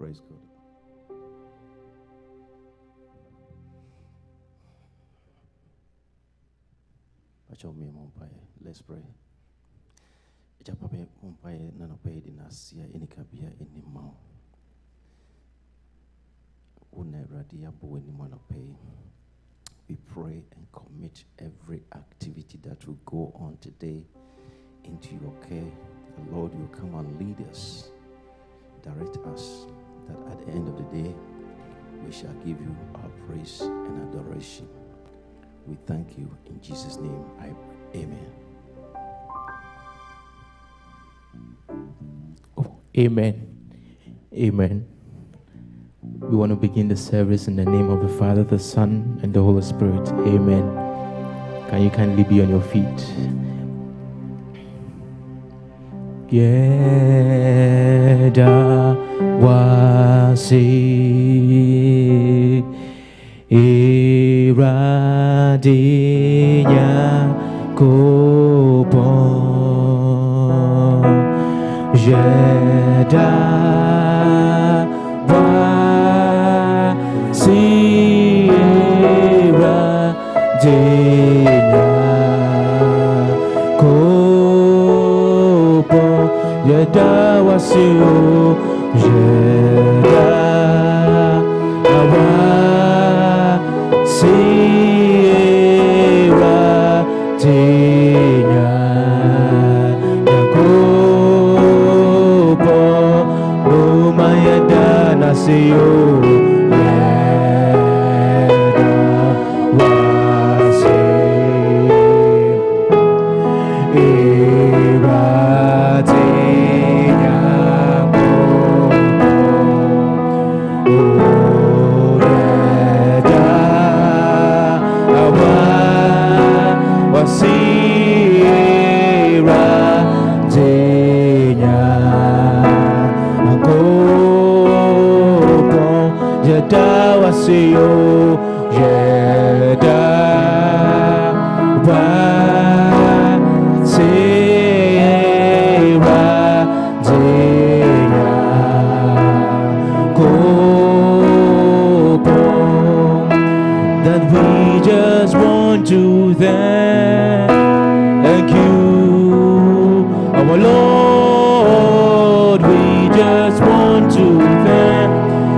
Praise God. Let's pray. We pray and commit every activity that will go on today into your care. The Lord, you come and lead us, direct us, that at the end of the day, we shall give you our praise and adoration. We thank you. In Jesus' name, I pray. Amen. Oh, amen. Amen. We want to begin the service in the name of the Father, the Son, and the Holy Spirit. Amen. Can you kindly be on your feet? Yeda wasi iradinya kupon Yeda wasi iradinya kupon Yeda wasiu Yeda awasi iradinya Yakupon Umayada nasiu Yeda wasi iradinya Dawasiyo Yeda wasira Dinya Kupon that we just want to thank you, our Lord. We just want to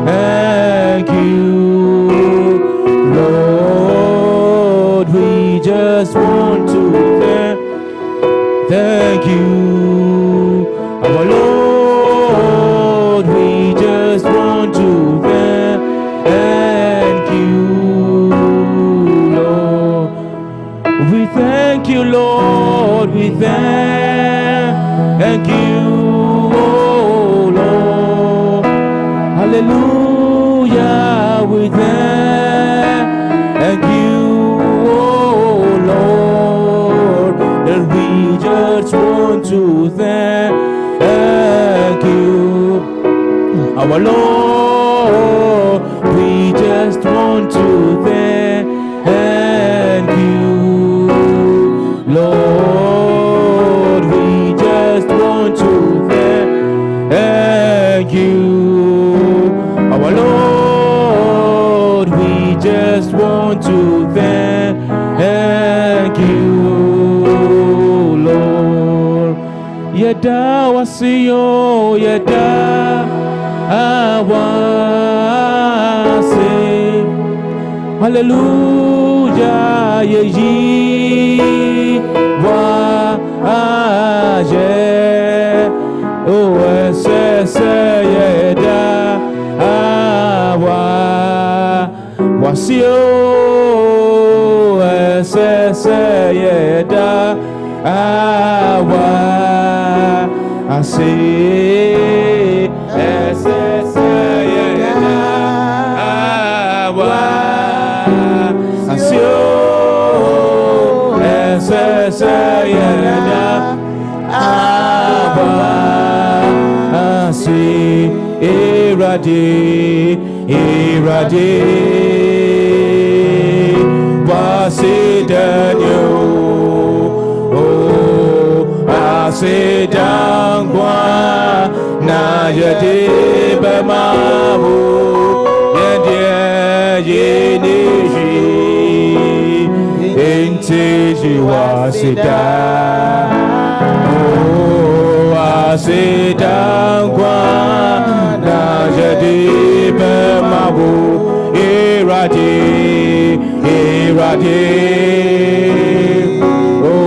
thank you, Lord. We just want to thank you, our Lord. We just want to thank you, Lord. We thank you, Lord. We thank you, oh Lord. Hallelujah. We thank you, oh Lord, that we just want to thank you, our Lord. We just want to thank you, Lord. We just want to thank you, our Lord. We just want to thank you, Lord. Yeda wasiyo, yeda awasi. Hallelujah, yeyi wa aje. Oh, se yeda awa wasio se yeda awa asi se yeda awa asio se yeda awa asi irade wasidanyo oh asidangwa na jati bemabu yendie yenishi inteji wasida wasida kwa na jati bemabu iradi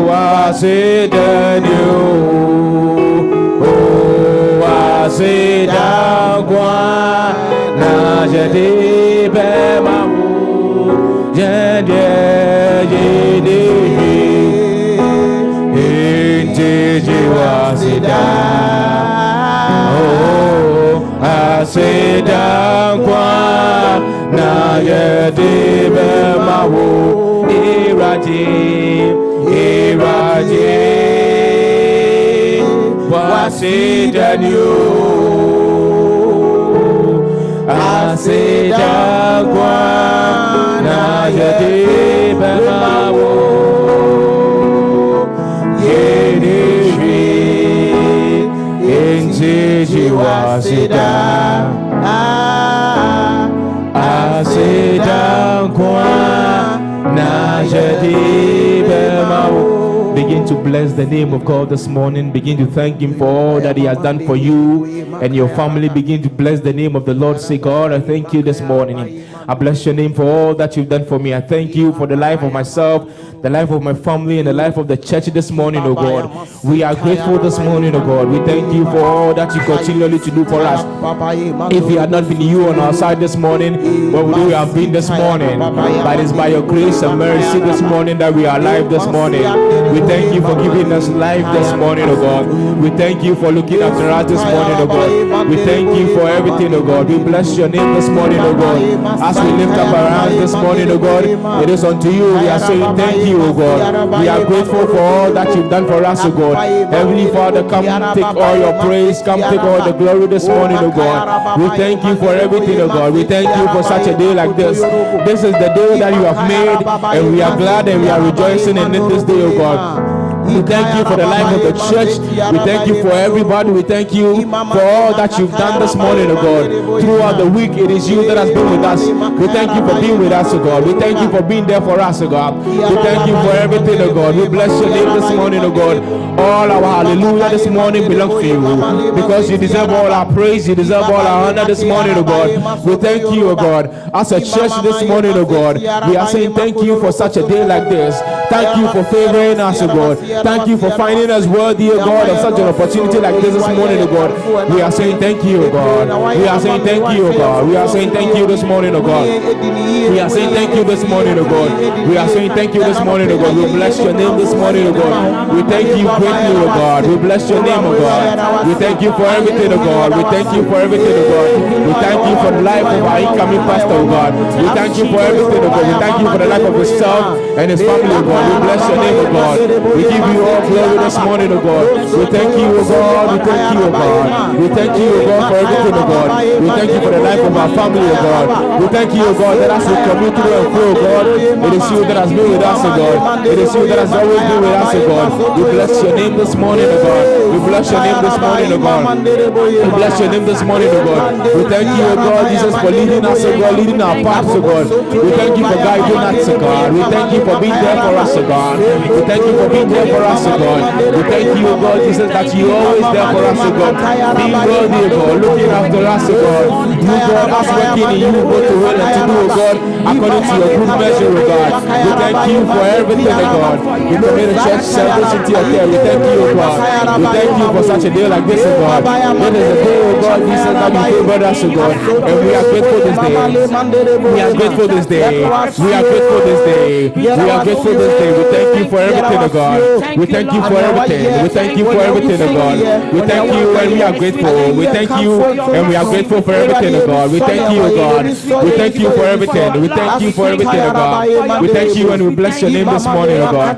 wasida new wasida kwa na jati bemabu yendie yenishi inteji wasida asida kwa na jati bemabu iradi wasida new asida kwa na jati bemabu yenishi inteji wasida asida kwa na jati bemabu. Begin to bless the name of God this morning. Begin to thank Him for all that He has done for you and your family. Begin to bless the name of the Lord. Say, God, I thank you this morning. I bless your name for all that you've done for me. I thank you for the life of myself, the life of my family, and the life of the church this morning, oh God. We are grateful this morning, oh God. We thank you for all that you continually to do for us. If it had not been you on our side this morning, where would we have been this morning? But it's by your grace and mercy this morning that we are alive this morning. We thank you for giving us life this morning, oh God. We thank you for looking after us this morning, oh God. We thank you for everything, oh God. We bless your name this morning, oh God. As we lift up our hands this morning, oh God, it is unto you we are saying thank you, oh God. We are grateful for all that you've done for us, oh God. Heavenly Father, come take all your praise, come take all the glory this morning, oh God. We thank you for everything, oh God. We thank you for such a day like this. This is the day that you have made, and we are glad and we are rejoicing in it this day, oh God. We thank you for the life of the church. We thank you for everybody. We thank you for all that you've done this morning, oh God. Throughout the week, it is you that has been with us. We thank you for being with us, oh God. We thank you for being there for us, oh God. We thank you for everything, oh God. We bless your name this morning, oh God. All our hallelujah this morning belongs to you, because you deserve all our praise. You deserve all our honor this morning, oh God. We thank you, oh God. As a church this morning, oh God, we are saying thank you for such a day like this. Thank you for favoring us, oh God. Thank you for finding us worthy, oh God, of such an opportunity like this morning, oh God. We are saying thank you, oh God. We are saying thank you, oh God. We are saying thank you this morning, oh God. We are saying thank you this morning, oh God. We are saying thank you this morning, oh God. We bless your name this morning, oh God. We thank you greatly, oh God. We bless your name, oh God. We thank you for everything, oh God. We thank you for everything, oh God. We thank you for the life of our incoming pastor, oh God. We thank you for everything, oh God. We thank you for the life of himself and his family, oh God. We bless your name, oh God. We give you all glory this morning, oh God. We thank you, oh God. We thank you, oh God. We thank you, oh God, for everything, oh God. We thank you for the life of our family, oh God. We thank you, oh God, that as we commit through and through, oh God, it is you that has been with us, oh God. It is you that has always been with us, oh God. We bless your name this morning, oh God. We bless your name this morning, oh God. We bless your name this morning, oh God. We thank you, oh God, Jesus, for leading us, oh God, leading our paths, oh God. We thank you for guiding us, oh God. We thank you for being there for us, oh God. We thank you for being there for us, oh God. We thank you, oh God, Jesus, that you always there for us, oh God. Being worthy, oh God, looking after us, oh God. You, God, us working in you, both to will and to do, oh God, according to your good measure, oh God. We thank you for everything, oh God. We commit the church service into your care. We thank you, oh God. We thank you for such a day like this, oh God. It is a day, oh God, Jesus, that you favored us, oh God. And we are grateful this day. We are grateful this day. We are grateful this day. We are grateful this day. We thank you for everything, oh God. We thank you for everything. We thank you for everything, oh God. We thank you and we are grateful. We thank you and we are grateful for everything, oh God. We thank you, oh God. We thank you for everything. We thank you for everything, oh God. We thank you and we bless your name this morning, oh God.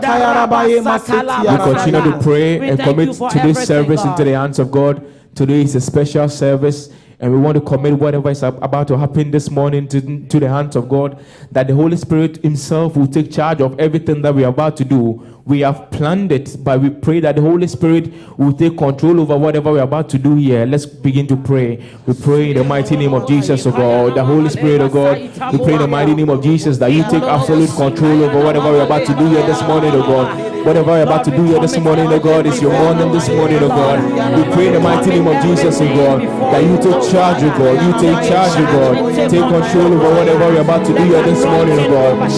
We continue to pray and commit today's service into the hands of God. Today is a special service. And we want to commit whatever is about to happen this morning to the hands of God, that the Holy Spirit himself will take charge of everything that we are about to do. We have planned it, but we pray that the Holy Spirit will take control over whatever we're about to do here. Let's begin to pray. We pray in the mighty name of Jesus, oh God, the Holy Spirit of God. We pray in the mighty name of Jesus that you take absolute control over whatever we're about to do here this morning, oh God. Whatever we're about to do here this morning, oh God, it's your morning this morning, oh God. We pray in the mighty name of Jesus, oh God, that you take charge, oh God. You take charge, oh God. Take control over whatever we're about to do here this morning, oh God.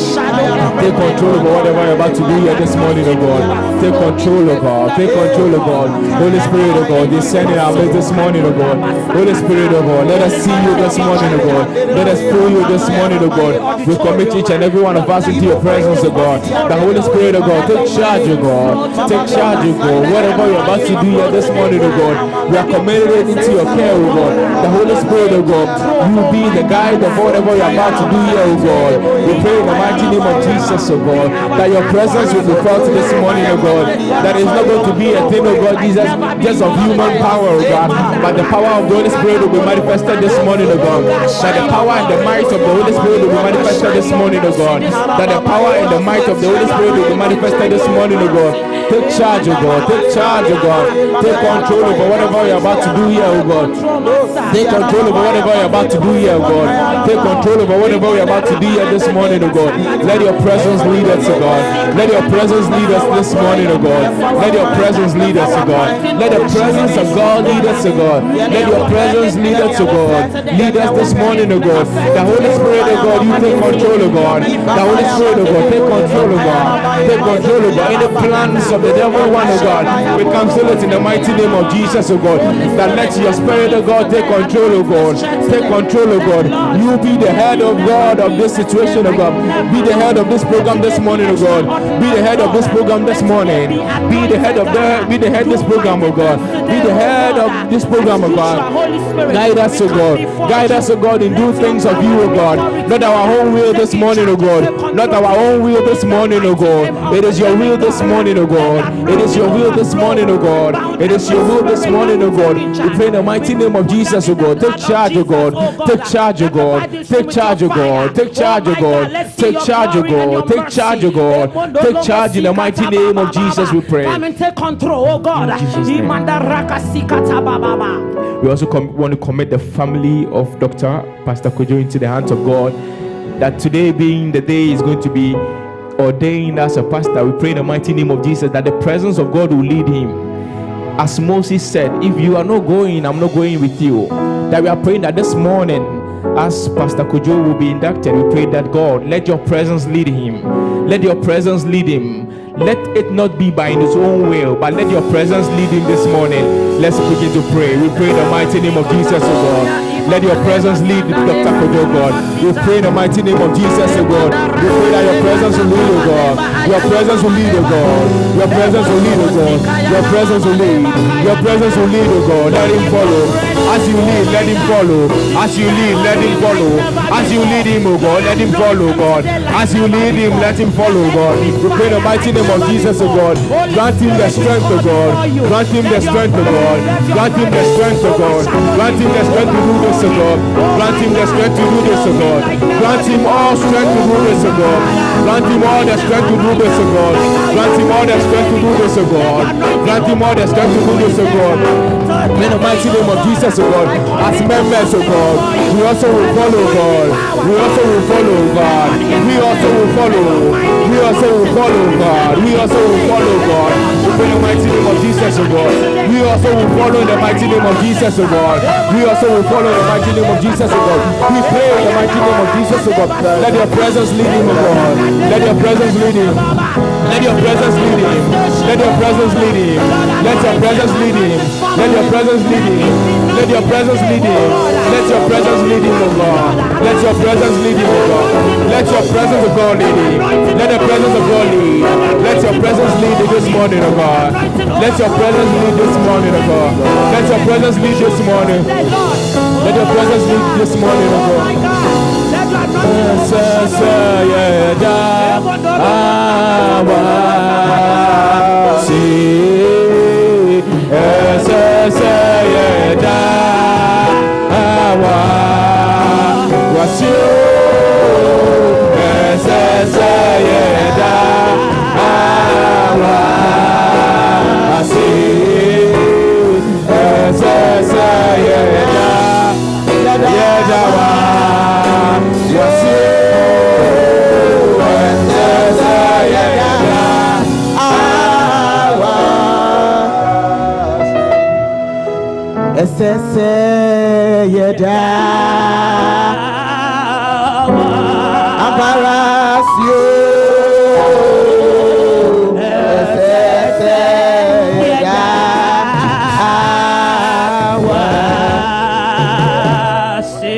Take control over whatever we're about to do here this morning, oh God. Take control, oh God. Take control, oh God. Holy Spirit, oh God, descend in our midst this morning, oh God. Holy Spirit, oh God, let us see you this morning, oh God. Let us feel you this morning, oh God. We commit each and every one of us into your presence, oh God. The Holy Spirit, oh God, take charge, oh God. Take charge, oh God. Whatever you're about to do here this morning, oh God, we are committed it into your care, oh God. The Holy Spirit, oh God, you will be the guide of whatever you're about to do here, oh God. We pray in the mighty name of Jesus, oh God, that your presence will be felt this morning, oh God. That is not going to be a thing, oh God, Jesus, just of human power, oh God, but the power of the Holy Spirit will be manifested this morning, oh God. That the power and the might of the Holy Spirit will be manifested this morning, oh God. That the power and the might of the Holy Spirit will be manifested this morning, oh God. Take charge, oh God. Take charge, oh God. Take control over whatever you're about to do here, oh God. Take control over whatever you're about to do here, oh God. Take control over whatever we're about to do here this morning, oh God. Let your presence lead us, oh God. Let your presence lead us this morning, oh God. Let your presence lead us, oh God. Let the presence of God lead us, oh God. Let your presence lead us, oh God. Lead us this morning, oh God. The Holy Spirit, oh God, you take control, oh God. The Holy Spirit, oh God, take control, oh God. Take control, oh God. Any plans of the devil, one, oh God, we cancel it in the mighty name of Jesus, oh God. That let your Spirit, oh God, take control, oh God. Take control, oh God. You be the head of God of this situation, oh God. Be the head of this program this morning, oh God. Be the head of this program this morning. Be the head of this program, oh God. Be the head of this program, oh God. Guide us, oh God. Guide us, oh God, in do things of you, oh God. Not our own will this morning, oh God. Not our own will this morning, oh God. It is your will this morning, oh God. It is your will this morning, oh God. It is your will this morning, oh God. We pray in the mighty name of Jesus, oh God. Take charge, oh God. Take charge, oh God. Take charge, oh God. Take charge, oh God. Take charge, oh God. Take charge, oh God. Take charge in the mighty name of Jesus, we pray. Come and take control, oh God. We also want to commit the family of Dr. Pastor Kojo into the hands of God. That today being the day is going to be ordained as a pastor. We pray in the mighty name of Jesus that the presence of God will lead him. As Moses said, if you are not going, I'm not going with you. That we are praying that this morning, as Pastor Kojo will be inducted, we pray that God, let your presence lead him. Let your presence lead him. Let it not be by his own will, but let your presence lead him this morning. Let's begin to pray. We pray in the mighty name of Jesus, oh God. Let your presence lead Dr. Kojo, God. We pray in the mighty name of Jesus, oh God. We pray that your presence will lead, oh God. Your presence will lead, oh God. Your presence will lead, oh God. Your presence will lead. Your presence will lead, oh God. Let him follow. As you lead, let him follow. As you lead, let him follow. As you lead him, oh God, let him follow, God. As you lead him, let him follow, God. We pray in the mighty name of Jesus, oh God. Grant him the strength, oh God. Grant him the strength, oh God. Grant him the strength, oh God. Grant him the strength to do this, oh God. Grant him the strength to do this, oh God. Grant him all strength to do this, oh God. Grant him all the strength to do this, oh God. Grant him all the strength to do this, oh God. Grant him all the strength to do this, oh God. In the mighty name of Jesus, oh God. As members, oh God, we also will follow, God. We also will follow, God. We also will follow. We also will follow, God. We also will follow, God. In the mighty name of Jesus, oh God. We also will follow in the mighty name of Jesus, oh God. We also will follow in the mighty name of Jesus, oh God. We pray in the mighty name of Jesus, oh God. Let your presence lead him, oh God. Let your presence lead him. Let your presence lead him. Let your presence lead him. Let your presence lead him. Let your presence lead him. Let your presence lead him. Let your presence lead him, oh God. Let your presence lead him, oh God. Let your presence of God lead him. Let the presence of God lead. Let your presence lead this morning, oh God. Let your presence lead this morning, oh God. Let your presence lead this morning. Let your presence lead this morning, oh God. Esese yeda Abarasio Esese yeda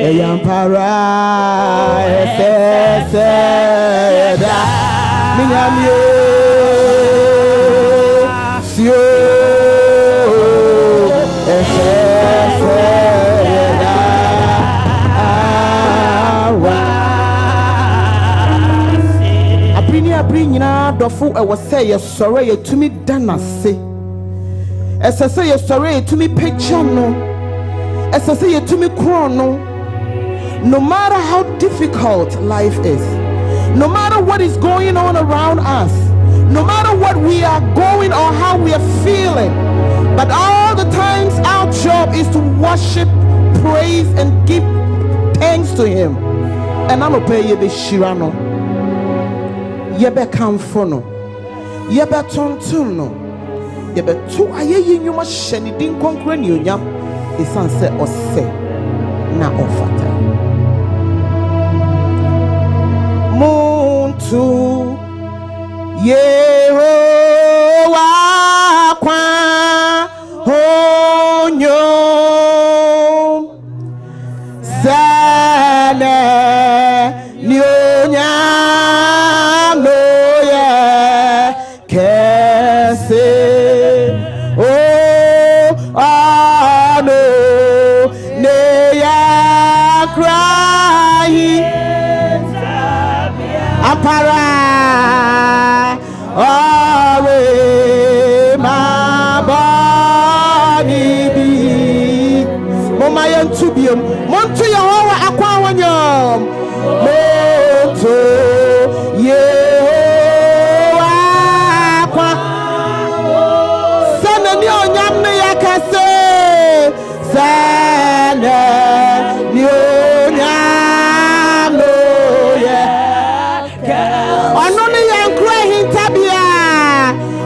Eyampara Esese yeda Minyamie Sio Dofo e was say yes sorry to me dana say as I say yes sorry to me picture no as I say to me chrono no matter how difficult life is, no matter what is going on around us, no matter what we are going or how we are feeling, but all the times our job is to worship, praise and give thanks to him. And I'm gonna pay you the shirano. Yebe kamfono, yebe tontono, yebe tu ayeyi nyuma sheni din konkre ni onyam isanse ose na ofata. Muntu Yehowa kwa honyo sane ni onyam loye kese o ano ne ya cry Apara Ore Mabani Bi Momayan Tubium Montu Yehowa Akwa Wanyam Montu Yehowa Akwa Sene ni onyam ne yakase Sene ni onyam no ye Ononi yankura hintabia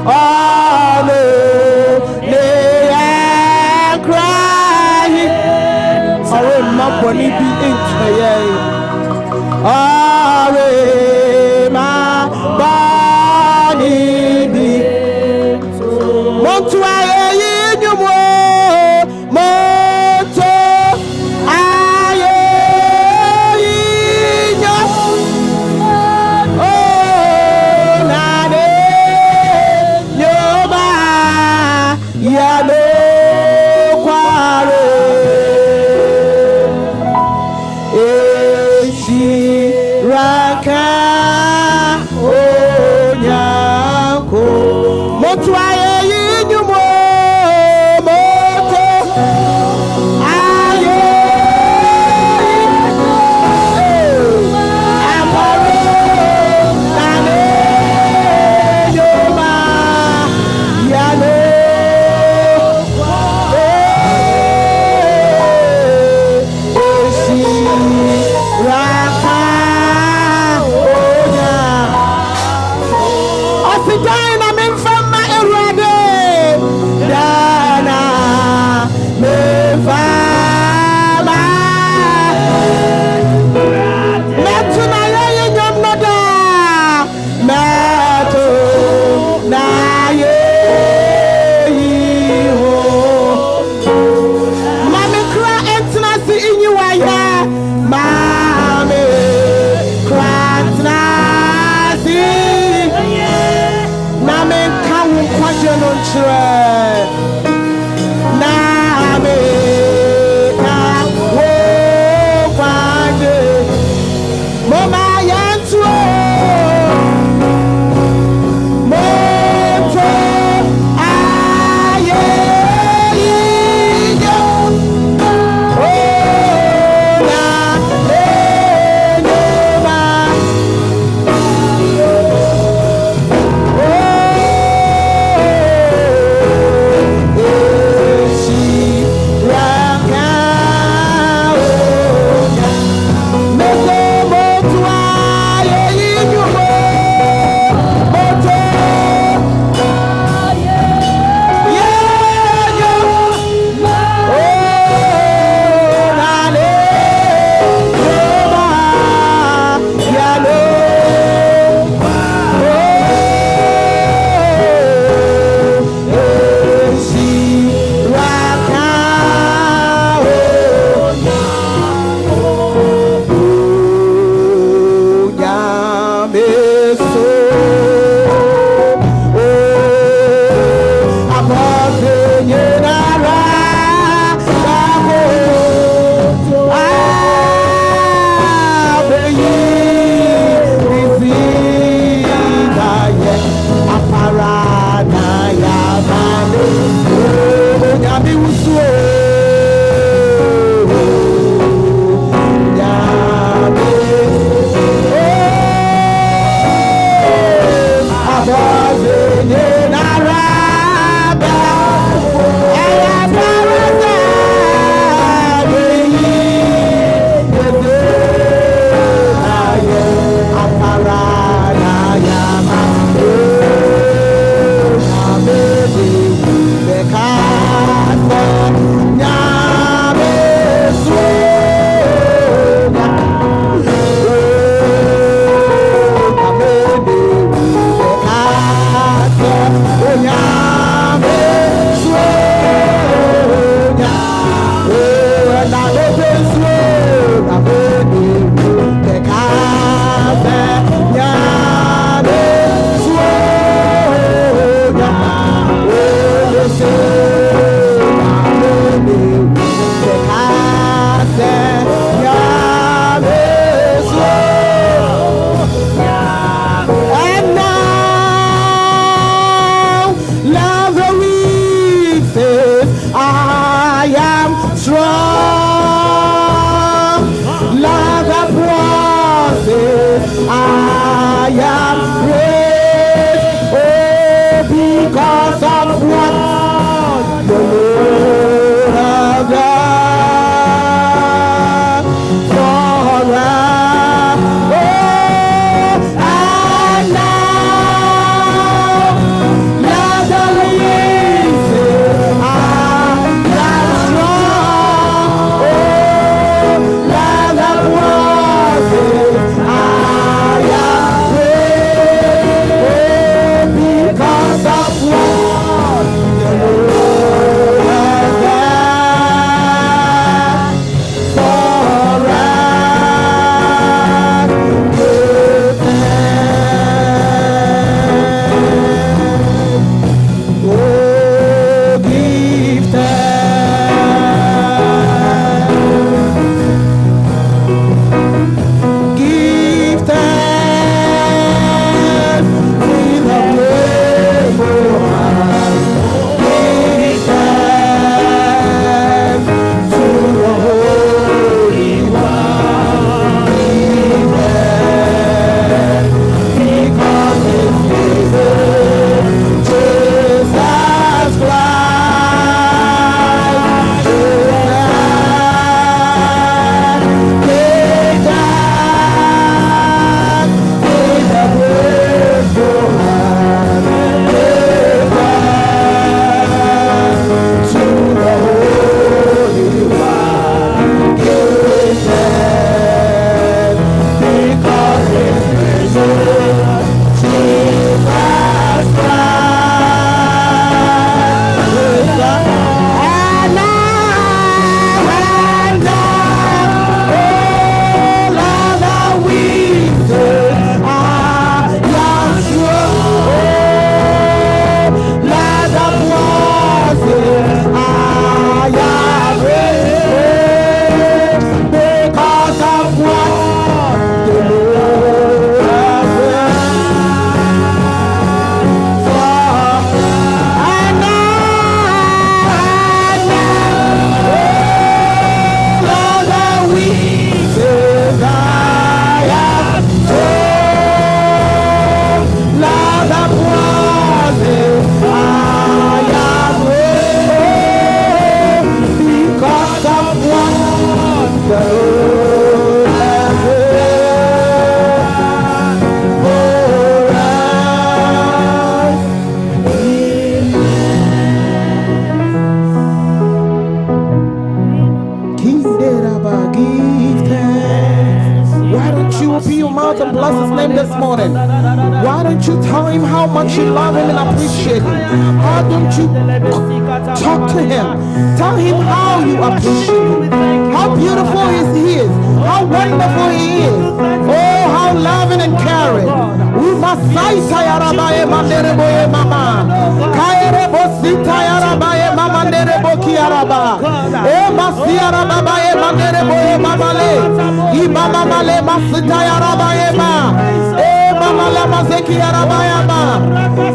Ono ne yankura Ore maboni bi inteye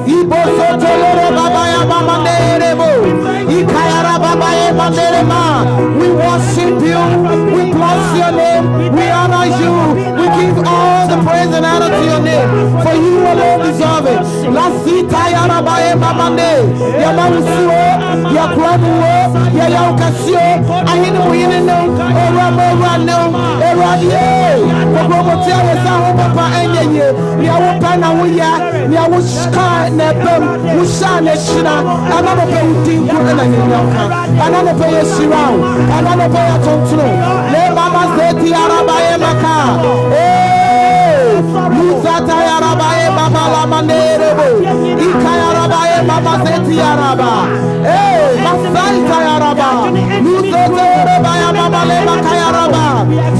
Ibo soto loro baba ya mama nerebo. Ikayara We worship you. We bless your name. We honor you. We give all the praise and honor to your name. For you alone deserve it. La sita yarabaye mamande. Yamamusuo. Yakramuo. Yayaukasio. Ahinu yinino. Oramo. Eradie. Kokomotia yesaho papa enyenye. Niawupa na wuya. Niawushka nebem. Wusha neshina. Ananope udinku ena nyenyauka. Ananope yeshirao. Ananope yatontro. Le mama zeti yarabaye maka. Musata yarabaye mama la manerebo. Ika yarabaye mama zeti yaraba. Masaita yaraba. Musoto yarabaya mama le maka yaraba.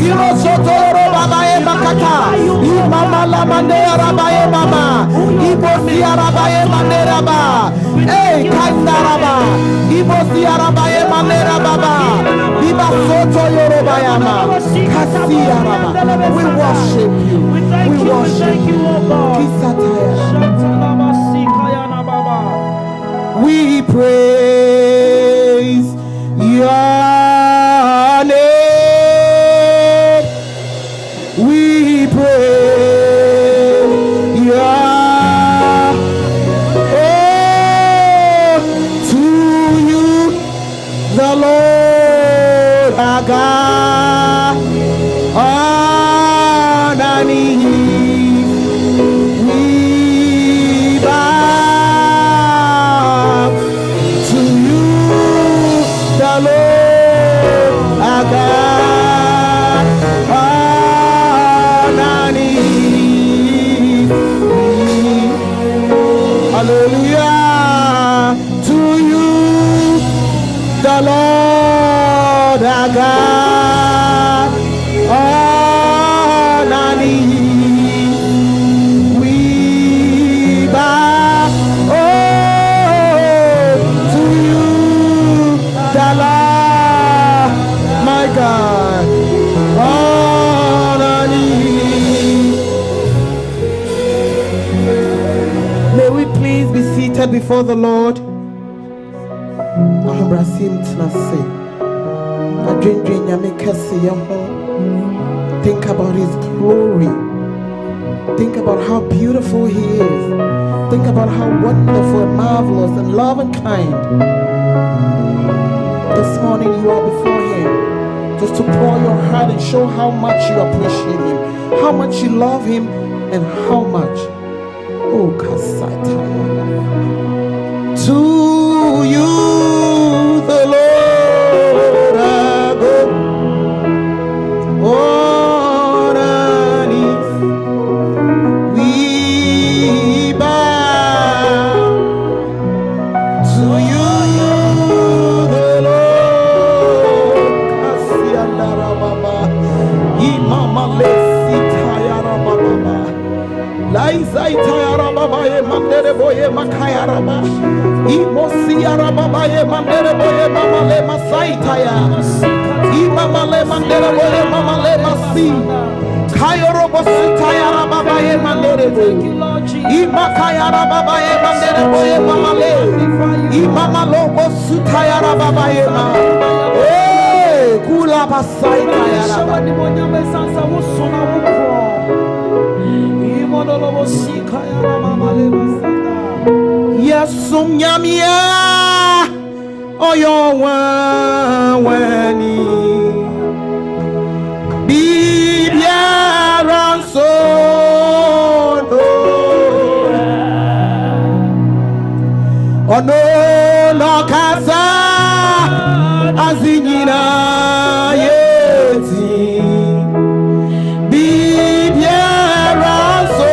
Irosoto yarabaye makata. Imama la manerabaye mama. Ibosi yarabaye maneraba. Kandaraba. Ibosi yarabaye maneraba. Iba soto yorobayama. Kasi yaraba. We worship you. We worship you, O God. We praise your name. We praise your to you, the Lord our God. On our knees we bow to you, the Lord our God. On our knees, hallelujah, to you, the Lord our God. On our knees we bow to you, the Lord, my God. On our knees. May we please be seated before the Lord. Think about his glory. Think about how beautiful he is. Think about how wonderful and marvelous and loving kind. This morning you are before him just to pour your heart and show how much you appreciate him, how much you love him, and how much. Oh, to you, the Lord our God. On our knees we bow to you, the Lord. Imama lesi tayara baba, laizai tayara baba ye mandere boye makayara baba. Imosi yara baba ye mandere boye mama le masai tayara. Imama le mandere boye mama le masi. Kayoro bosi tayara baba ye mandere boye. Imakayara baba ye mandere boye mama le. Imama lo bosi tayara baba ye mama. Kula basai tayara baba. Yesum nyamia oyo wani bibia so ono no kasa azinyina yeti bibia so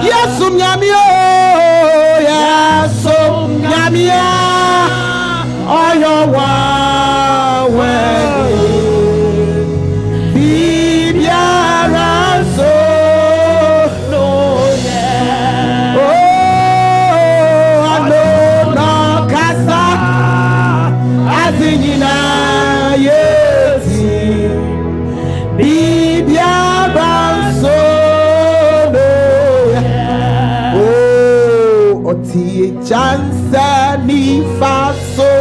yesum nyamia oyo Chansa ni Nifaso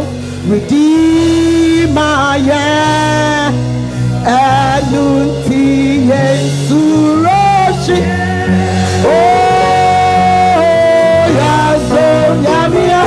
Redeemer yeah Anunti Yesuroshi Oh Yaso Nyamia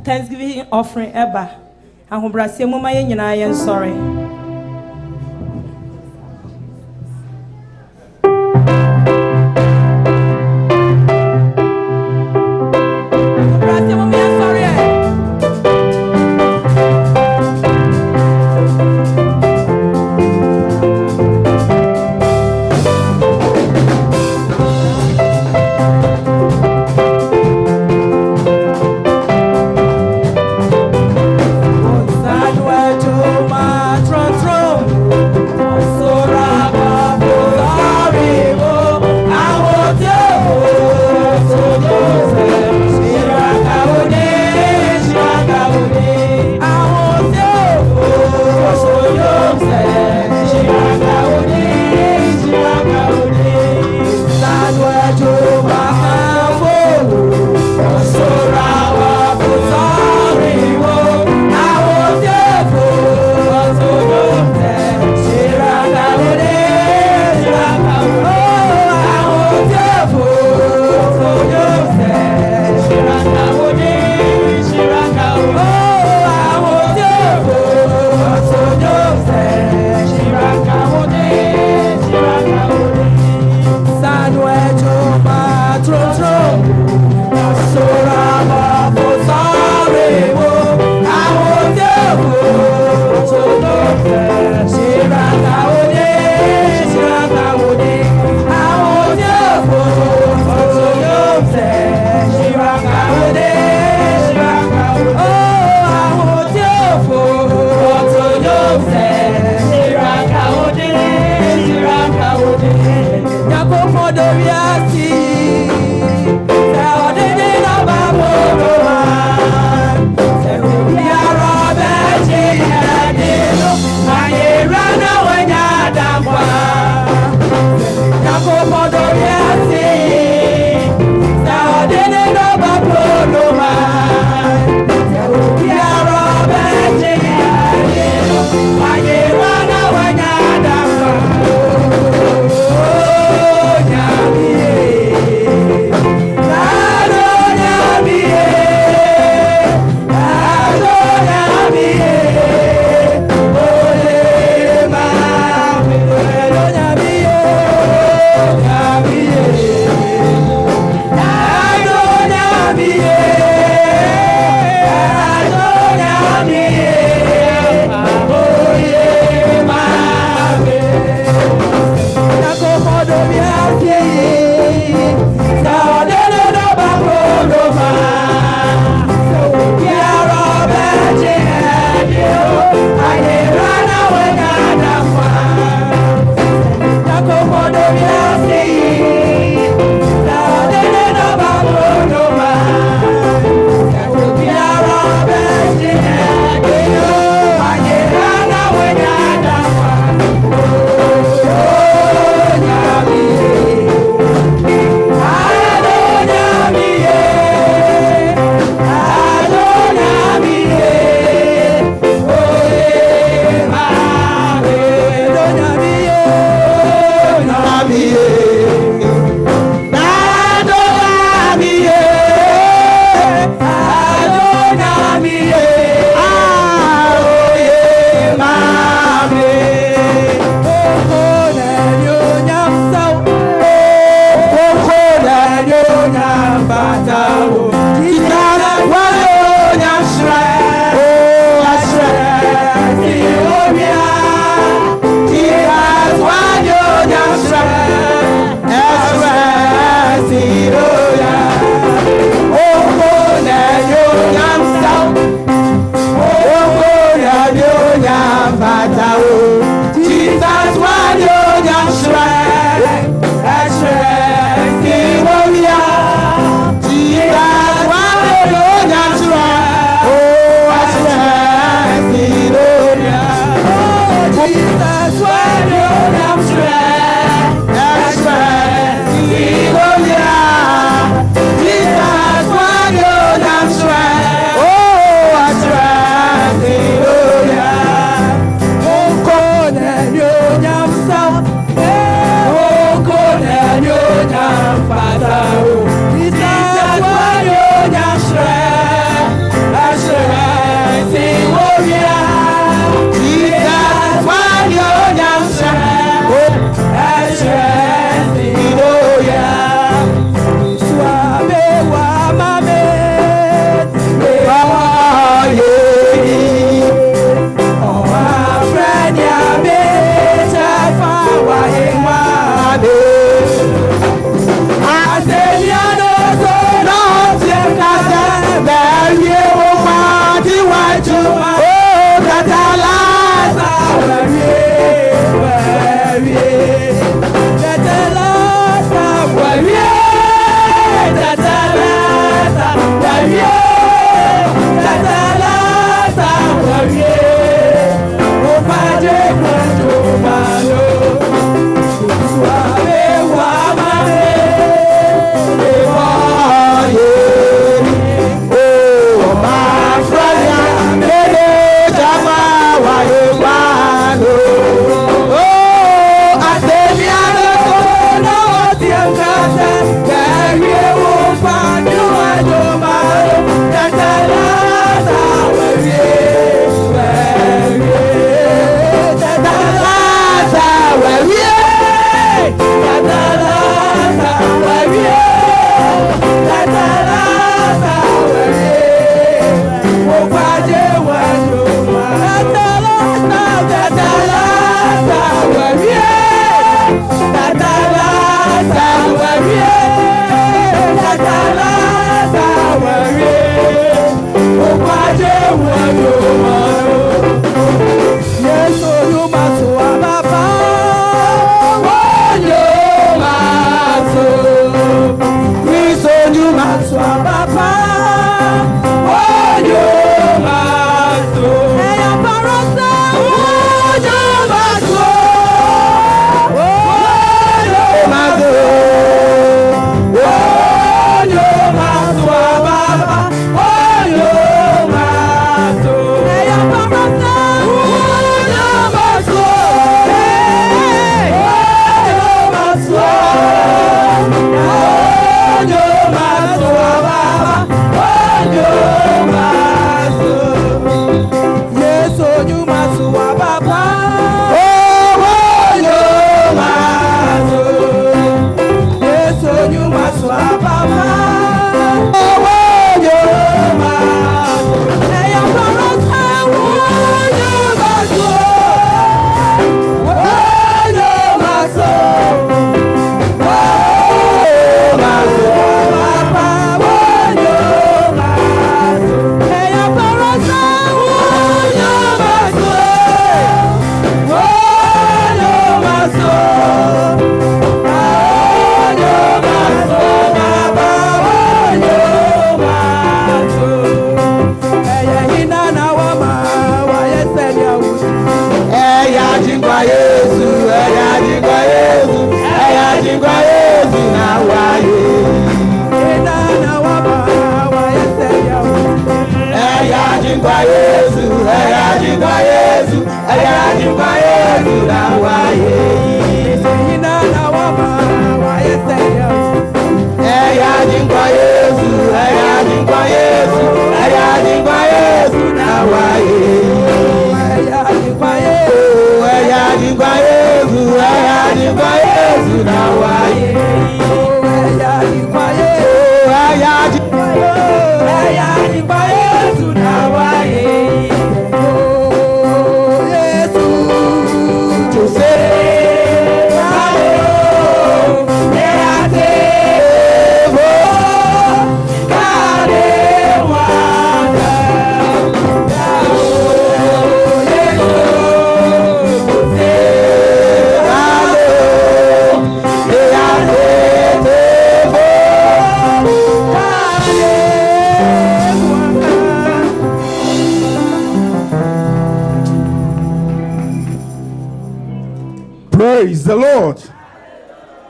Thanksgiving offering eba ahobrase moma ye nyina ye nsore Try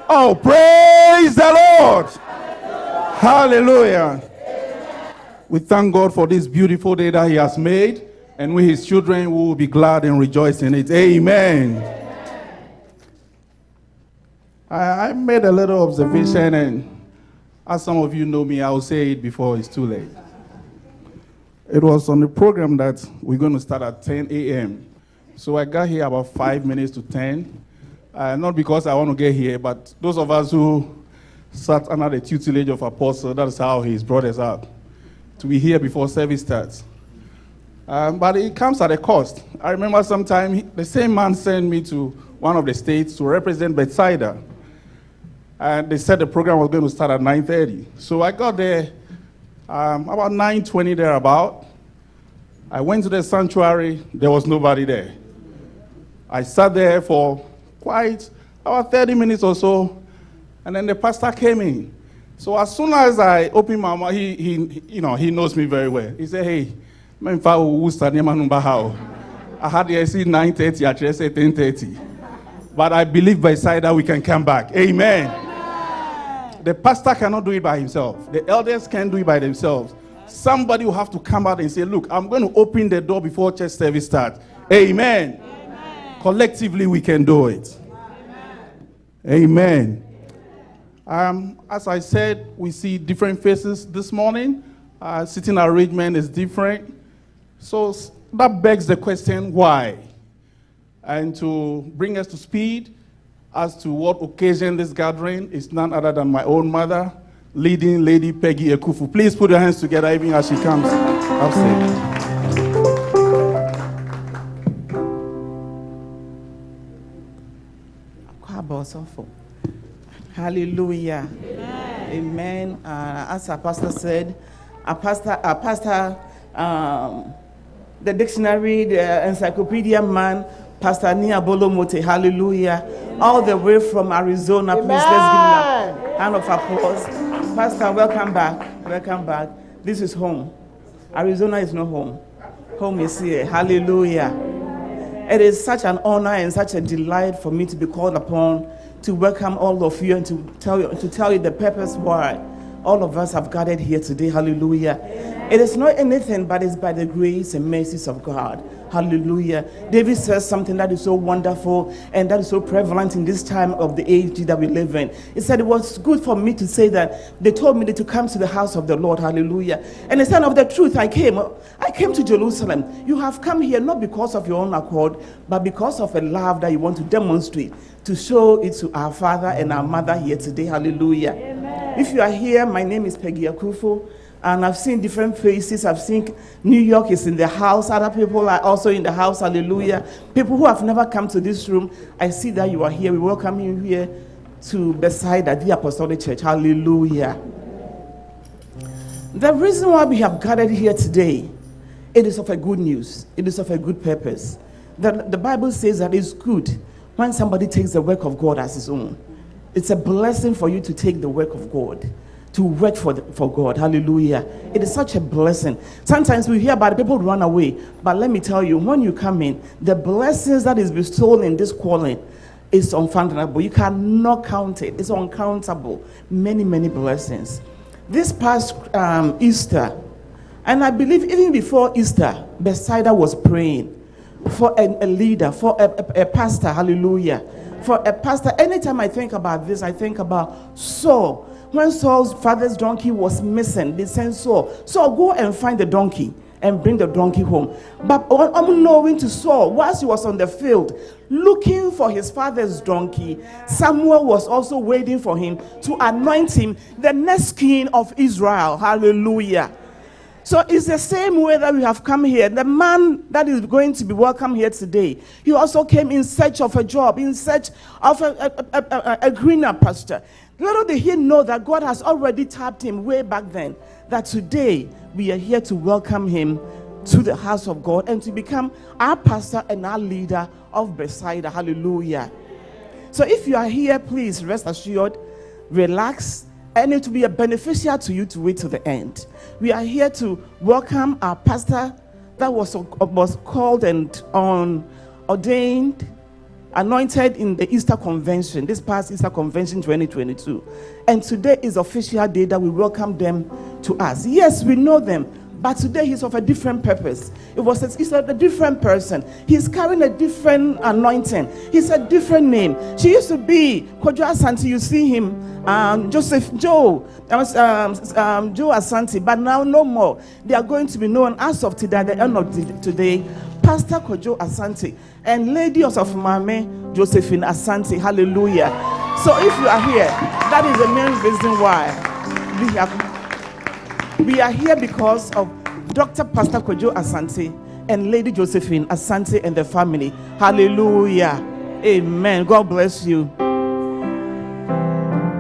Oh, praise the Lord. Hallelujah. We thank God for this beautiful day that he has made, and we, his children, will be glad and rejoice in it. Amen. I made a little observation, and as some of you know me, I will say it before it's too late. It was on the program that we're going to start at 10 a.m. So I got here about 5 minutes to 10. Not because I want to get here, but those of us who sat under the tutelage of Apostle, that's how he's brought us up, to be here before service starts. But it comes at a cost. I remember sometime the same man sent me to one of the states to represent Bethsaida. And they said the program was going to start at 9:30. So I got there about 9:20 thereabout. I went to the sanctuary. There was nobody there. I sat there for quite about 30 minutes or so, and then the pastor came in. So as soon as I opened my mouth, he knows me very well. He said, "Hey, I had to see 9:30, I said 10:30. But I believe by side that we can come back." Amen. The pastor cannot do it by himself. The elders can't do it by themselves. Somebody will have to come out and say, "Look, I'm going to open the door before church service starts." Amen. Collectively, we can do it. Amen. As I said, we see different faces this morning. Sitting arrangement is different. So that begs the question, why? And to bring us to speed as to what occasion this gathering is none other than my own mother, leading Lady Peggy Ekufu. Please put your hands together even as she comes upstairs. Hallelujah. Amen. As our pastor said, the dictionary, the encyclopedia man, Pastor Nia Bolomote, hallelujah, all the way from Arizona. Amen. Please, let's give him a hand of applause. Pastor, welcome back. Welcome back. This is home. Arizona is not home. Home is here. Hallelujah. It is such an honor and such a delight for me to be called upon to welcome all of you and to tell you the purpose why all of us have gathered here today. Hallelujah. Amen. It is not anything, but it's by the grace and mercies of God. Hallelujah. David says something that is so wonderful and that is so prevalent in this time of the age that we live in. He said it was good for me to say that they told me to come to the house of the Lord. Hallelujah. And instead of the truth, I came to Jerusalem. You have come here not because of your own accord, but because of a love that you want to demonstrate, to show it to our father and our mother here today. Hallelujah. Amen. If you are here, my name is Peggy Ekufu. And I've seen different faces. I've seen New York is in the house. Other people are also in the house. Hallelujah. People who have never come to this room, I see that you are here. We welcome you here to Bethsaida, the Apostolic Church. Hallelujah. The reason why we have gathered here today, it is of a good news. It is of a good purpose. The Bible says that it's good when somebody takes the work of God as his own. It's a blessing for you to take the work of God, to work for God. Hallelujah. It is such a blessing. Sometimes we hear about the people who run away, but let me tell you, when you come in, the blessings that is bestowed in this calling is unfathomable. You cannot count it. It's uncountable. Many, many blessings. This past Easter, and I believe even before Easter, Bethsaida was praying for a leader, for a pastor. Hallelujah. For a pastor. Anytime I think about this, I think about Saul. When Saul's father's donkey was missing, they sent Saul, go and find the donkey and bring the donkey home. But unknowing to Saul, whilst he was on the field looking for his father's donkey, Samuel was also waiting for him to anoint him the next king of Israel. Hallelujah. So it's the same way that we have come here. The man that is going to be welcome here today, he also came in search of a job, in search of a greener pasture. Little did he know that God has already tapped him way back then, that today we are here to welcome him to the house of God and to become our pastor and our leader of Bethsaida. Hallelujah. So if you are here, please rest assured, relax, and it will be a beneficial to you to wait to the end. We are here to welcome our pastor that was called and ordained anointed in the Easter Convention, this past Easter Convention 2022. And today is official day that we welcome them to us. Yes, we know them, but today he's of a different purpose. He's a different person. He's carrying a different anointing. He's a different name. She used to be KWADWO ASANTE. You see him, Joe ASANTE, but now no more. They are going to be known as of today, at the end of today, Pastor KWADWO ASANTE and Lady of Mame Josephine ASANTE. Hallelujah. So if you are here, that is the main reason why we are here, because of Dr. Pastor KWADWO ASANTE and Lady Josephine ASANTE and the family. Hallelujah. Amen. God bless you.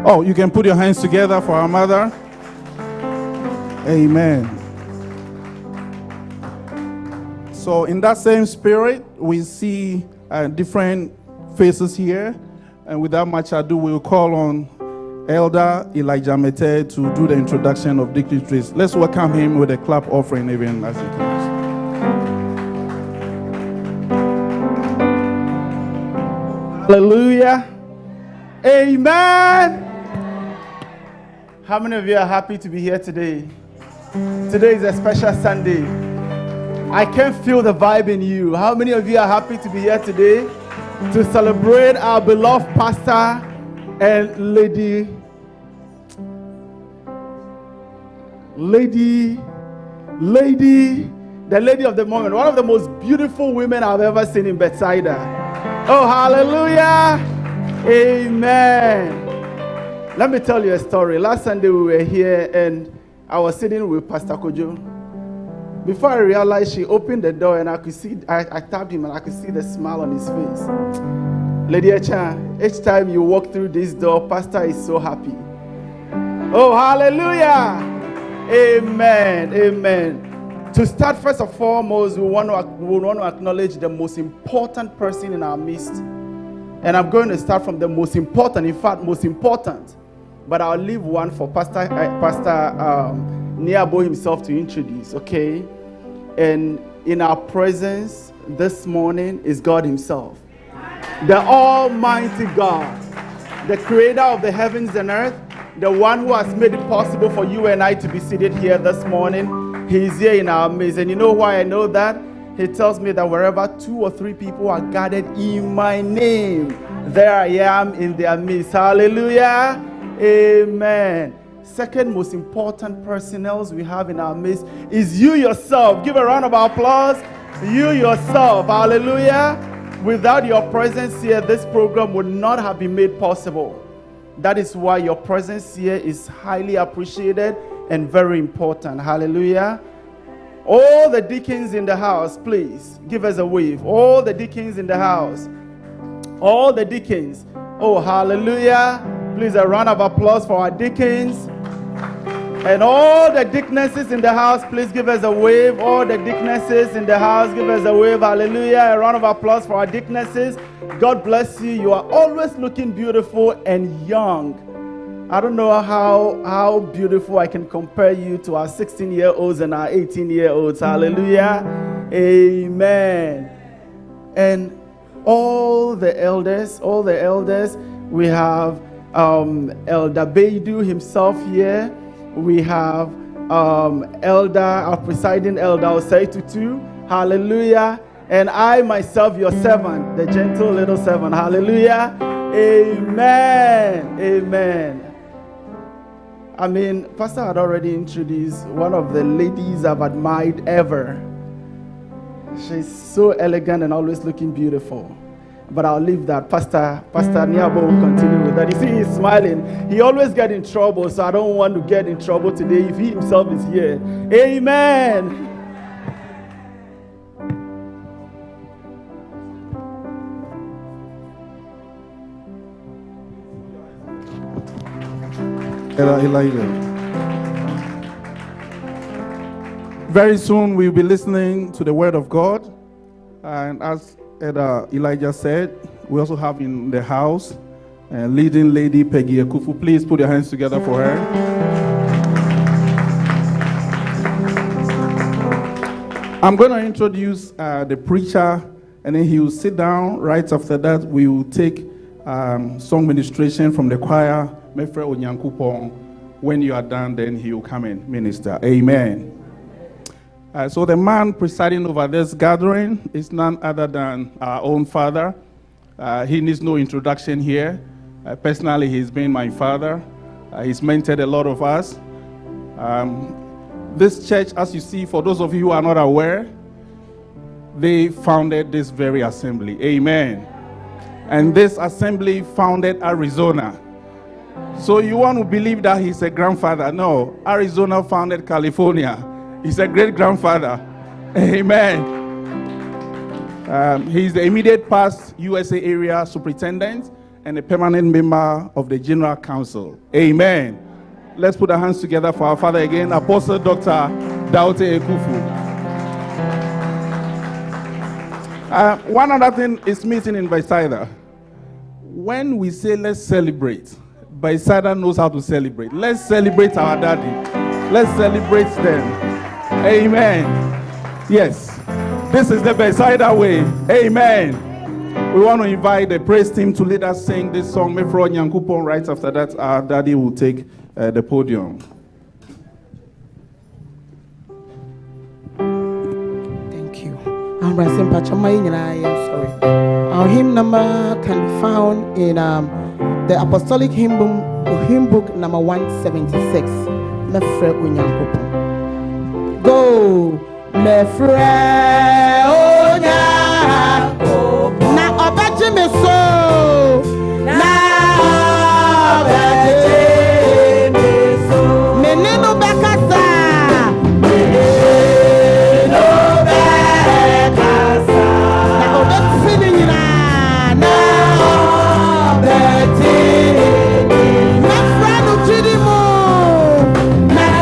Oh, you can put your hands together for our mother. Amen. So in that same spirit, we see different faces here. And without much ado, we will call on Elder Elijah Mete to do the introduction of dignitaries. Let's welcome him with a clap offering even as he comes. Hallelujah. Amen. How many of you are happy to be here today? Today is a special Sunday. I can feel the vibe in you. How many of you are happy to be here today to celebrate our beloved pastor and the lady of the moment, one of the most beautiful women I've ever seen in Bethsaida. Oh, hallelujah. Amen. Let me tell you a story. Last Sunday we were here and I was sitting with Pastor KWADWO. Before I realized, she opened the door and I could see, I tapped him and I could see the smile on his face. Lady Echa, each time you walk through this door, Pastor is so happy. Oh, hallelujah. Amen. Amen. To start, first and foremost, we want to acknowledge the most important person in our midst. And I'm going to start from the most important, in fact, most important. But I'll leave one for Pastor Niabo himself to introduce, okay? And in our presence this morning is God himself. The Almighty God, the creator of the heavens and earth, the one who has made it possible for you and I to be seated here this morning. He is here in our midst. And you know why I know that? He tells me that wherever 2 or 3 people are gathered in my name, there I am in their midst. Hallelujah. Amen. Second most important personnel we have in our midst is you yourself. Give a round of applause. You yourself. Hallelujah. Without your presence here, this program would not have been made possible. That is why your presence here is highly appreciated and very important. Hallelujah. All the deacons in the house, please give us a wave. All the deacons in the house. All the deacons. Oh, hallelujah. Please, a round of applause for our deacons. And all the deaconesses in the house, please give us a wave. All the deaconesses in the house, give us a wave. Hallelujah. A round of applause for our deaconesses. God bless you. You are always looking beautiful and young. I don't know how beautiful I can compare you to our 16-year-olds and our 18-year-olds. Hallelujah. Amen. And all the elders, we have Elder Beidu himself here. We have our presiding elder, Osei Tutu. Hallelujah. And I myself, your servant, the gentle little servant. Hallelujah. Amen. Amen. I mean, Pastor had already introduced one of the ladies I've admired ever. She's so elegant and always looking beautiful. But I'll leave that. Pastor Niabo will continue with that. You see, he's smiling. He always gets in trouble, so I don't want to get in trouble today if he himself is here. Amen. Elijah. Very soon we'll be listening to the word of God. And as Elijah said, we also have in the house leading lady Peggy Ekufu. Please put your hands together for her. I'm going to introduce the preacher and then he will sit down. Right after that, we will take song ministration from the choir. When you are done, then he will come and minister. Amen. So the man presiding over this gathering is none other than our own father. He needs no introduction here. Personally, he's been my father. He's mentored a lot of us. This church, as you see, for those of you who are not aware, they founded this very assembly. Amen. And this assembly founded Arizona. So you want to believe that he's a grandfather? No. Arizona founded California. He's a great-grandfather. Amen. He's the immediate past USA area superintendent and a permanent member of the General Council. Amen. Let's put our hands together for our father again, Apostle Dr. Daute Ekufu. One other thing is missing in Bethsaida. When we say let's celebrate, Bethsaida knows how to celebrate. Let's celebrate our daddy. Let's celebrate them. Amen. Yes. This is the Bethsaida way. Amen. We want to invite the praise team to lead us sing this song. Mefro Nyankupon. Right after that, our daddy will take the podium. Thank you. Sorry. Our hymn number can be found in the Apostolic Hymn Book number 176. Mefre Onyankopon. Go, Mefre Onyankopon. Na obaje me so. Na obaje me so. Meneno bekasa. Meneno bekasa. Na obeti nyina. Na obeti. Mefre no chidimo. Now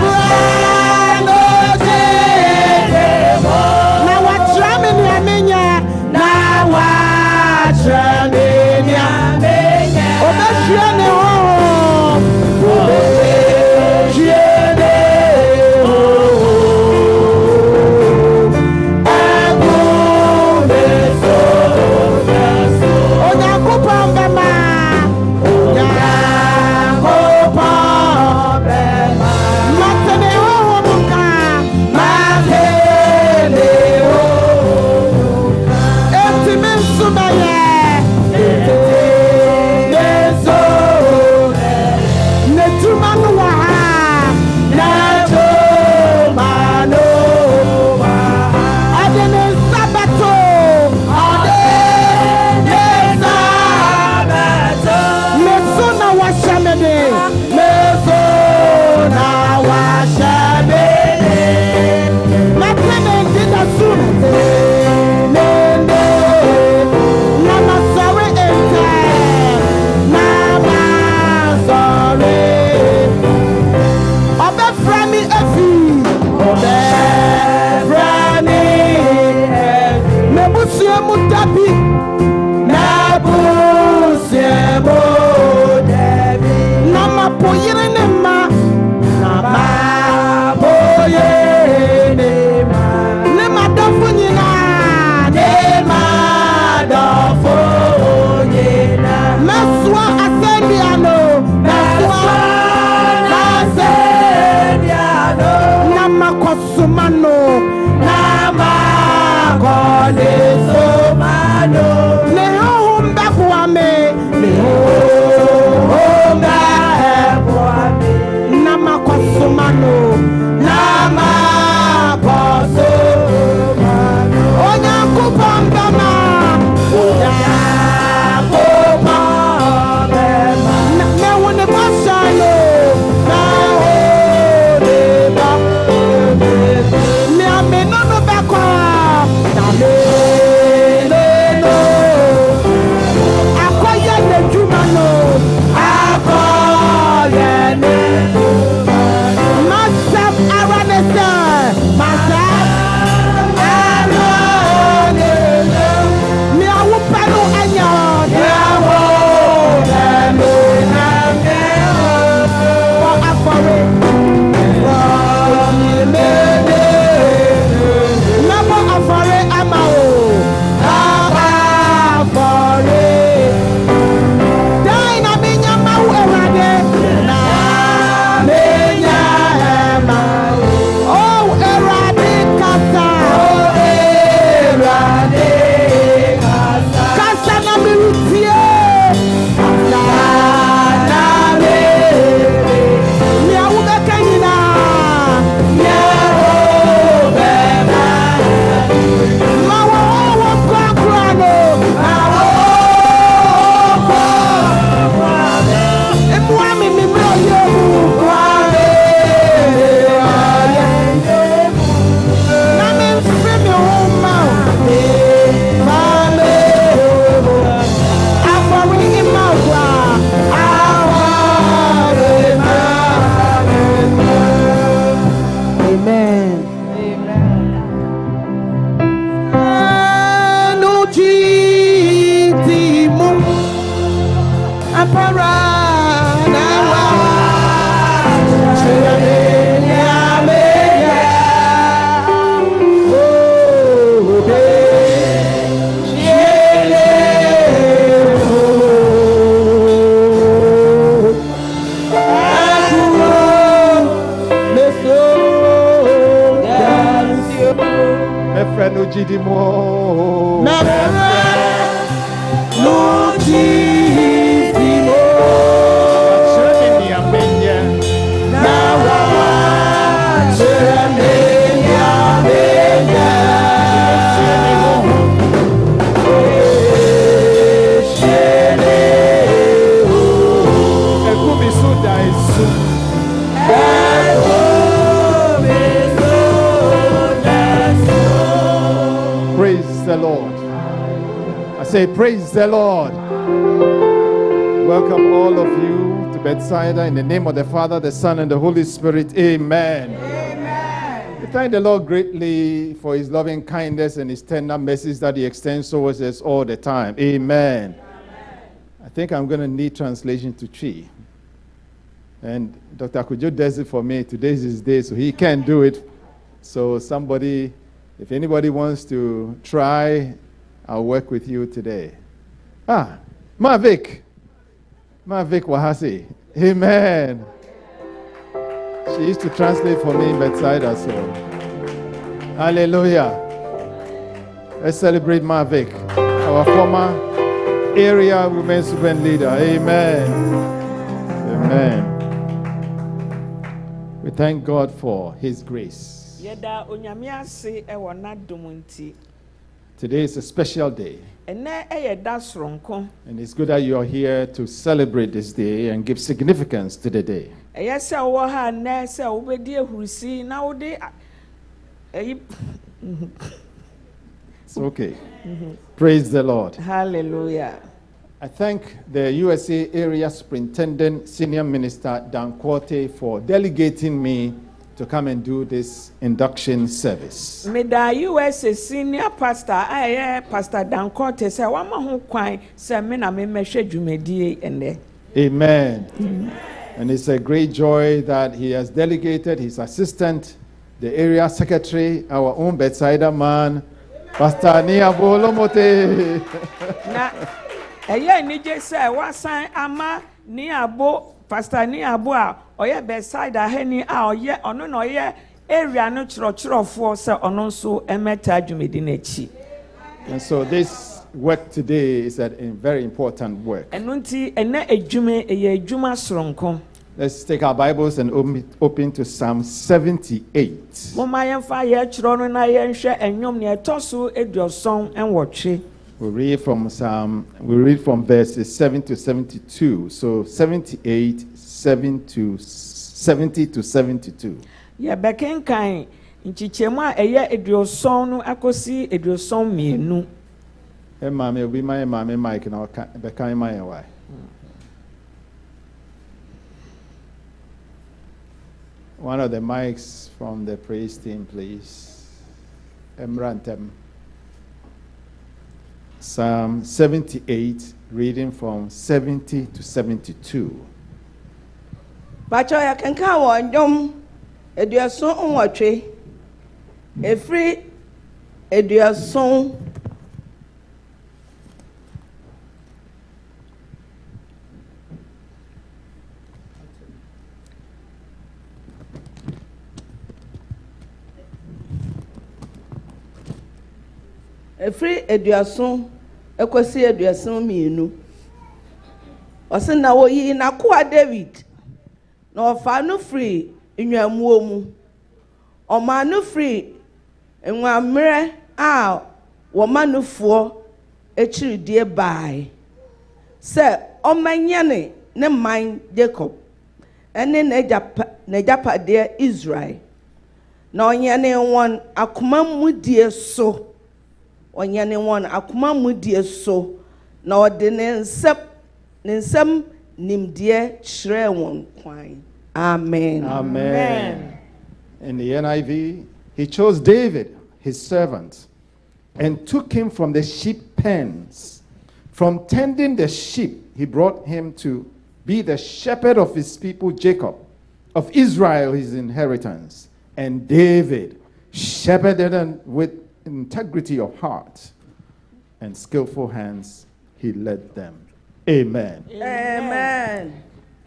Didimo. Praise the Lord. I say, praise the Lord. Welcome all of you to Bethsaida in the name of the Father, the Son, and the Holy Spirit. Amen. Amen. We thank the Lord greatly for his loving kindness and his tender mercies that he extends towards us all the time. Amen. Amen. I think I'm going to need translation to Chi. And Dr. Kujo does it for me. Today's his day, so he can't do it. So somebody, if anybody wants to try, I'll work with you today. Mavic Wahasi. Amen. She used to translate for me in Bethsaida, so. Hallelujah. Let's celebrate Mavic, our former area women's student leader. Amen. Amen. We thank God for his grace. Today is a special day. And it's good that you are here to celebrate this day and give significance to the day. It's okay. Praise the Lord. Hallelujah. I thank the USA Area Superintendent, Senior Minister Dan Quote for delegating me to come and do this induction service. Me da USA Senior Pastor, Pastor Dan Quote say wa ma ho kwan say me na me mehwe dwumedie ene. Amen. And it's a great joy that he has delegated his assistant, the area secretary, our own Bethsaida man, Pastor Niabo Lomote. Ni je say wa san ama Niabo Pastor Niabo a oye Bethsaida heni a oye ono no oye area no chirofo say ono so emeta dwumedi na chi. And so this work today is a very important work. Let's take our Bibles and open to Psalm 78. We read from verses 7 to 72. So 78, 7 to 70 to 72. Yeah, bekenkan nchichema eye eduoson no akosi eduoson mienu. Mama will be my mama Mike and bekan my why. One of the mics from the praise team, please. Emrantem. Psalm 78, reading from 70 to 72. Bacho ya kenka wo ndom eduason onwotwe efri eduason efri eduason ekosi eduason mienu osin na wo yi na koa David na ofa no free nwamuo mu oma no free nwamre a wo manufo echiridie bai se omanyane ne man Jacob ene na japade Israel na onyane won akoma mudie so onyane won akoma mudie so na ode ne nsem nimdie chire won kwan. Amen. Amen. In the NIV, he chose David, his servant, and took him from the sheep pens. From tending the sheep, he brought him to be the shepherd of his people Jacob, of Israel his inheritance. And David shepherded them with integrity of heart and skillful hands, he led them. Amen. Amen.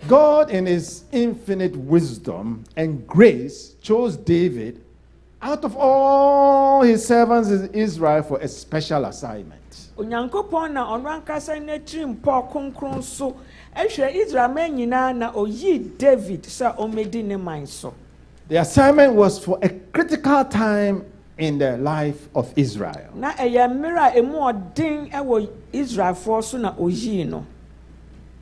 God, in his infinite wisdom and grace, chose David out of all his servants in Israel for a special assignment. Onyankopɔn na ɔno ankasa n'etiri mpɔ kronkron so ehwɛ Israel man nyinaa na oyi David sɛ ɔmedi ne man so. The assignment was for a critical time in the life of Israel. Na ɛyɛ mmere a emu ɔden ɛwɔ Israelfoɔ so na oyi no.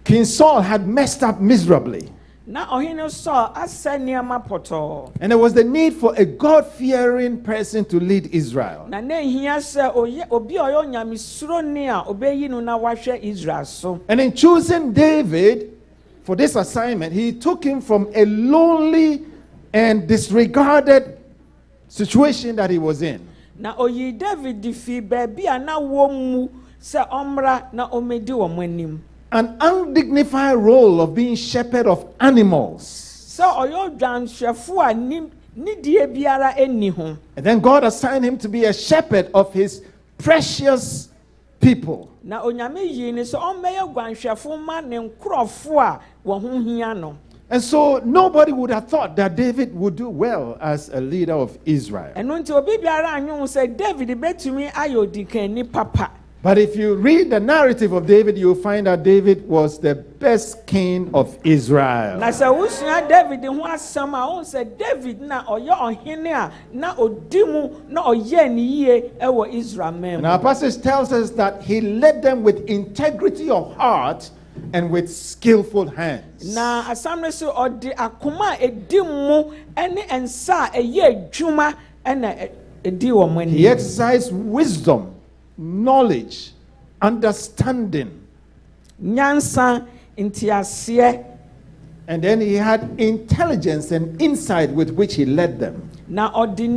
King Saul had messed up miserably. Na ɔhene Saul asɛ nneɛma pɔtɔɔ. And there was the need for a God-fearing person to lead Israel. Na ne hia sɛ obi a ɔyɛ onyamesuro a obeyi no na wahwɛ Israel so. And in choosing David for this assignment, he took him from a lonely and disregarded situation that he was in. Na oyi David fi baabi a na wɔ mu sɛ ɔmmra na ɔmedi wɔn anim. An undignified role of being shepherd of animals. So oyo dwanhwɛfo a ni die biara eni ho. And then God assigned him to be a shepherd of his precious people. Na onyame yi ni so ɔmmɛyɛ gwanhwɛfo ma ne nkorɔfo a wɔn ho hia no. And so nobody would have thought that David would do well as a leader of Israel. Ɛno nti obi biara anyo sɛ David betumi ayɛ odikani papa. But if you read the narrative of David, you'll find that David was the best king of Israel. Na sɛ wusua David ho asɛm a on sɛ David na ɔyɛ ɔhene a na odi mu na ɔyɛ ne yie ɛwɔ Israel man. And our passage tells us that he led them with integrity of heart and with skillful hands. Na asam no so ɔde akoma a edi mu ɛne nsa a ɛyɛ adwuma ɛna edi wɔn ani. He exercised wisdom, knowledge, understanding, nyansa ntiaseɛ, and then he had intelligence and insight with which he led them. Na ɔde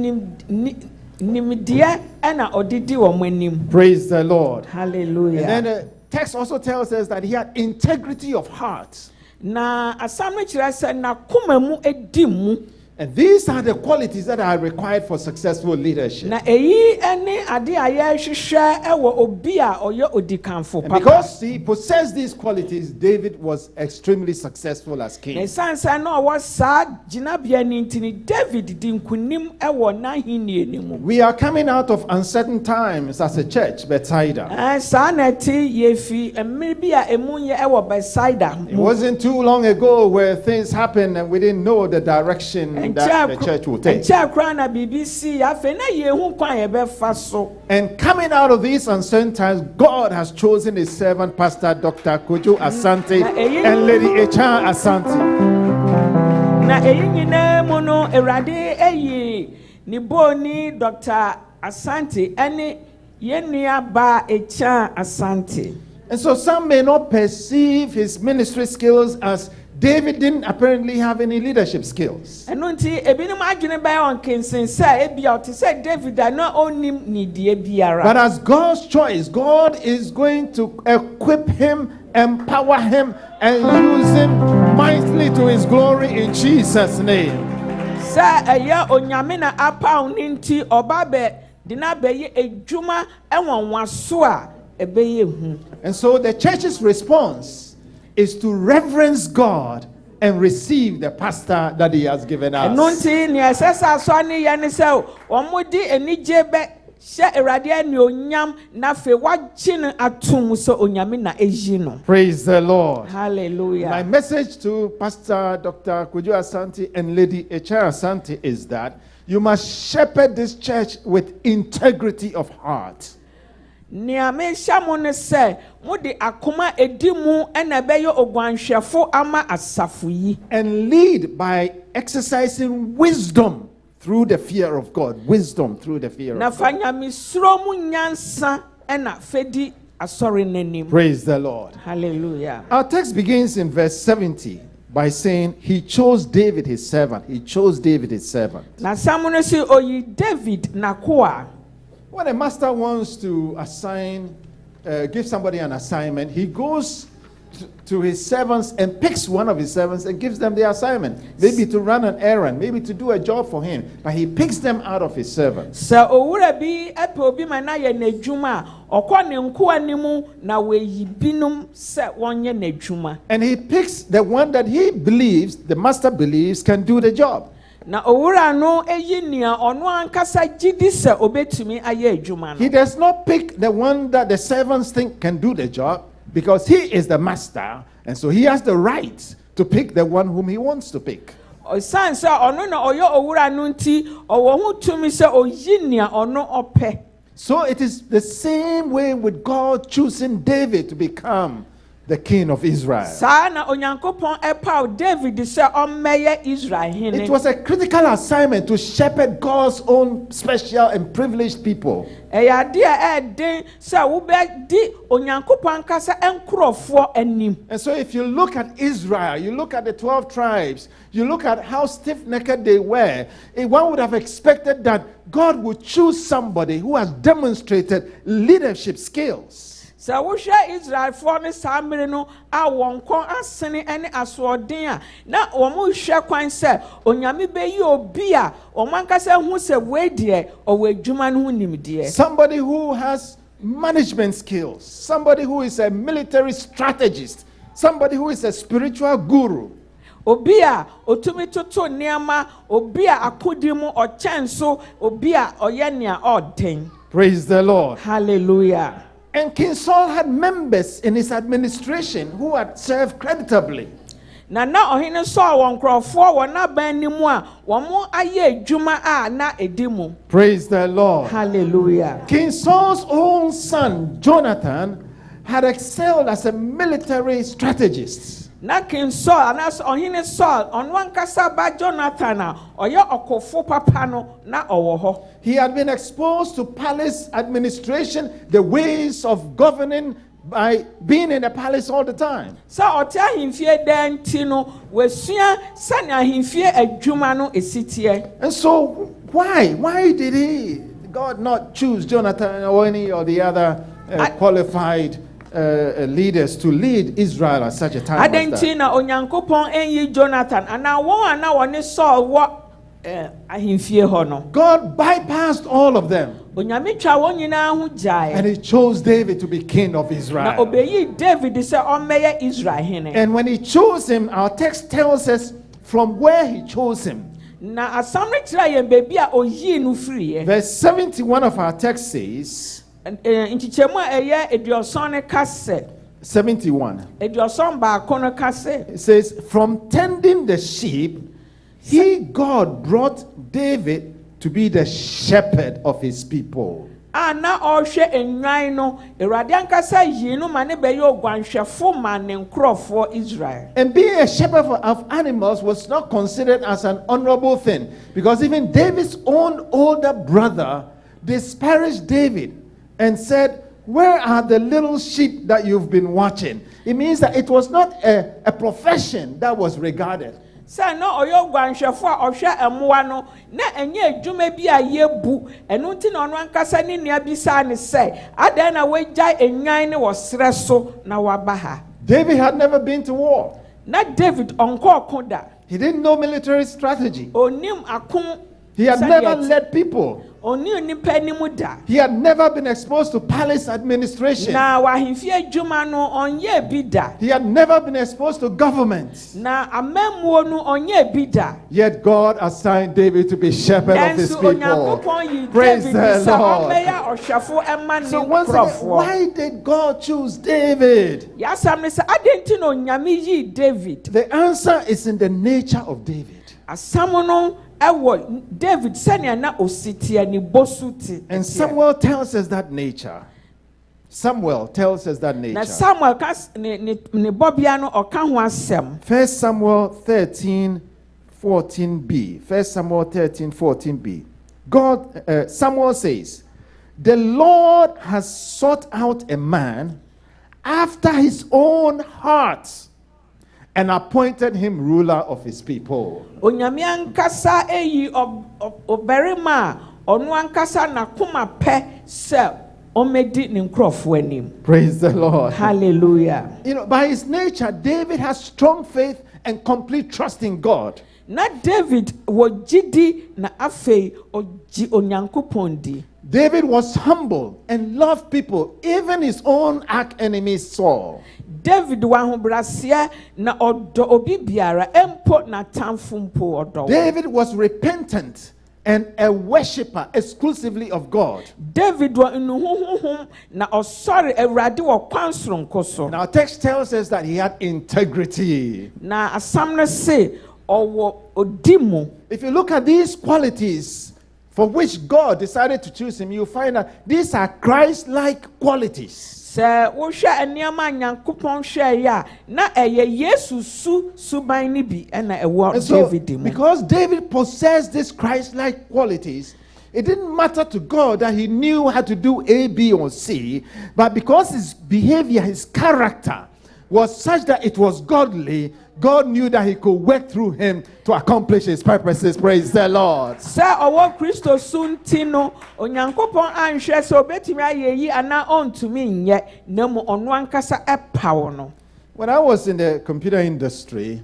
nimdeɛ ɛna ɔde di wɔn anim. Praise the Lord. Hallelujah. And then the text also tells us that he had integrity of heart. Na asam no kyerɛ sɛ na koma mu edi mu. And these are the qualities that are required for successful leadership. Na eyi ene ade a yɛhwehwɛ ɛwɔ obi a ɔyɛ odikanfo And papa. because he possessed these qualities, David was extremely successful as Na king. sansa na ɔwɔ saa gyinabea ne ntini David di nkunim ɛwɔ n'ahenni anim. We are coming out of uncertain times as a church, Bethsaida. Saa na ɛte yɛfi mmere bi a emu yɛ ɛwɔ Bethsaida. It wasn't too long ago where things happened and we didn't know the direction that the church will take. Ɛkyɛ akora na BBC afei na yehu kwan yɛbɛfa so. And coming out of these uncertain times, God has chosen his servant, Pastor Dr. KWADWO Asante and Lady Echan Asante. Na eyi nyinaa mu no Awurade eyi ne boni Dr. Asante ɛne yenua ba Echan Asante. And so some may not perceive his ministry skills as David didn't apparently have any leadership skills. Ɛno nti ebinom adwene bɛyɛ ɔnkensen sɛ ebia ɔte sɛ David a na onim nidie biara. But as God's choice, God is going to equip him, empower him, and use him mightily to his glory in Jesus' name. Sɛ ɛyɛ onyame na apaw ne nti ɔba bɛ de na bɛyɛ edwuma ɛwɔ nwaso a ɛbɛyɛ hu. And so the church's response is to reverence God and receive the pastor that he has given us. Ɛno nti ne ɛsɛ sɛ asɔ ne yɛ ne sɛ wɔn di anigye bɛ hyɛ Awurade ani onyam na afei wagye no atom sɛ onyame na eyi no. Praise the Lord. Hallelujah. My message to Pastor Dr. KWADWO Asante and Lady Echan Asante is that you must shepherd this church with integrity of heart. Nea mehyɛ mo ne sɛ mode akoma edi mu ɛna ɛbɛyɛ ogwanhwɛfo ama asafo yi. And lead by exercising wisdom through the fear of God. Wisdom through the fear Na of fa God. nyamesuro mu nyansa ɛna fedi asɔre n'anim. Praise the Lord. Hallelujah. Our text begins in verse 70 by saying, he chose David his servant. He chose David his servant. Na sam no si oyi David nakoa. When a master wants to give somebody an assignment, he goes to his servants and picks one of his servants and gives them the assignment. Maybe to run an errand, maybe to do a job for him. But he picks them out of his servants. Sɛ owura bi ɛpɛ obi ma na yɛ n'adwuma a ɔkɔ ne nkoa ne mu na wɔyi binom sɛ wɔnyɛ n'adwuma. And he picks the one that he believes, the master believes, can do the job. Na owura no eyi nia ono ankasa gidi se obetumi aye adwuma no. He does not pick the one that the servants think can do the job, because he is the master, and so he has the right to pick the one whom he wants to pick. Osanse ono na oyo owura no nti owo hu tumi se oyi nia ono ope. So it is the same way with God choosing David to become the king of Israel. Sa na onyankopon epaw David se ommeye Israel hene. It was a critical assignment to shepherd God's own special and privileged people. Eyade a den se wo be di onyankopon kasa enkrofo anim. And so if you look at Israel, you look at the 12 tribes, you look at how stiff-necked they were, one would have expected that God would choose somebody who has demonstrated leadership skills. Sa wo hwe Israel for ne samre no a wonkon asene ene asorden a na wo mo hwe kwan se onyame be yi obi a wo mankasa hu se we de o we adwuma no hu nimde. Somebody who has management skills, somebody who is a military strategist, somebody who is a spiritual guru. Obi a otumi toto niama, obi a akodi mu ochenso, obi a oye nea orden. Praise the Lord. Hallelujah. And King Saul had members in his administration who had served creditably. Na ohene Saul won krofo won abanimu a womo aye adwuma a na edimu. Praise the Lord. Hallelujah. King Saul's own son Jonathan had excelled as a military strategist. Na King Saul anas ohene Saul on one kasa ba Jonathan a oye okofo papa no na owo ho. He had been exposed to palace administration, the ways of governing, by being in the palace all the time. Sa otia himfie den ti no wesua sanya himfie adwuma no esitie. And so why did God not choose Jonathan or any of the other qualified leaders to lead Israel at such a time as that? Adentina onyankopon enyi Jonathan ana won ana woni Saul wo ahimfie ho no. God bypassed all of them. Onyame twa won nyina hu jae. And he chose David to be king of Israel. Na obeyi David se omeye Israel hene. And when he chose him, our text tells us from where he chose him. Na asamre tira yen bebi a oyi no free. Verse 71 of our text says, nchichemu eye eduoson ne kase 71. eduoson ba kono kase. It says, from tending the sheep, God brought David to be the shepherd of his people. Na ohwe enwan no Erade ankasa yi no ma ne be ye ogwanhwefo ma ne nkrofo Israel. And being a shepherd of animals was not considered as an honorable thing, because even David's own older brother disparaged David and said, where are the little sheep that you've been watching? It means that it was not a profession that was regarded. Say no oyo gwanhwefo a ohwe emoa no na enye adwuma bi a yebu enu nti na ono ankasa ne nua bi sa ne say adan na wagya enwan ne wo sere so na waba ha. David had never been to war. Na David onko okoda. He didn't know military strategy. Onim akon. He had never led people. He had never been exposed to palace administration. He had never been exposed to government. Yet God assigned David to be shepherd of his people. Praise the Lord. So once again, why did God choose David? The answer is in the nature of David. David and Samuel tells us that nature. First Samuel 13:14b. First Samuel 13:14b. Samuel says, the Lord has sought out a man after his own heart and appointed him ruler of his people. Praise the Lord. Hallelujah. By his nature, David has strong faith and complete trust in God. Na David wo jidi na afei oji onyankopondi. David was humble and loved people, even his own arch enemy Saul. David wa ho braseɛ na ɔdɔ obi biara empo na tamfo mpo ɔdɔ. David was repentant and a worshipper exclusively of God. David wa nhuhuhum na ɔsɔre Awurade wɔ kwan soronko so. Now, text tells us that he had integrity. Na asam no se ɔwɔ odimu. If you look at these qualities for which God decided to choose him, you find that these are Christ-like qualities. Sɛ wohwɛ nneɛma Nyankopɔn hwɛ ya na ɛyɛ Yesu suban ni bi ɛna ɛwɔ And so, David mu. because David possessed these Christ-like qualities, it didn't matter to God that he knew how to do A, B, or C, but because his behavior, his character was such that it was godly, God knew that he could work through him to accomplish his purposes. Praise the Lord. Sɛ ɔwɔ Kristo sunti no Onyankopɔn anhwɛ sɛ obetumi ayɛ yi ana ɔntumi nyɛ na mu ɔno ankasa ɛpaw no. When I was in the computer industry,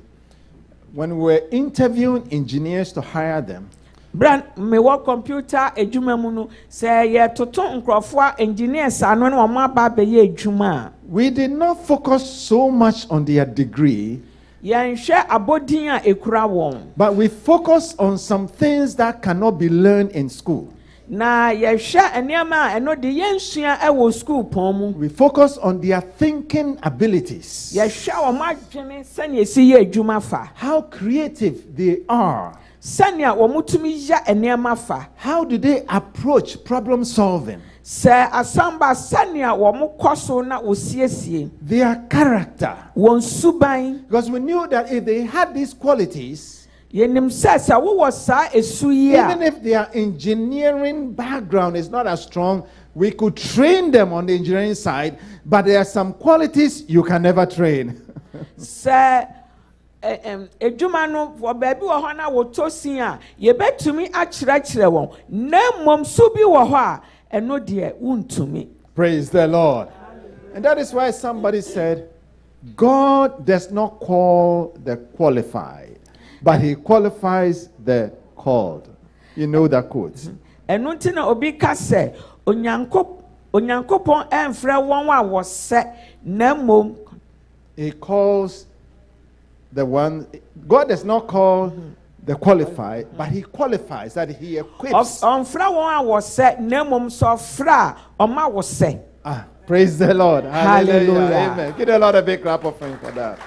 when we were interviewing engineers to hire them, Brand mewɔ computer edwuma mu no sɛ yɛtoto nkurɔfoɔ engineers ano na wɔn aba abɛyɛ edwuma a. we did not focus so much on their degree, Yɛnhwɛ abɔdin a ekura wɔn. but we focus on some things that cannot be learned in school. Na yɛhwɛ nneɛma a ɛno de yɛnsua ɛwɔ school pɔn mu. We focus on their thinking abilities, Yɛhwɛ wɔn adwene sɛnea esi yɛ edwuma fa. how creative they are, Sɛnea wɔn tumi yɛ nneɛma fa. how do they approach problem solving, Sɛ asamba sɛnea wɔn kɔ so na wɔsiesie. their character. Wɔn suban. Because we knew that if they had these qualities, Yɛnim sɛ wowɔ saa esu yi even a. if their engineering background is not as strong, we could train them on the engineering side, but there are some qualities you can never train. Sɛ edwuma no wɔ baabi wɔ hɔ na wɔtɔ sin a yɛbɛtumi akyerɛkyerɛ wɔn na mmom so bi wɔ hɔ a ɛno deɛ wontumi. Praise the Lord. And that is why somebody said, God does not call the qualified, but he qualifies the called. You know that quote. Ɛno nti na obi ka sɛ Onyankopɔn ɛmfrɛ wɔn a wɔsɛ na mmom He calls the one. God does not call the qualified, but he qualifies, that he equips. ɔmfrɛ wɔn a wɔsɛ na mmom sɛ ɔfrɛ a ɔma wɔsɛ. Praise the Lord. Hallelujah. Amen. Give the Lord a big clap of praise for that.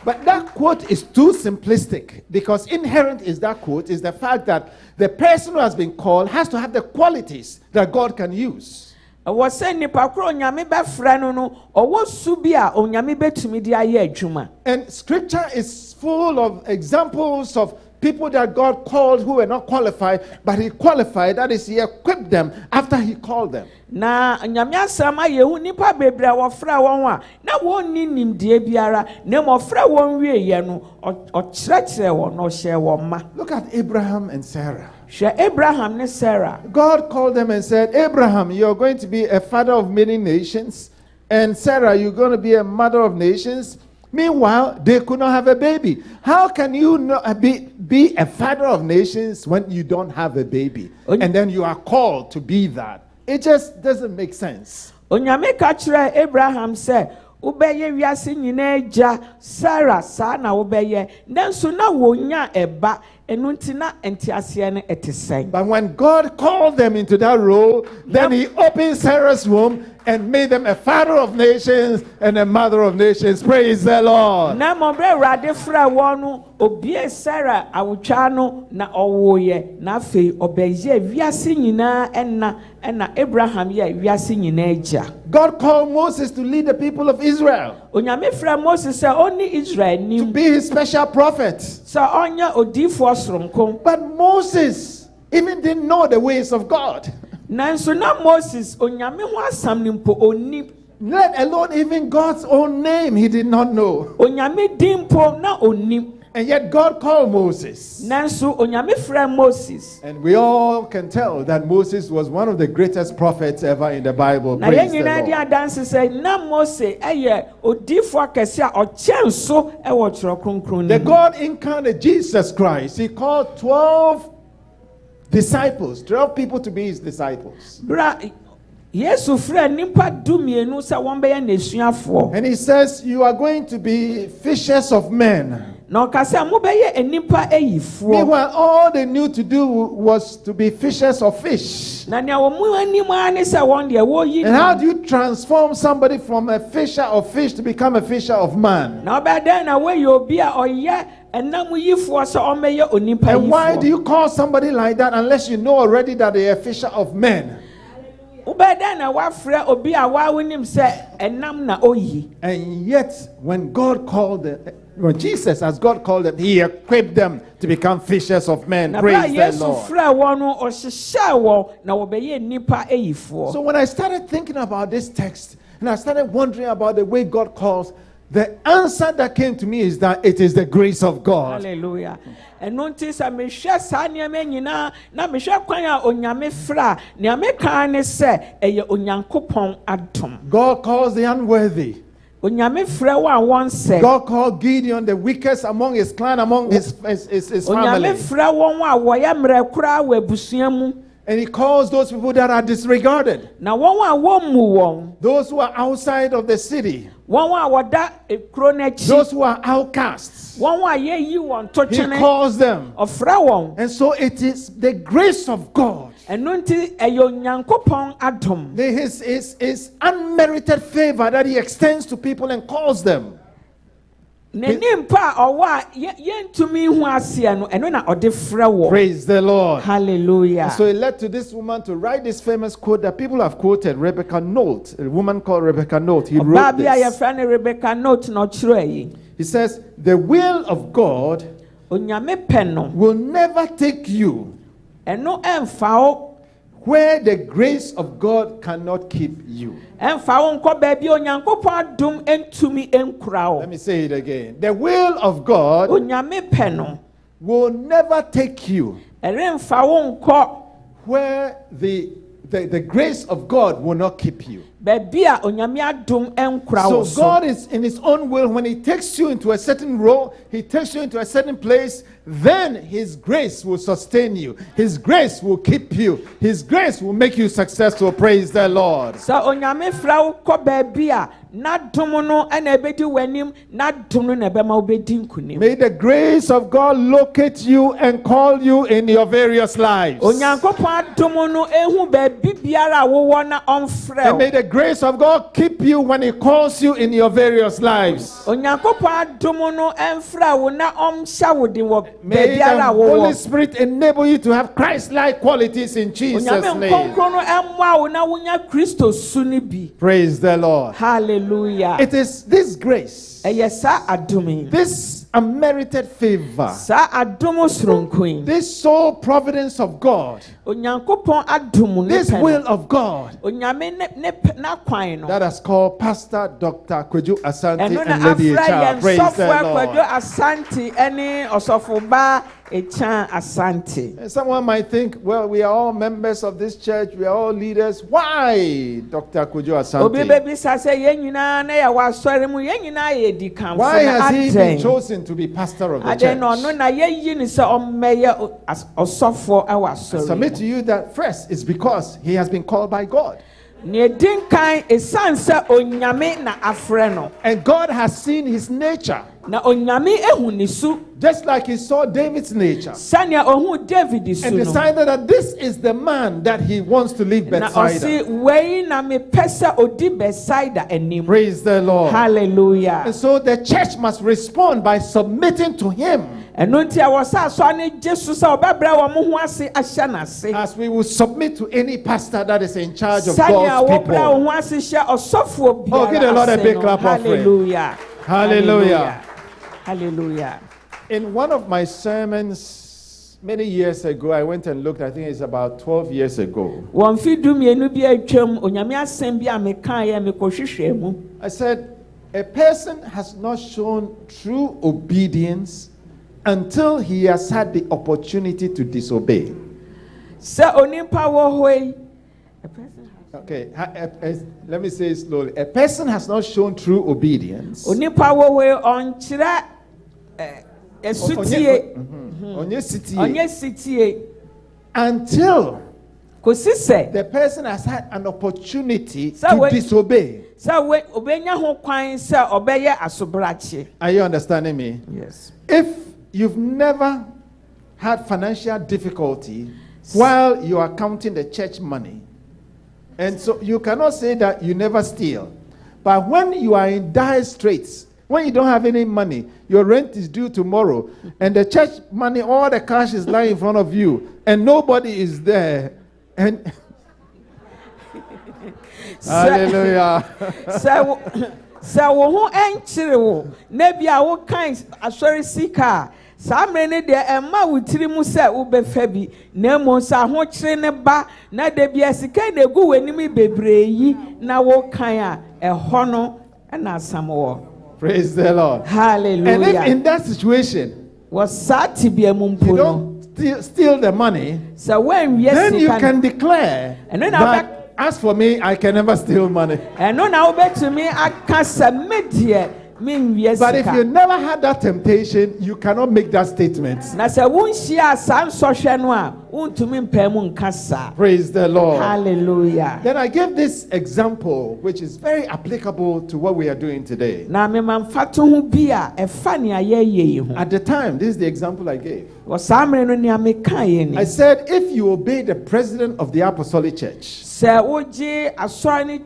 But that quote is too simplistic, because inherent is that quote is the fact that the person who has been called has to have the qualities that God can use. Wɔsɛ nipa koro onyame bɛfrɛ no no ɔwɔ su bi a onyame bɛtumi de ayɛ adwuma. And scripture is full of examples of people that God called who were not qualified, but he qualified, that is, he equipped them after he called them. Na nyame asɛm ayɛ hu nipa bebree a wɔfrɛ wɔn a na wɔnni nimdeɛ biara na mmom ɔfrɛ wɔn wieɛ no ɔkyerɛkyerɛ wɔn na ɔhyɛ wɔn ma. Look at Abraham and Sarah. Hwɛ Abraham ne Sarah. God called them and said, Abraham, you're going to be a father of many nations, and Sarah, you're going to be a mother of nations. Meanwhile, they could not have a baby. How can you not be a father of nations when you don't have a baby? And then you are called to be that. It just doesn't make sense. Onyame ka kyerɛ Abraham sɛ wobɛyɛ wiase nyinaa gya Sarah saa na wobɛyɛ nanso na wonya ɛba ɛno nti na nteaseɛ no ɛte sɛn. But when God called them into that role, then he opened Sarah's womb and made them a father of nations and a mother of nations. Praise the Lord. Na mo bre Awurade frɛ wɔn no obie Sarah awotwa no na ɔwoyɛ na afei ɔbɛyɛ wiase nyinaa ɛna Abraham yɛ wiase nyinaa gya. God called Moses to lead the people of Israel, Onyame frɛ Moses sɛ ɔne Israel to nim be his special prophet. sɛ ɔnyɛ odiifoɔ soronko. But Moses even didn't know the ways of God, Nanso na Moses onyame ho asam ne mpo onim. let alone even God's own name he did not know. Onyame din mpo na onim. And yet God called Moses. Nanso onyame frɛ Moses. And we all can tell that Moses was one of the greatest prophets ever in the Bible. Na Praise yɛn the nyinaa di Lord. adanse sɛ na Mose ɛyɛ odiifoɔ akɛse a ɔkyɛn so ɛwɔ twerɛ kronkron The no mu. God incarnate Jesus Christ, he called 12 disciples, 12 people to be his disciples. Yesu frɛ nipa 12 sɛ wɔn bɛyɛ n'esuafoɔ. And he says, you are going to be fishers of men. Na ɔkasa mo bɛyɛ nipa eyifoɔ. Meanwhile, all they knew to do was to be fishers of fish. Na nea wɔn anim ani sɛ wɔn deɛ wɔyi. And how do you transform somebody from a fisher of fish to become a fisher of man? Na ɔbɛdan na wɔyɛ obi a ɔyɛ ɛnam yifoɔ sɛ ɔmɛyɛ onipa yifoɔ. And why do you call somebody like that unless you know already that they are a fisher of men? Ɔbɛdan na wafrɛ obi a wɔawonim sɛ ɛnam na oyi. And yet, when Jesus, as God called them, he equipped them to become fishers of men. Praise the Lord. So when I started thinking about this text, and I started wondering about the way God calls, the answer that came to me is that it is the grace of God. Hallelujah. And notice I me share sanya me nyina na me share kwan a onyame fra nea me kan ne se eye onyankopon adom. God calls the unworthy. Onyame fra wa won se. God called Gideon the weakest among his clan, among his family. Onyame fra won wa woyɛ mmerɛ kura wa abusua mu. And he calls those people that are disregarded. Na won wa won mu won. Those who are outside of the city. Those who are outcasts. He calls them. And so it is the grace of God. His unmerited favor that he extends to people and calls them. Praise the Lord. Hallelujah. And so it led to this woman to write this famous quote that people have quoted, Rebecca Nolt, a woman called Rebecca Nolt. He wrote this. He says, the will of God will never take you where the grace of God cannot keep you. Let me say it again. The will of God will never take you where the grace of God will not keep you. So God is in his own will. When he takes you into a certain role, he takes you into a certain place, then his grace will sustain you. His grace will keep you. His grace will make you successful. Praise the Lord. May the grace of God locate you and call you in your various lives. And may the grace of God keep you when he calls you in your various lives. May the Holy Spirit enable you to have Christ-like qualities in Jesus' name. Praise the Lord. Hallelujah. It is this grace, this unmerited favor, this sole providence of God, this will of God that has called Pastor Dr. KWADWO Asante and Lady HR. Praise the Lord. And someone might think, well, we are all members of this church, we are all leaders. Why, Dr. KWADWO Asante? Why has he been chosen to be pastor of the church? I submit to you that first is because he has been called by God. And God has seen his nature. Just like he saw David's nature. And decided that this is the man that he wants to leave Bethsaida. Praise the Lord. Hallelujah. And so the church must respond by submitting to him. As we will submit to any pastor that is in charge of God's people. Oh, give the Lord a big clap of praise. Hallelujah. Hallelujah. In one of my sermons many years ago, I went and looked, I think it's about 12 years ago. I said, a person has not shown true obedience until he has had the opportunity to disobey. Okay, let me say it slowly. A person has not shown true obedience until kosi sɛ the person has had an opportunity So to when- disobey. sɛ obenya ho kwan sɛ ɔbɛyɛ asobrakye. Are you understanding me? Yes. If you've never had financial difficulty while you are counting the church money, and so you cannot say that you never steal, but when you are in dire straits, when you don't have any money, your rent is due tomorrow, and the church money, all the cash is lying in front of you, and nobody is there, and hallelujah. Sɛ wo ho ɛnkyere wo na bia wo kan asɔre sika a saa mmere ne deɛ ɛma wo tiri mu sɛ wobɛfa bi na mmom sɛ ahokyere ne ba na da bia sika na egu w'anim bebree yi na wo kan a ɛhɔ no ɛna asam wɔ. Praise the Lord. And if Hallelujah. in that situation Wɔ saa tibia mu you mpo no don't steal the money, sɛ woanwie then you sika can no declare And then I'll that as for me, I can never steal money. ɛno na wobɛtumi aka sɛ me deɛ menwie But if you sika. never had that temptation, you cannot make that statement. Na sɛ wonhyia saa nsɔhwɛ no a wontumi mpɛ mu nka saa. Praise the Lord. Hallelujah. Then I give this example, which is very applicable to what we are doing today. Na mema mfato ho bi a ɛfa nea yɛyɛ yi ho. At the time, this is the example I gave. Wɔ saa mmere no nea mekaeɛ ni. I said, if you obey the president of the apostolic church, Sɛ wogye asɔre ne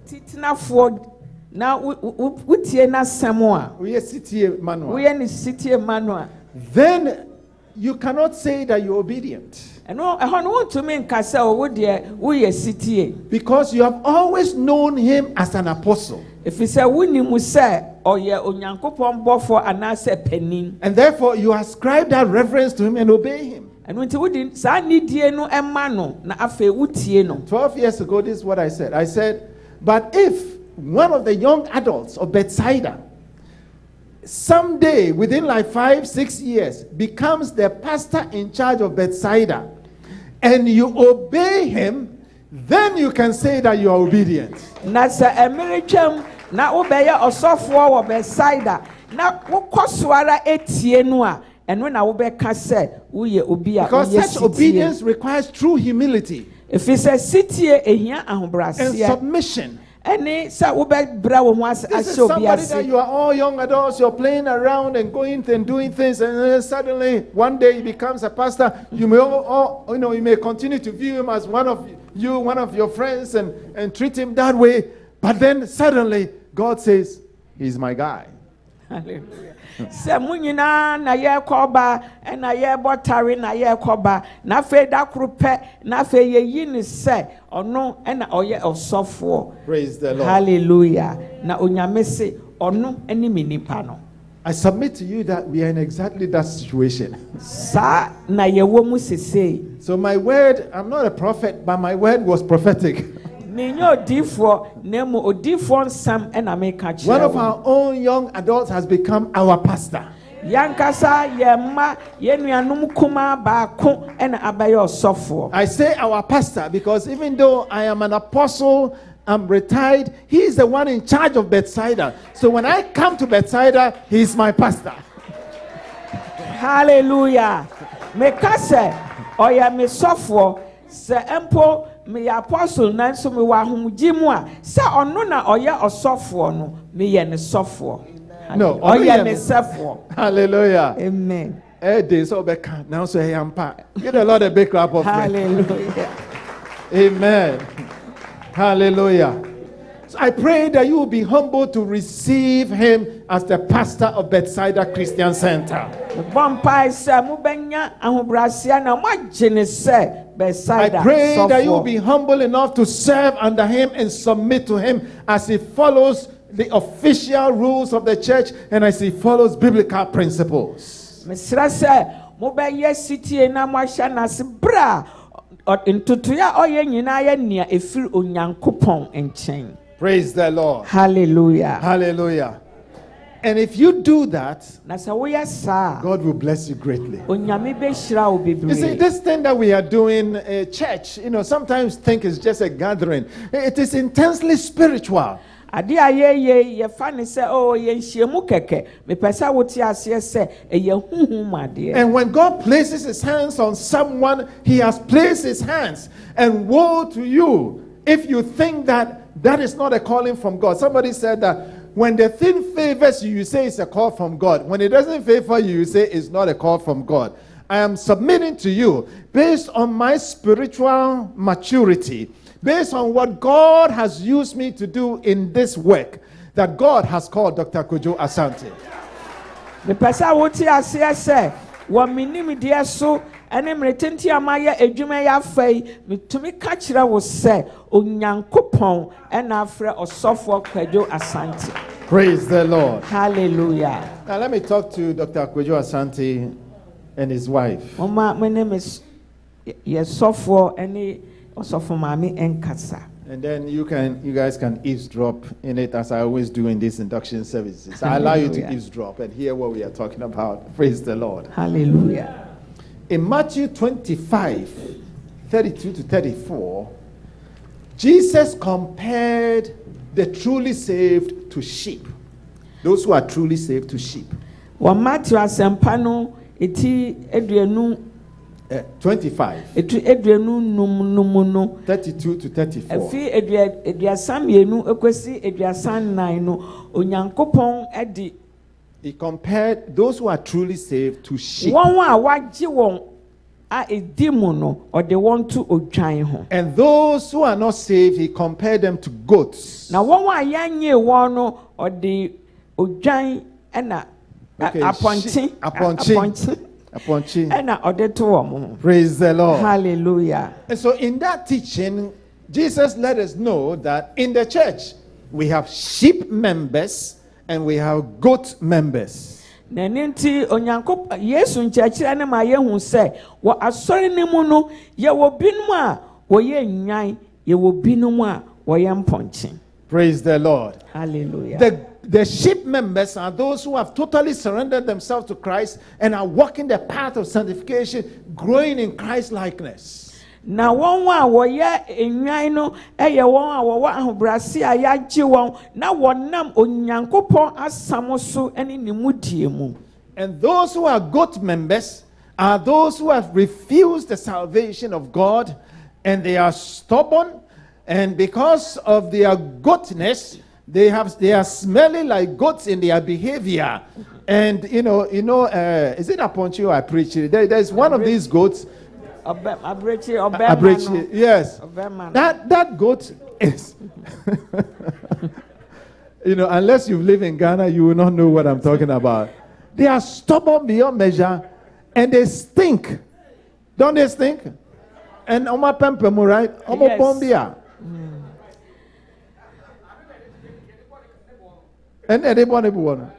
titenafoɔ na wotie n'asɛm a we are city manual, woyɛ ne sitie ma no a then you cannot say that you're obedient. ɛhɔ no wontumi nka sɛ wo deɛ woyɛ sitie. Because you have always known him as an apostle. Ɛfiri sɛ wonim sɛ ɔyɛ onyankopɔn bɔfoɔ anaasɛ panin. And therefore, you ascribe that reverence to him and obey him. ɛno nti wode saa nidie no ɛma no na afei wotie no. 12 years ago, this is what I said. I said, but if one of the young adults of Bethsaida someday, within like 5-6 years, becomes the pastor in charge of Bethsaida, and you obey him, then you can say that you are obedient. Na sɛ ɛmere twam na wobɛyɛ ɔsɔfoɔ wɔ Bethsaida na wokɔ so ara etie no a ɛno na wobɛka sɛ woyɛ obi a Because woyɛ such sitie. obedience requires true humility Ɛfiri sɛ sitie ehia and ahobraseɛ submission. ɛne sɛ wobɛbrɛ wo ho ase This is ahyɛ obi somebody that ase. you are all young adults, you're playing around and going and doing things, and then suddenly one day he becomes a pastor. You may you may continue to view him as one of your friends, and treat him that way. But then suddenly God says, he's my guy. Hallelujah. Sɛ mo nyinaa na yɛrekɔ ba ɛna yɛrebɔ tare na yɛrekɔ ba na afei da koro pɛ na afei yɛyi ne sɛ ɔno ɛna ɔyɛ ɔsɔfoɔ. Praise the Lord. Hallelujah. Na onyame se ɔno ɛne me nipa no. I submit to you that we are in exactly that situation. Saa na yɛwɔ mu sesei. So my word, I'm not a prophet, but my word was prophetic. Menyɛ odiifoɔ na mmom odiifoɔ nsɛm ɛna meka kyerɛ One of wo. our own young adults has become our pastor. Yankasa yɛn mma yɛn nuanom kumaa baako ɛna abɛyɛ ɔsɔfoɔ. I say our pastor because even though I am an apostle, I'm retired, he is the one in charge of Bethsaida. So when I come to Bethsaida, he is my pastor. Hallelujah. Meka sɛ ɔyɛ me sɔfoɔ sɛ mpo meyɛ apostle nanso mewɔ ahomgye mu a sɛ ɔno na ɔyɛ ɔsɔfoɔ no meyɛ ne sɔfoɔ. No, ɔyɛ me sɛfoɔ. Hallelujah. Amen. Give the Lord a big clap of praise. Hallelujah. Amen. Hallelujah. So I pray that you will be humble to receive him as the pastor of Bethsaida Christian Center. I pray that you will be humble enough to serve under him and submit to him as he follows the official rules of the church and as he follows biblical principles. Praise the Lord. Hallelujah. Hallelujah. And if you do that, God will bless you greatly. You see, this thing that we are doing, church, sometimes think it's just a gathering. It is intensely spiritual. ade a ye fa ne se oh ye nhyiemu keke me pesa wote ase se ye huhum ade. And when God places his hands on someone, he has placed his hands. And woe to you if you think that that is not a calling from God. Somebody said that when the thing favors you, you say it's a call from God. When it doesn't favor you, you say it's not a call from God. I am submitting to you based on my spiritual maturity, based on what God has used me to do in this work, that God has called Dr. KWADWO Asante. The person would say, "What minim dear so, and I'm retenting amaya edumaya fay, to me catch that was say, Onyankopon, and after or software KWADWO Asante." Praise the Lord. Hallelujah. Now let me talk to Dr. KWADWO Asante and his wife. My name is yes software any software mami and kasa. And then you guys can eavesdrop in it, as I always do in these induction services. I allow you to eavesdrop and hear what we are talking about. Praise the Lord. Hallelujah. In Matthew 25, 32 to 34, Jesus compared the truly saved to sheep. Those who are truly saved to sheep. Wa Matthew asempano eti eduenu 25. Etu eduenu num 32 to 34. Efi eduasam yenu ekwesi eduasan nan no Onyankopon edi. He compared those who are truly saved to sheep. Won wa wagye won a edimu no or they want to odwan ho. And those who are not saved, he compared them to goats. Na won wa yanye won no or the odwan na aponchi. Praise the Lord. Hallelujah. And so in that teaching, Jesus let us know that in the church, we have sheep members and we have goat members. Nanenti onyankop Yesu nkyakira ne ma yehu se wo asori ne mu no ye wo binum a wo ye nwan ye wo binum a wo ye mponche. Praise the Lord. Hallelujah. The sheep members are those who have totally surrendered themselves to Christ and are walking the path of sanctification, growing in Christ likeness. Na won wa wo ye enwan no eye won a wo wa ahobrase a yagye won na wonam onyankopon asam so ene nimudie mu. And those who are goat members are those who have refused the salvation of God, and they are stubborn, and because of their goatness, they are smelling like goats in their behavior. And is it Aponchi or I preach? There's one of these goats. Abrechi, yes. That goat is, unless you live in Ghana, you will not know what I'm talking about. They are stubborn beyond measure, and they stink. Don't they stink? And Oma Pempemu, right? Oma Pombia. And everyone.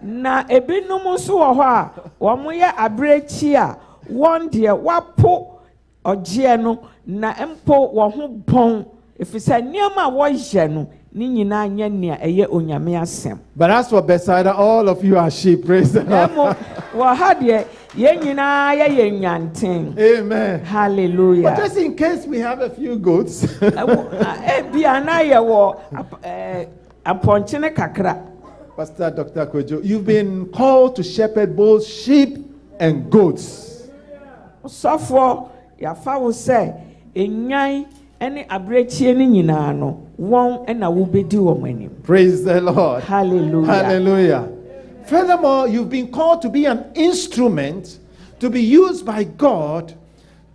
Na ebinom so wo ho a wo mo ye abrechi a won de wapo oje no na empo wo ho bon efisa niam wo je no ni nyina anya nea eye onyame asem. But as for Bethsaida, all of you are sheep. Praise the Lord. Wo ha de ye nyina ye nyanten. Amen. Hallelujah. But just in case we have a few goats. Bi anaye wo aponchine kakra. Pastor Dr. KWADWO, you've been called to shepherd both sheep and goats. So for ya fa wo say enyan ene abrechie ni nyina no won na wo bedi wo manim. Praise the Lord. Hallelujah. Hallelujah. Furthermore, you've been called to be an instrument to be used by God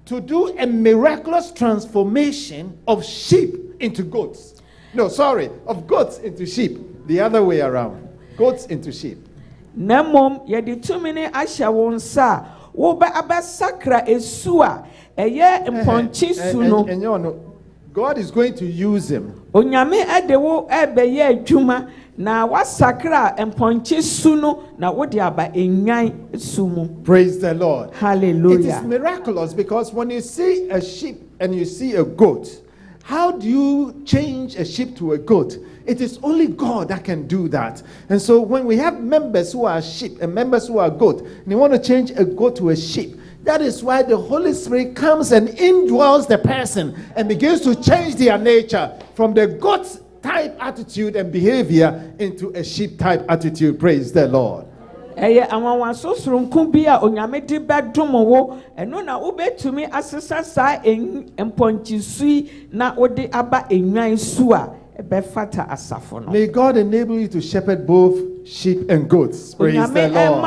to do a miraculous transformation of sheep into goats. No, sorry, of goats into sheep. The other way around. Goats into sheep. Namom ye di tumini asha wonsa wo ba abasakra esua eye mponchi suno. God is going to use him. Onyame edewo ebeye adwuma na wasakra mponchi suno na wo de aba enyan sumu. Praise the Lord. Hallelujah. It is miraculous because when you see a sheep and you see a goat, how do you change a sheep to a goat? It is only God that can do that. And so when we have members who are sheep and members who are goat, and you want to change a goat to a sheep, that is why the Holy Spirit comes and indwells the person and begins to change their nature from the goat type attitude and behavior into a sheep type attitude. Praise the Lord. Eye awanwaso soronko bi a onyame de bedom wo eno na wobetumi asesa sa emponchisui na wode aba enwan su a ebefata asafo no. May God enable you to shepherd both sheep and goats. Praise the Lord.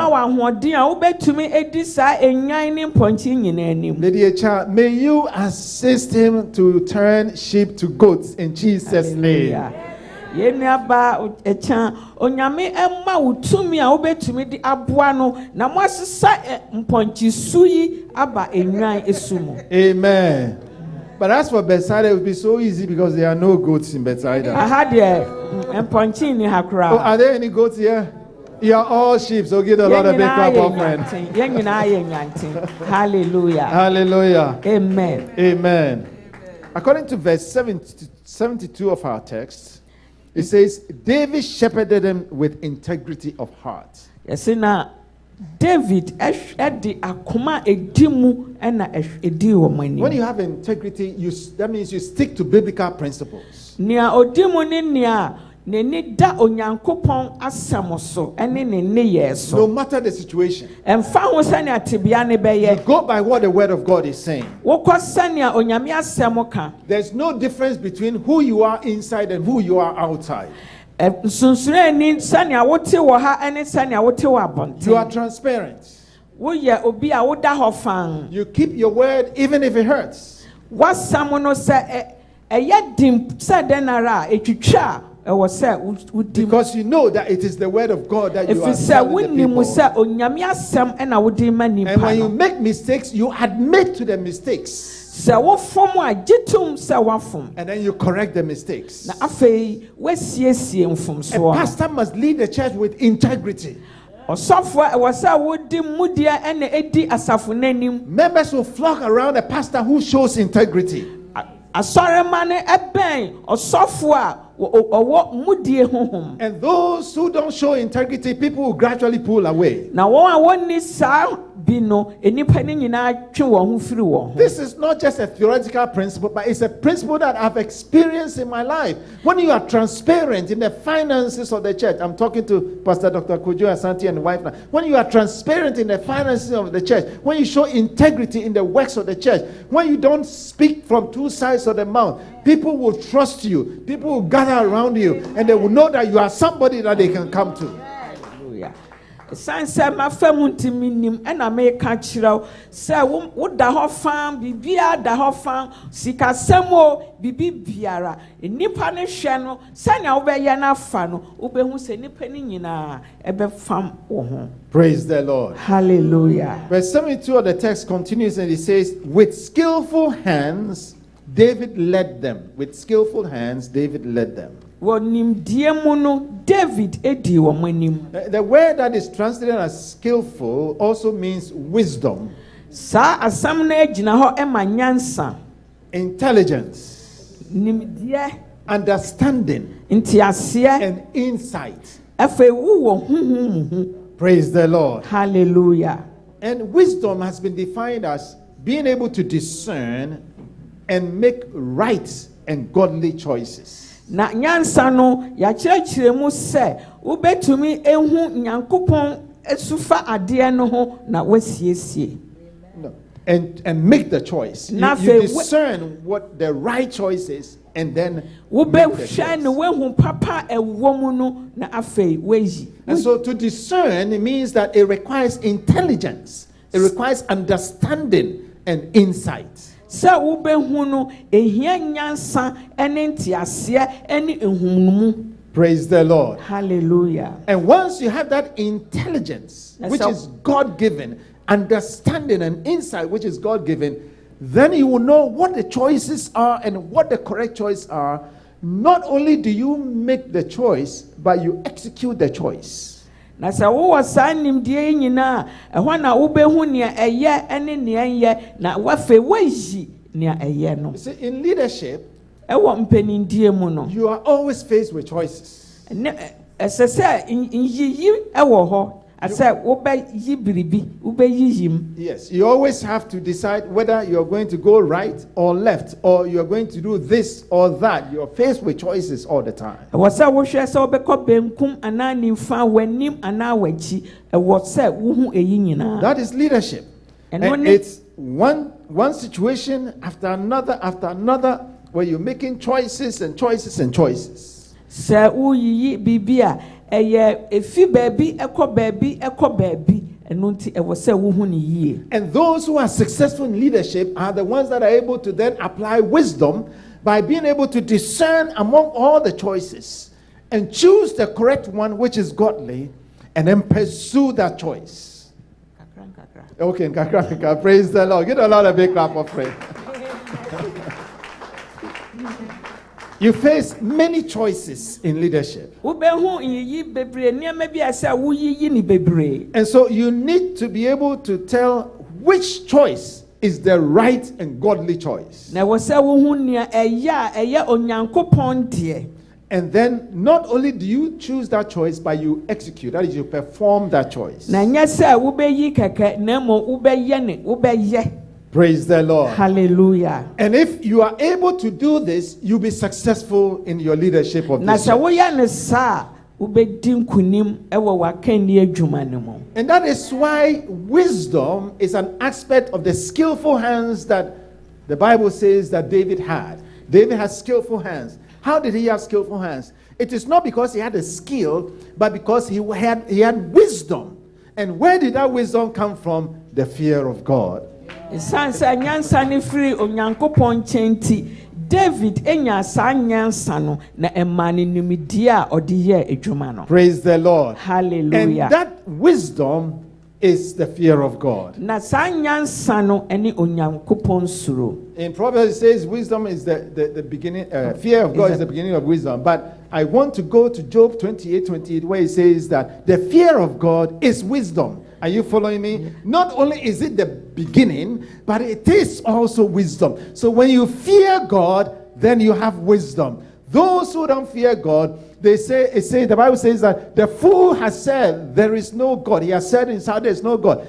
May you assist him to turn sheep to goats in Jesus' name. Onyame emma utumi a wobetumi di aboa no na mo asesa mponchisu yi aba enwan esumu. Amen. But as for Bethsaida, it would be so easy because there are no goats in Bethsaida. Oh, are there any goats here? You are all sheep, so give the Lord a big clap offering. Hallelujah. Hallelujah. Amen. Amen. According to verse 72 of our text, it says, David shepherded them with integrity of heart. Yes, now David edi akoma edimu ena edi omani. When you have integrity, that means you stick to biblical principles. Nia odimu ni nia neni da onyankopon asamoso ene nene yeso. No matter the situation. Emfa ho sania tibia ne beye. You go by what the word of God is saying. Wokọ sania onyame asemo ka. There's no difference between who you are inside and who you are outside. You are transparent. You keep your word even if it hurts. Because you know that it is the word of God that you are telling the people. And when you make mistakes, you admit to the mistakes. And then you correct the mistakes. A pastor must lead the church with integrity. Members will flock around a pastor who shows integrity. And those who don't show integrity, people will gradually pull away. This is not just a theoretical principle, but it's a principle that I've experienced in my life. When you are transparent in the finances of the church, I'm talking to Pastor Dr. KWADWO, ASANTE, and wife now. When you are transparent in the finances of the church, when you show integrity in the works of the church, when you don't speak from two sides of the mouth, people will trust you. People will gather around you, and they will know that you are somebody that they can come to. Sanse ma famunti minim ena me ka chiraw se wo da ho fam bibia da ho fam sikasemo bibi biara nipa ne hwe no sanya wo be ye na fa no wo be hu se nipa ni nyina ebe fam wo ho. Praise the Lord. Hallelujah. Verse 72 of the text continues and it says, with skillful hands David led them. With skillful hands David led them. David edi womanim. The word that is translated as skillful also means wisdom, intelligence, understanding, and insight. Praise the Lord. Hallelujah. And wisdom has been defined as being able to discern and make right and godly choices. Na nyansa no ya kyerɛkyerɛ mu sɛ wobetumi ehu nyankopɔn esufa ade no ho na wasiesie. And make the choice. You discern what the right choice is and then wobehwɛ no wehu papa ɛwɔ mu no na afei weyi. And so to discern, it means that it requires intelligence. It requires understanding and insight. Sa ubehu no ehia nyansa ene ntiase ene ehumumu. Praise the Lord. Hallelujah. And once you have that intelligence, which is God-given, understanding and insight, which is God-given, then you will know what the choices are and what the correct choices are. Not only do you make the choice, but you execute the choice. Na sa wo wasa nimdie nyina ehwa na wo behu ne eye ene ne eye na wafe wayi ne eye no. See, in leadership, ewo mpenindie mu no, you are always faced with choices. Esese inyiyi ewo ho I said, Ube yibiribi, ube yijim. Yes, you always have to decide whether you're going to go right or left, or you're going to do this or that. You're faced with choices all the time. Was I was so beko benkum anani fa wenim anawachi, a was said wuhu a yinina. That is leadership. And it's one situation after another, where you're making choices and choices and choices. Sir, uyi bibia, efi baby, eko baby, and nunti e was say wuhuni ye. And those who are successful in leadership are the ones that are able to then apply wisdom by being able to discern among all the choices and choose the correct one, which is godly, and then pursue that choice. Okay, praise the Lord. Get a lot of big clap of praise. You face many choices in leadership. And so you need to be able to tell which choice is the right and godly choice. And then not only do you choose that choice, but you execute. That is, you perform that choice. Praise the Lord. Hallelujah. And if you are able to do this, you'll be successful in your leadership of this church. And that is why wisdom is an aspect of the skillful hands that the Bible says that David had. David has skillful hands. How did he have skillful hands? It is not because he had a skill, but because he had wisdom. And where did that wisdom come from? The fear of God. David Praise the Lord. Hallelujah. And that wisdom is the fear of God. In Proverbs it says wisdom is the beginning, fear of God is the beginning of wisdom. But I want to go to Job 28:28, where it says that the fear of God is wisdom. Are you following me? Not only is it the beginning, but it is also wisdom. So when you fear God, then you have wisdom. Those who don't fear God, the Bible says that the fool has said there is no God. He has said inside there is no God.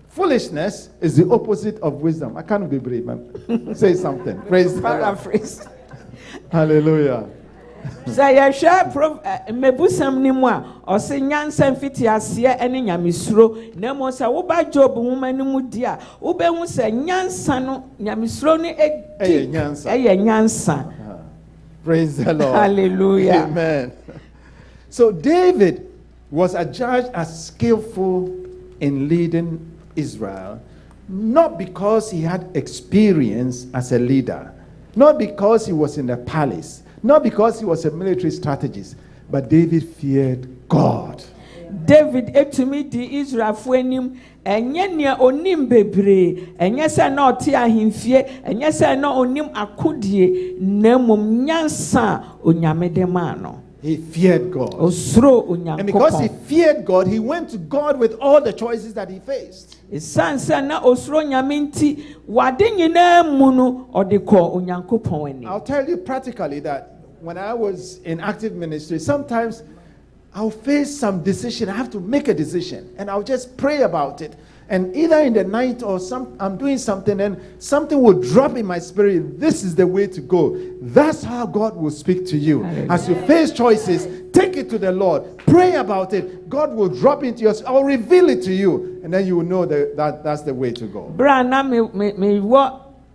Foolishness is the opposite of wisdom. I can't be brave, man. Say something. Praise the Lord. Hallelujah. Say ya share mebusam ni mu a ose nyansa mfiti ase ene nyamesuro na mo sa wo ba Job nwoma ni mu dia wo be hu se nyansa no nyamesuro ni nyansa. Praise the Lord. Hallelujah. Amen. So David was adjudged as skillful in leading Israel, not because he had experience as a leader, not because he was in the palace, not because he was a military strategist, but David feared God. David etumi di Israel fo anim enye ne onim bebre enye se na ote ahemfie enye se na onim akodie na mom nyansa onyame de ma no. He feared God. And because he feared God, he went to God with all the choices that he faced. I'll tell you practically that when I was in active ministry, sometimes I'll face some decision. I have to make a decision, and I'll just pray about it. And either in the night or I'm doing something, and something will drop in my spirit. This is the way to go. That's how God will speak to you. As you face choices, take it to the Lord. Pray about it. God will drop into your spirit or reveal it to you, and then you will know that that's the way to go.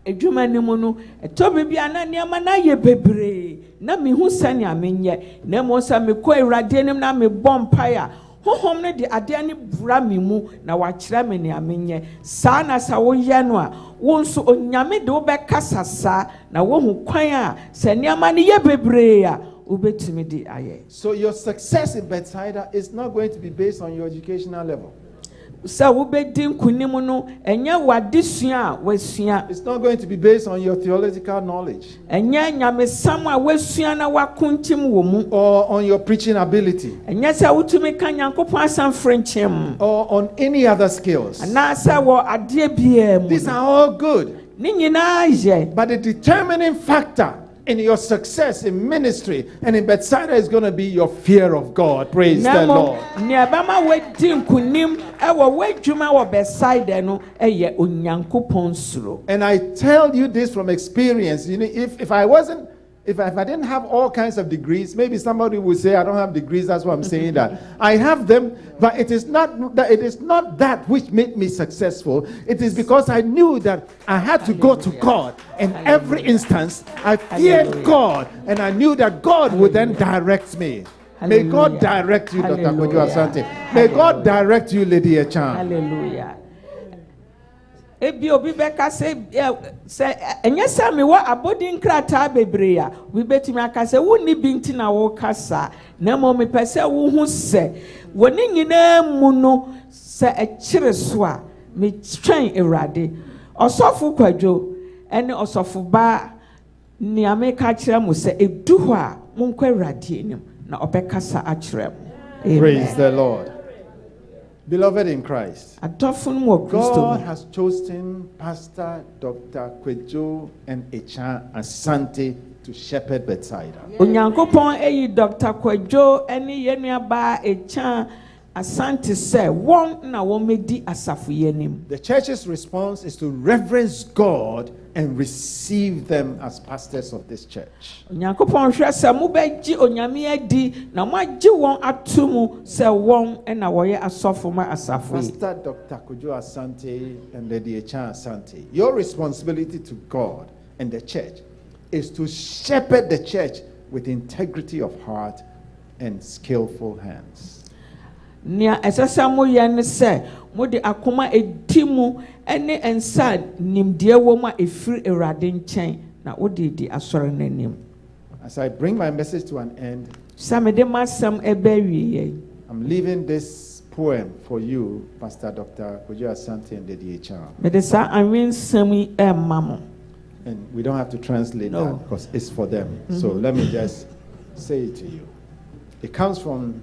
Edwuma ni mu no etobi bia na niama na ye bebre na me hu sane amenye na mo sa me ko Awurade nim na me bompa honhom ne de ade ani bura me mu na wa kira me ne amenye sa na sa wo ye no a wo nso onyame de wo be kasasa na wo hu kwan a se niama ne ye bebre a ubetumi di aye. So your success in Bethsaida is not going to be based on your educational level. It's not going to be based on your theological knowledge or on your preaching ability or on any other skills. These are all good, but the determining factor in your success in ministry and in Bethsaida is going to be your fear of God. Praise the Lord. And I tell you this from experience. You know, if I didn't have all kinds of degrees, maybe somebody would say I don't have degrees. That's why I'm saying that. I have them, but it is not that which made me successful. It is because I knew that I had to go to God. In every instance, I feared God, and I knew that God would then direct me. May God direct you, Dr. KWADWO Asante. May God direct you, Lady Echan. Hallelujah. Ebi obi beka se enye se me wa abodi nkrata bebre a we betimi aka se woni bi nti na wo kasa na mo me pese wo hu se woni nyina mu no se ekire so a me twen Ewurade Osofo KWADWO ene osofo ba ni ameka kire mo se edu ho a mo nkwa Ewurade enim na obekasa akire mo. Praise the Lord. Beloved in Christ, God has chosen Pastor Dr. KWADWO and Echan Asante to shepherd Bethsaida. Onyankopon eyi Dr. KWADWO eni yenua ba Echan Asante se won na won medi asafo yenim. The church's response is to reverence God and receive them as pastors of this church. Onyankopon hwe se mo beji onyame adi na mo agi won atumu se won na woye asofo ma asafo. Pastor Dr. KWADWO Asante and Lady Echan Asante, your responsibility to God and the church is to shepherd the church with integrity of heart and skillful hands. Nia esasa mo ye ne se mo de akoma edimu ene ensa nimdie wo ma efiri Ewurade nchen na wo de di asore nanim. As I bring my message to an end, samede masam ebe wiye. I'm leaving this poem for you, Pastor Dr. KWADWO Asante and Lady Echan. Me de sa anwen sami mamo. And we don't have to translate that because it's for them. Mm-hmm. So let me just say it to you. It comes from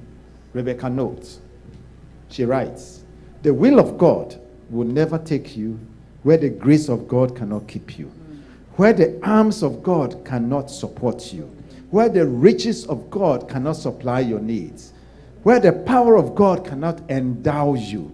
Rebecca Notes. She writes, "The will of God will never take you where the grace of God cannot keep you, where the arms of God cannot support you, where the riches of God cannot supply your needs, where the power of God cannot endow you.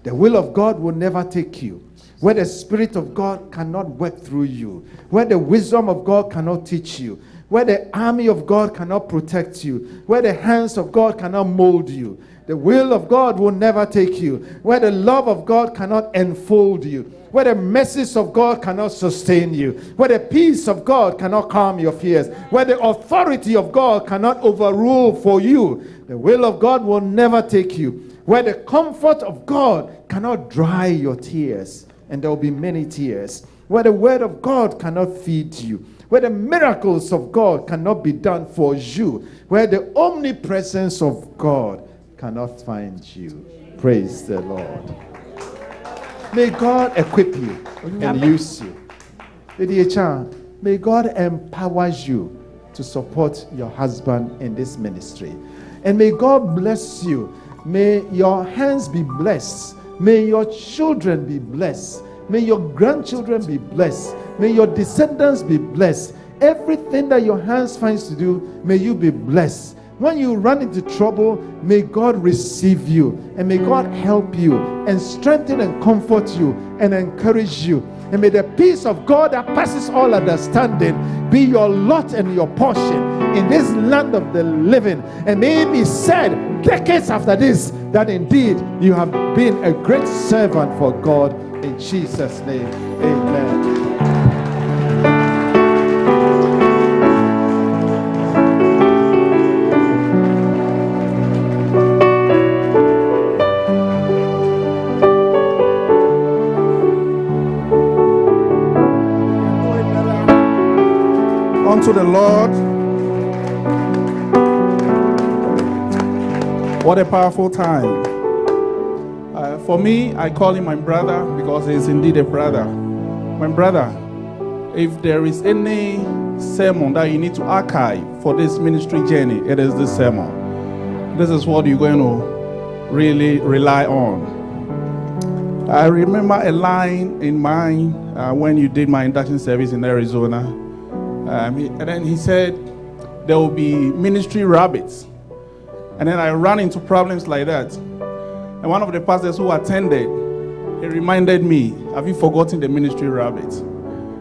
The will of God will never take you where the Spirit of God cannot work through you, where the wisdom of God cannot teach you, where the army of God cannot protect you, where the hands of God cannot mold you. The will of God will never take you where the love of God cannot enfold you, where the message of God cannot sustain you, where the peace of God cannot calm your fears, where the authority of God cannot overrule for you. The will of God will never take you where the comfort of God cannot dry your tears, and there will be many tears, where the word of God cannot feed you, where the miracles of God cannot be done for you, where the omnipresence of God cannot find you. Praise the Lord. May God equip you and use you. Lady Echan, may God empower you to support your husband in this ministry. And may God bless you. May your hands be blessed. May your children be blessed. May your grandchildren be blessed. May your descendants be blessed. Everything that your hands finds to do, may you be blessed. When you run into trouble, may God receive you, and may God help you and strengthen and comfort you and encourage you. And may the peace of God that passes all understanding be your lot and your portion in this land of the living. And may it be said decades after this that indeed you have been a great servant for God. In Jesus' name, amen. Unto the Lord. What a powerful time. For me, I call him my brother because he's indeed a brother. My brother, if there is any sermon that you need to archive for this ministry journey, it is this sermon. This is what you're going to really rely on. I remember a line in mine when you did my induction service in Arizona. And then he said there will be ministry rabbits. And then I ran into problems like that. And one of the pastors who attended, he reminded me, have you forgotten the ministry rabbits?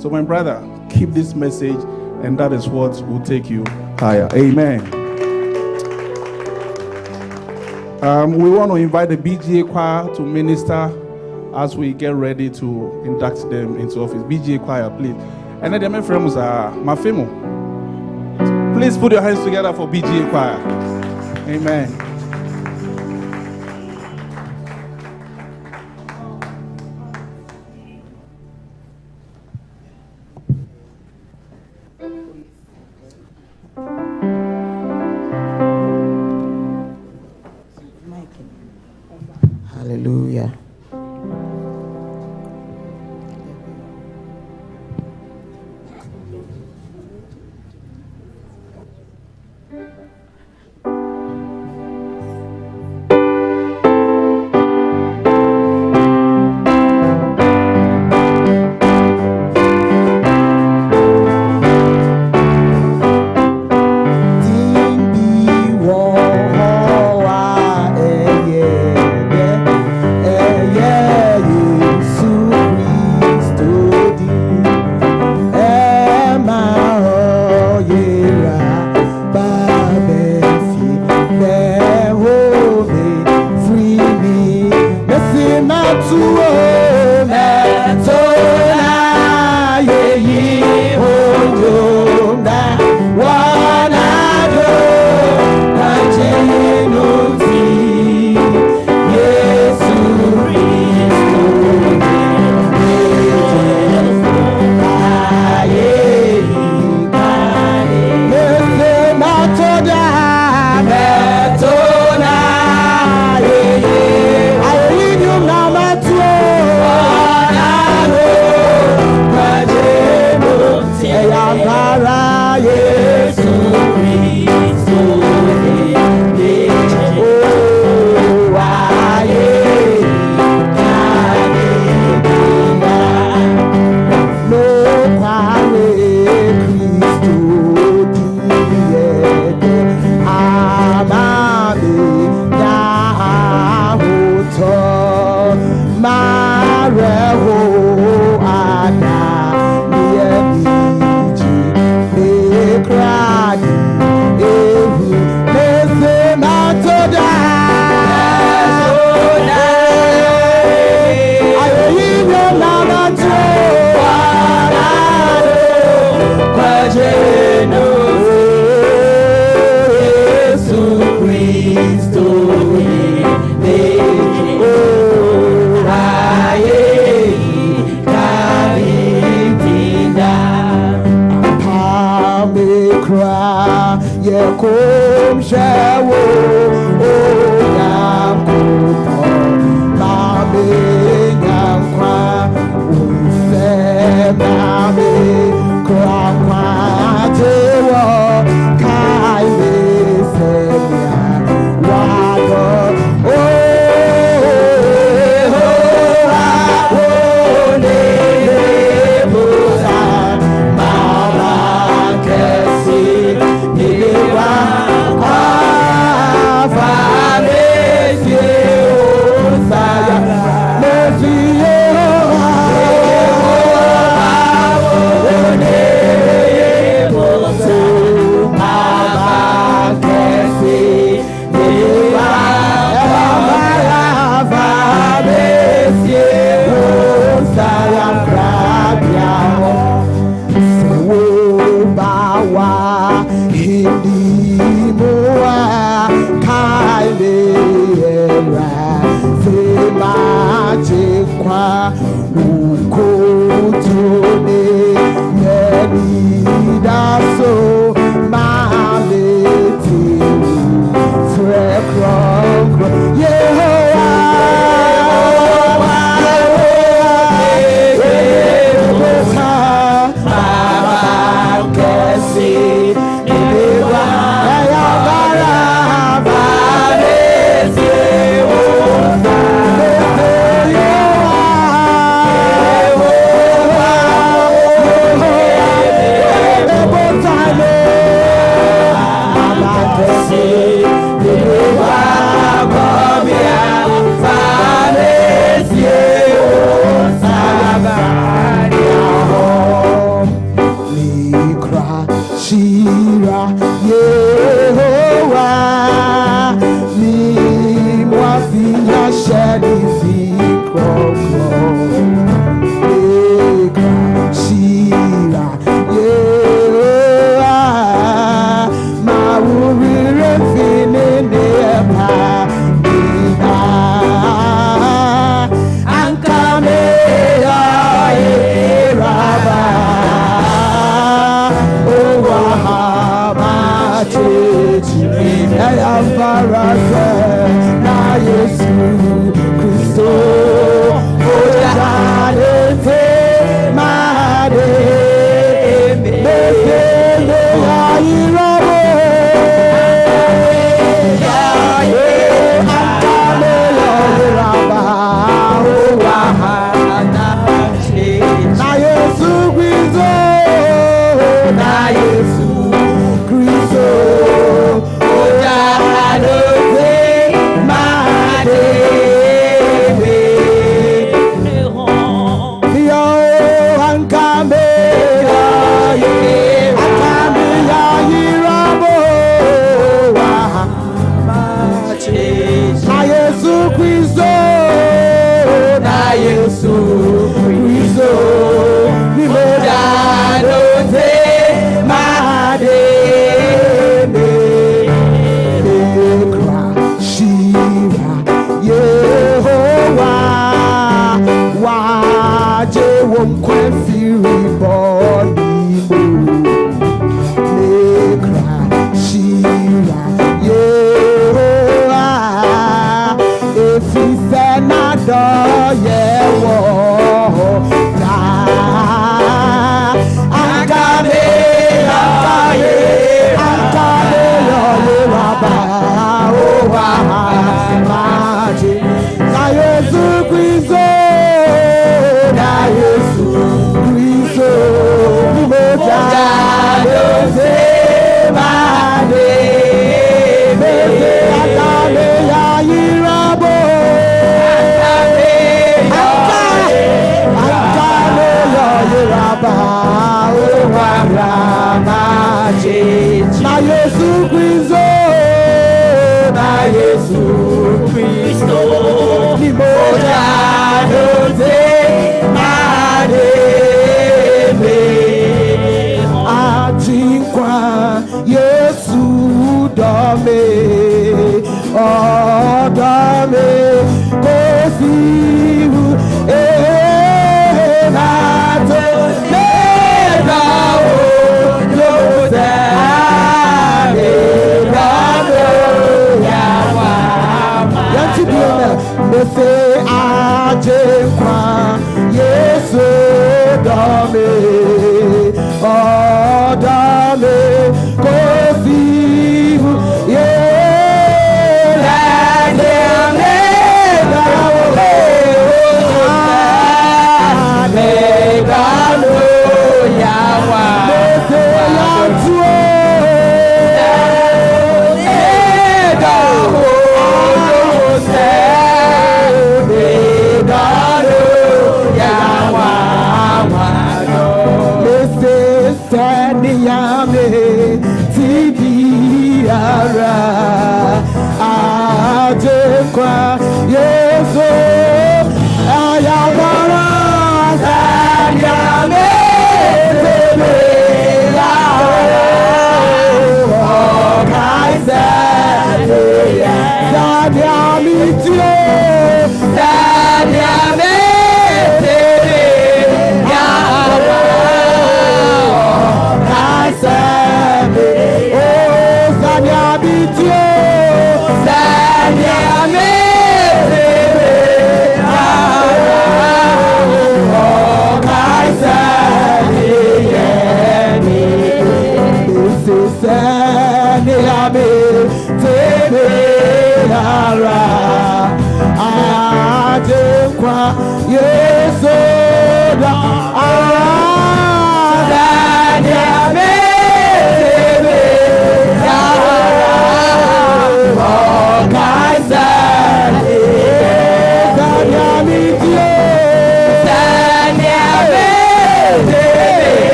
So my brother, keep this message, and that is what will take you higher. Amen. We want to invite the BGA choir to minister as we get ready to induct them into office. BGA choir, please. And then my friends are my family. Please put your hands together for BGA choir. Amen. Hallelujah.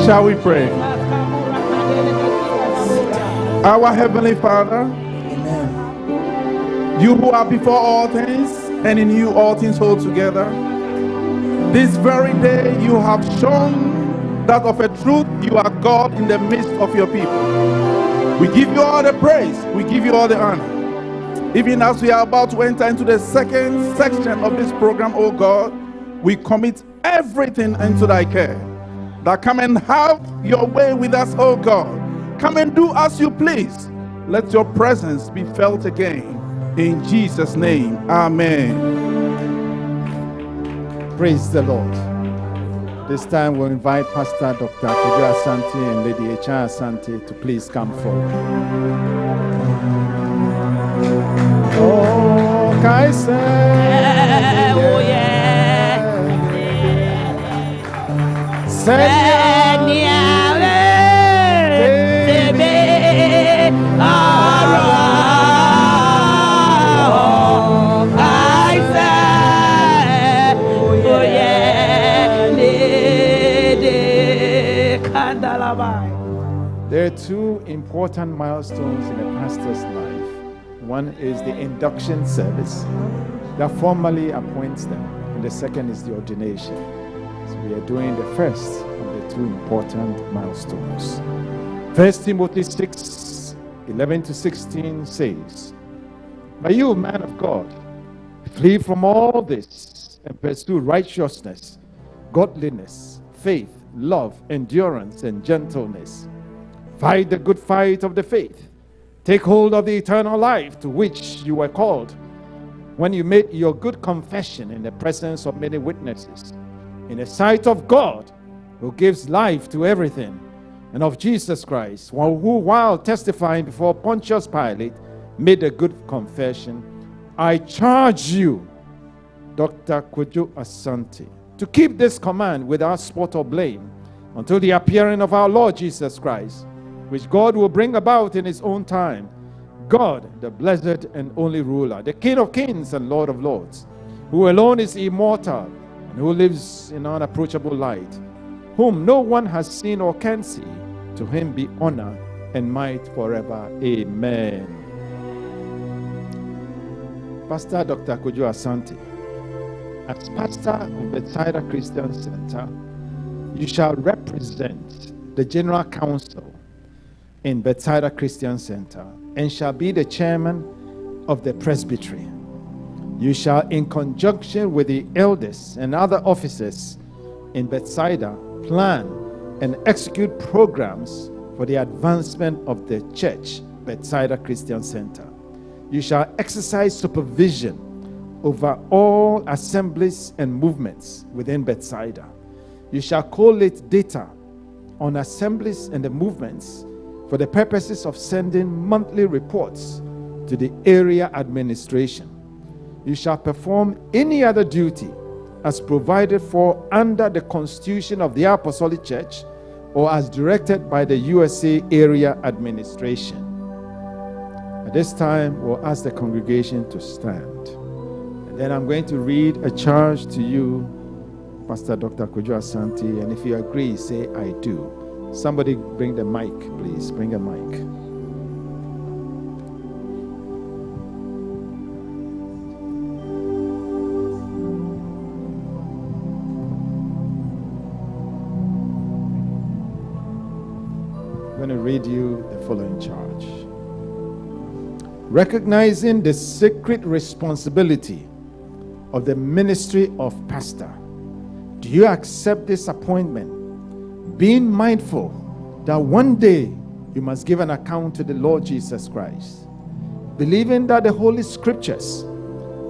Shall we pray? Our Heavenly Father, you who are before all things, and in you all things hold together, this very day you have shown that of a truth you are God in the midst of your people. We give you all the praise, we give you all the honor. Even as we are about to enter into the second section of this program, oh God, we commit everything into thy care. That come and have your way with us, oh God. Come and do as you please. Let your presence be felt again. In Jesus' name, amen. Praise the Lord. This time we'll invite Pastor Dr. ASANTE and Lady ASANTE to please come forward. Oh, Kaiser. Oh, yeah. There are two important milestones in a pastor's life. One is the induction service that formally appoints them, and the second is the ordination. So we are doing the first of the two important milestones. 1 Timothy 6:11-16 says, "But you, man of God, flee from all this and pursue righteousness, godliness, faith, love, endurance, and gentleness. Fight the good fight of the faith. Take hold of the eternal life to which you were called when you made your good confession in the presence of many witnesses, in the sight of God, who gives life to everything, and of Jesus Christ, who, while testifying before Pontius Pilate, made a good confession. I charge you, Dr. KWADWO ASANTE, to keep this command without spot or blame until the appearing of our Lord Jesus Christ, which God will bring about in his own time. God, the blessed and only ruler, the King of kings and Lord of lords, who alone is immortal and who lives in unapproachable light, whom no one has seen or can see, to him be honor and might forever. Amen." Pastor Dr. KWADWO ASANTE, as pastor of Bethsaida Christian Center, you shall represent the General Council in Bethsaida Christian Center and shall be the chairman of the presbytery. You shall, in conjunction with the elders and other officers in Bethsaida, plan and execute programs for the advancement of the church, Bethsaida Christian Center. You shall exercise supervision over all assemblies and movements within Bethsaida. You shall collate data on assemblies and the movements for the purposes of sending monthly reports to the area administration. You shall perform any other duty as provided for under the Constitution of the Apostolic Church or as directed by the USA Area Administration. At this time, we'll ask the congregation to stand. And then I'm going to read a charge to you, Pastor Dr. KWADWO ASANTE, and if you agree, say, I do. Somebody bring the mic, please. Bring a mic. I'm going to read you the following charge. Recognizing the sacred responsibility of the ministry of pastor, do you accept this appointment, being mindful that one day you must give an account to the Lord Jesus Christ. Believing that the Holy Scriptures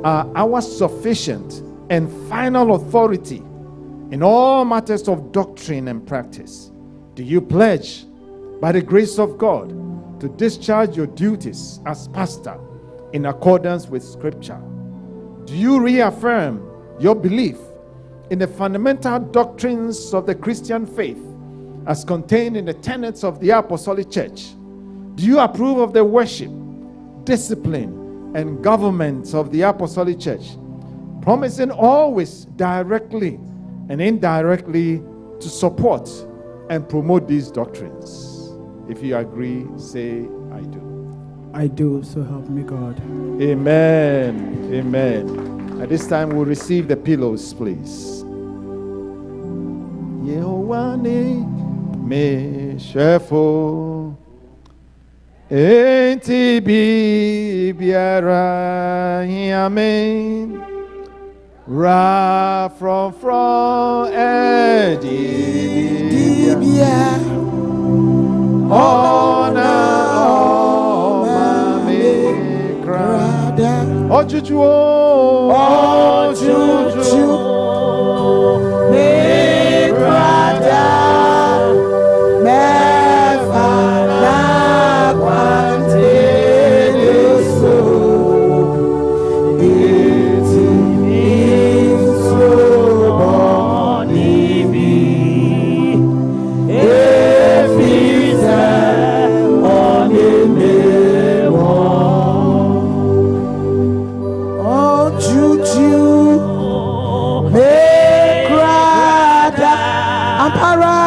are our sufficient and final authority in all matters of doctrine and practice, do you pledge, by the grace of God, to discharge your duties as pastor in accordance with Scripture? Do you reaffirm your belief in the fundamental doctrines of the Christian faith as contained in the tenets of the Apostolic Church? Do you approve of the worship, discipline, and government of the Apostolic Church, promising always directly and indirectly to support and promote these doctrines? If you agree, say, I do. I do, so help me God. Amen. Amen. At this time, we'll receive the pillows, please. Yehovani me shefo enti biara yamin ra from edibia ona mame krada ojuju me krada me fana kwante so iti so boni bi efisa oni me oh juju me krada ampara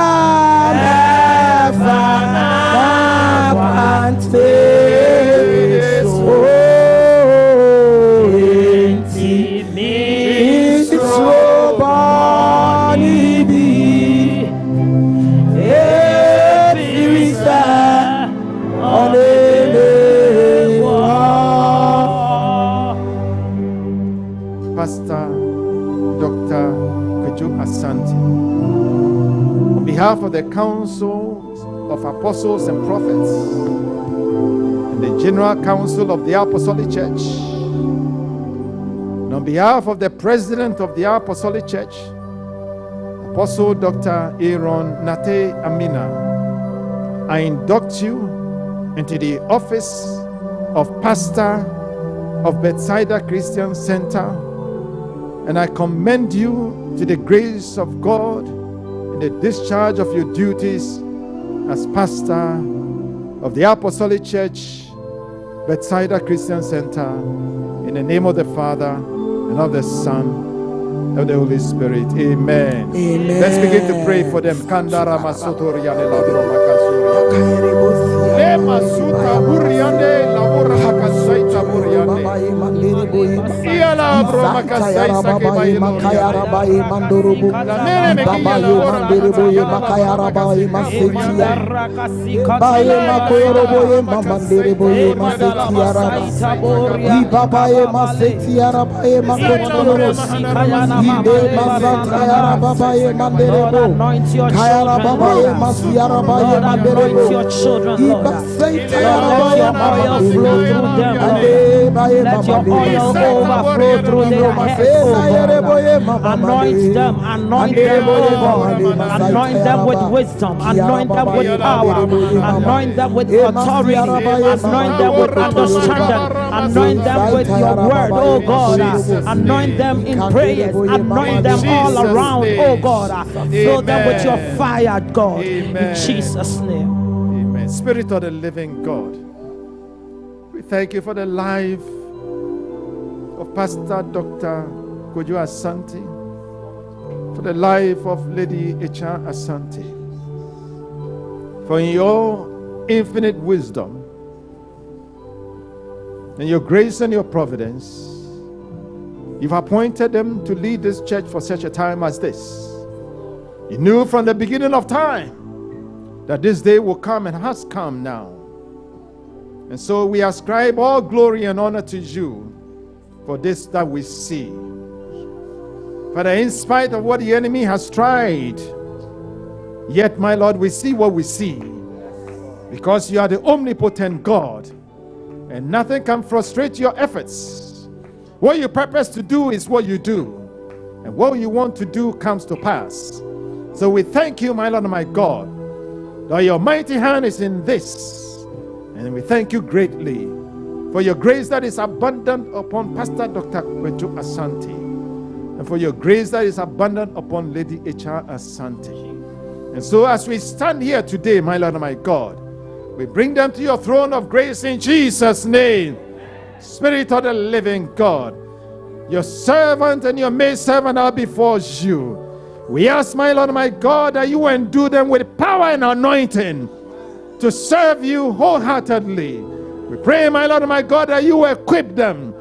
Pastor Dr. KWADWO ASANTE, on behalf of the Council of Apostles and Prophets and the General Council of the Apostolic Church, and on behalf of the President of the Apostolic Church, Apostle Dr. Aaron Nate Amina, I induct you into the office of Pastor of Bethsaida Christian Center, and I commend you to the grace of God in the discharge of your duties as pastor of the Apostolic Church, Bethsaida Christian Center, in the name of the Father, and of the Son, and of the Holy Spirit. Amen. Amen. Let's begin to pray for them. Kandara masotoria ne labro makasuria. Le masuta buriane labora makasaita buriane. Ia labro makasaita ke bailo. Makayara bayi mandurubu. Babayo mandurubu makayara bayi masetia. Bayi makoyorobo mandurubu masetiara. Ibabaye masetiara bayi makoyorobo. Ibe masatayara babaye mandurubu. Kayara babaye masiara bayi mandurubu. Iba setayara bayi mandurubu. Let your oil overflow through their heads, oh God. Anoint them, oh God. Anoint them with wisdom, anoint them with power, anoint them with authority, anoint them with understanding, anoint them with your word, oh God. Anoint them in prayers, anoint them all around, oh God. Fill them with your fire, God. In Jesus' name. Amen. Spirit of the living God, we thank you for the life of Pastor Dr. KWADWO ASANTE, for the life of Lady Echa Asante, for in your infinite wisdom and your grace and your providence, you've appointed them to lead this church for such a time as this. You knew from the beginning of time that this day will come and has come now. And so we ascribe all glory and honor to you for this that we see. Father, in spite of what the enemy has tried, yet, my Lord, we see what we see. because you are the omnipotent God, and nothing can frustrate your efforts. What you purpose to do is what you do, and what you want to do comes to pass. So we thank you, my Lord and my God, that your mighty hand is in this, and we thank you greatly for your grace that is abundant upon Pastor Dr. KWADWO Asante, and for your grace that is abundant upon Lady H.R. Asante. And so as we stand here today, my Lord and my God, we bring them to your throne of grace in Jesus' name. Spirit of the living God, your servant and your maidservant are before you. We ask, my Lord and my God, that you endue them with power and anointing to serve you wholeheartedly. We pray, my Lord and my God, that you equip them,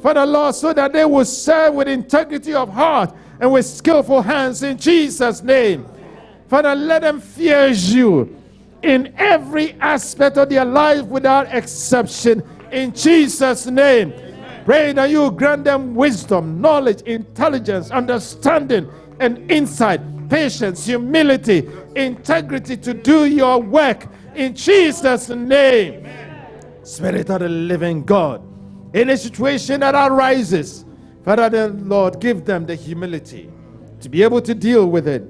Father Lord, so that they will serve with integrity of heart and with skillful hands in Jesus' name. Father, let them fear you in every aspect of their life without exception in Jesus' name. Pray that you grant them wisdom, knowledge, intelligence, understanding, and insight, patience, humility, integrity to do your work in Jesus' name. Spirit of the living God, in a situation that arises, Father, the Lord, give them the humility to be able to deal with it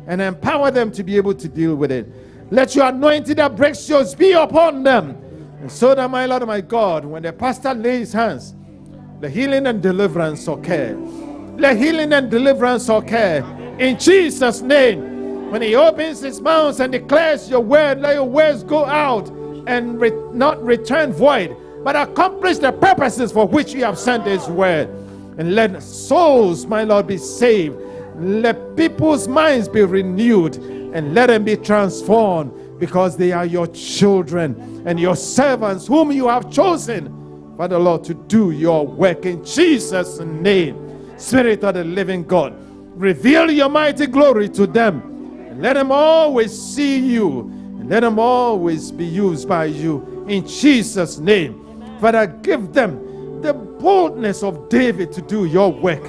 and empower them to be able to deal with it. Let your anointing that breaks yokes be upon them. And so that, my Lord and my God, when the pastor lays hands, the healing and deliverance occur. Let healing and deliverance occur in Jesus' name. When he opens his mouth and declares your word, let your words go out and not return void, but accomplish the purposes for which you have sent his word. And let souls, my Lord, be saved. Let people's minds be renewed, and let them be transformed, because they are your children and your servants whom you have chosen, Father Lord, to do your work in Jesus' name. Spirit of the living God, reveal your mighty glory to them, and let them always see you, and let them always be used by you in Jesus' name. Father, give them the boldness of David to do your work.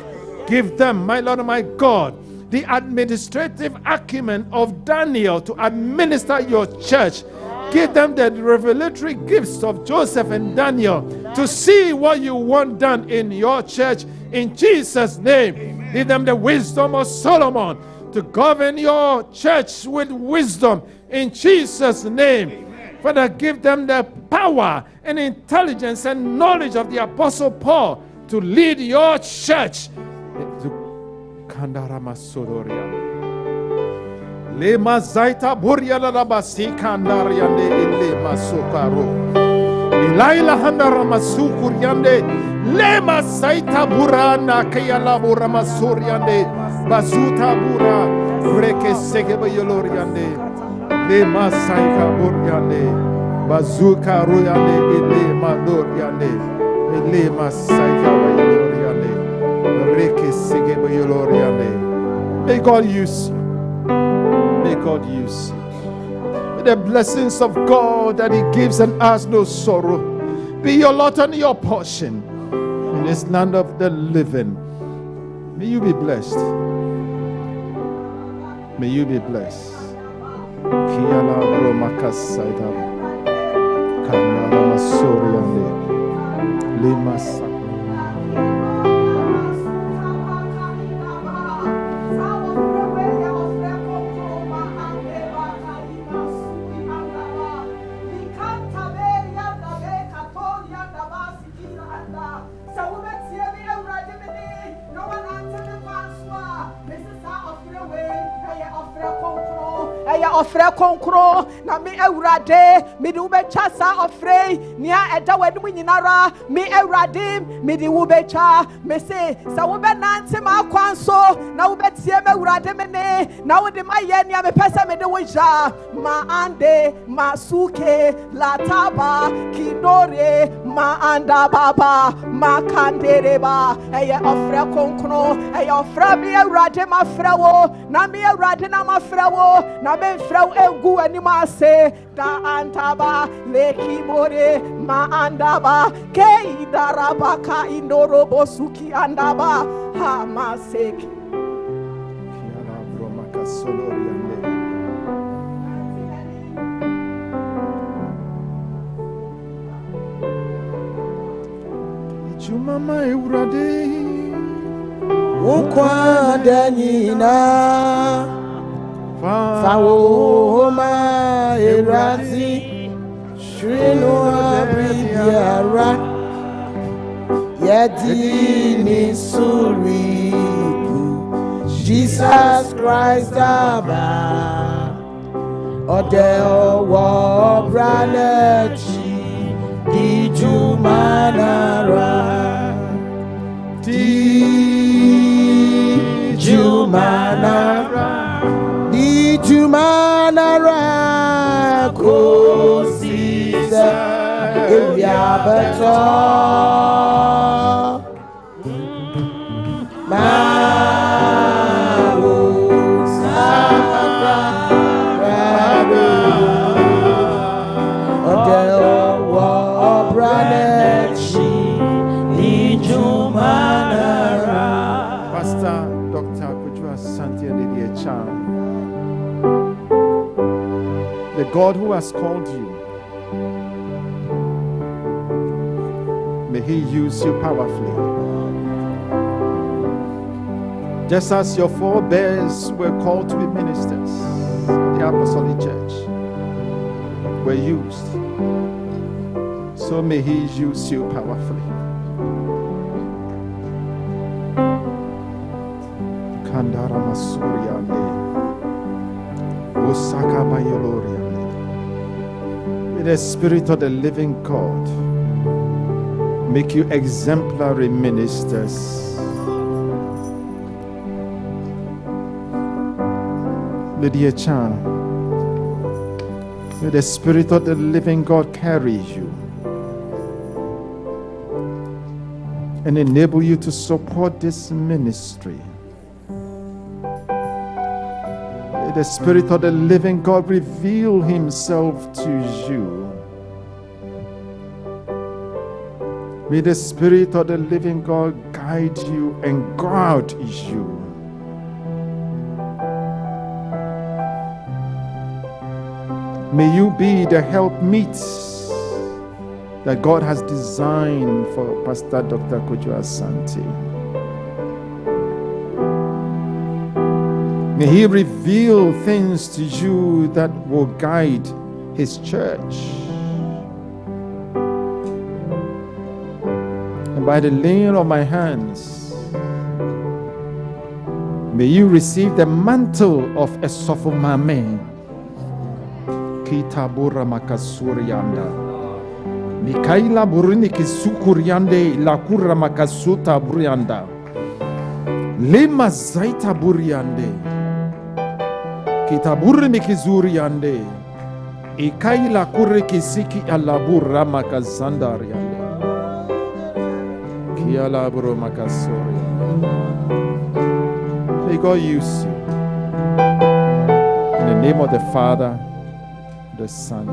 Give them, my Lord and my God, the administrative acumen of Daniel to administer your church. Give them the revelatory gifts of Joseph and Daniel to see what you want done in your church in Jesus' name. Give them the wisdom of Solomon to govern your church with wisdom in Jesus' name. Father, give them the power and intelligence and knowledge of the Apostle Paul to lead your church. Kandarama Sodoria Lema Zaita Buria la Basi Kandariande Lema Sokaro Ilaila Handarama Sukuriande Lema Zaita Burana Kayala Burama Soriande Bazuta Bura Reke Segeba Yoloriande Lema Saika Buriande Bazuka Ruyande Lema Doriande Lema Saika Yoloriande. May God use you. May God use you. May the blessings of God that He gives and has no sorrow be your lot and your portion in this land of the living. May you be blessed. May you be blessed. Kiala Bromaka Saida Kanara Masoriande Limas. Ofre konkro na me awurade me di ubecha sa ofre nia eda wadum nyinara me awurade me di ubecha me se sa wo be nante ma kwanso na wo betie me awurade me ne na wo de maye nia me pese me de wo ja ma ande masuke lataba kinore ma anda baba ma kandereba eye ofre konkro eye ofre me awurade ma frewo na me awurade na ma frewo na me frau egu anima se da antaba leki more ma andaba ke idaraba ka indoro bosuki andaba ha masek kiana broma ka soloriande Mama Eurade. Ukwa Danina Fawoma Erazi Shrino Abridiara Yadini Suri Jesus Christ Abba Odeo Wabranechi Di Jumanara Di Jumanara Kosisa Ilyabato Pastor Dr. KWADWO ASANTE Lydia Chan, the God who has called you, may He use you powerfully. Just as your forebears were called to be ministers, the Apostolic Church were used, so may He use you powerfully. Kandara Masuriande, Osaka Bayoloriande. May the Spirit of the living God make you exemplary ministers. Lydia Chan, may the Spirit of the living God carry you and enable you to support this ministry. May the Spirit of the living God reveal Himself to you. May the Spirit of the living God guide you and guard you. May you be the helpmeets that God has designed for Pastor Dr. KWADWO ASANTE. May He reveal things to you that will guide His church. And by the laying of my hands, may you receive the mantle of a Sophamame. Kitabura makasurianda Mikaila buriniki sukuriande la kura makasuta burianda Lima zaita buriande Kitaburi mikizuriande Ikaila kuriki siki alabura makazandariande Kiala buru makasuriande. May God use you. In the name of the Father, the Son,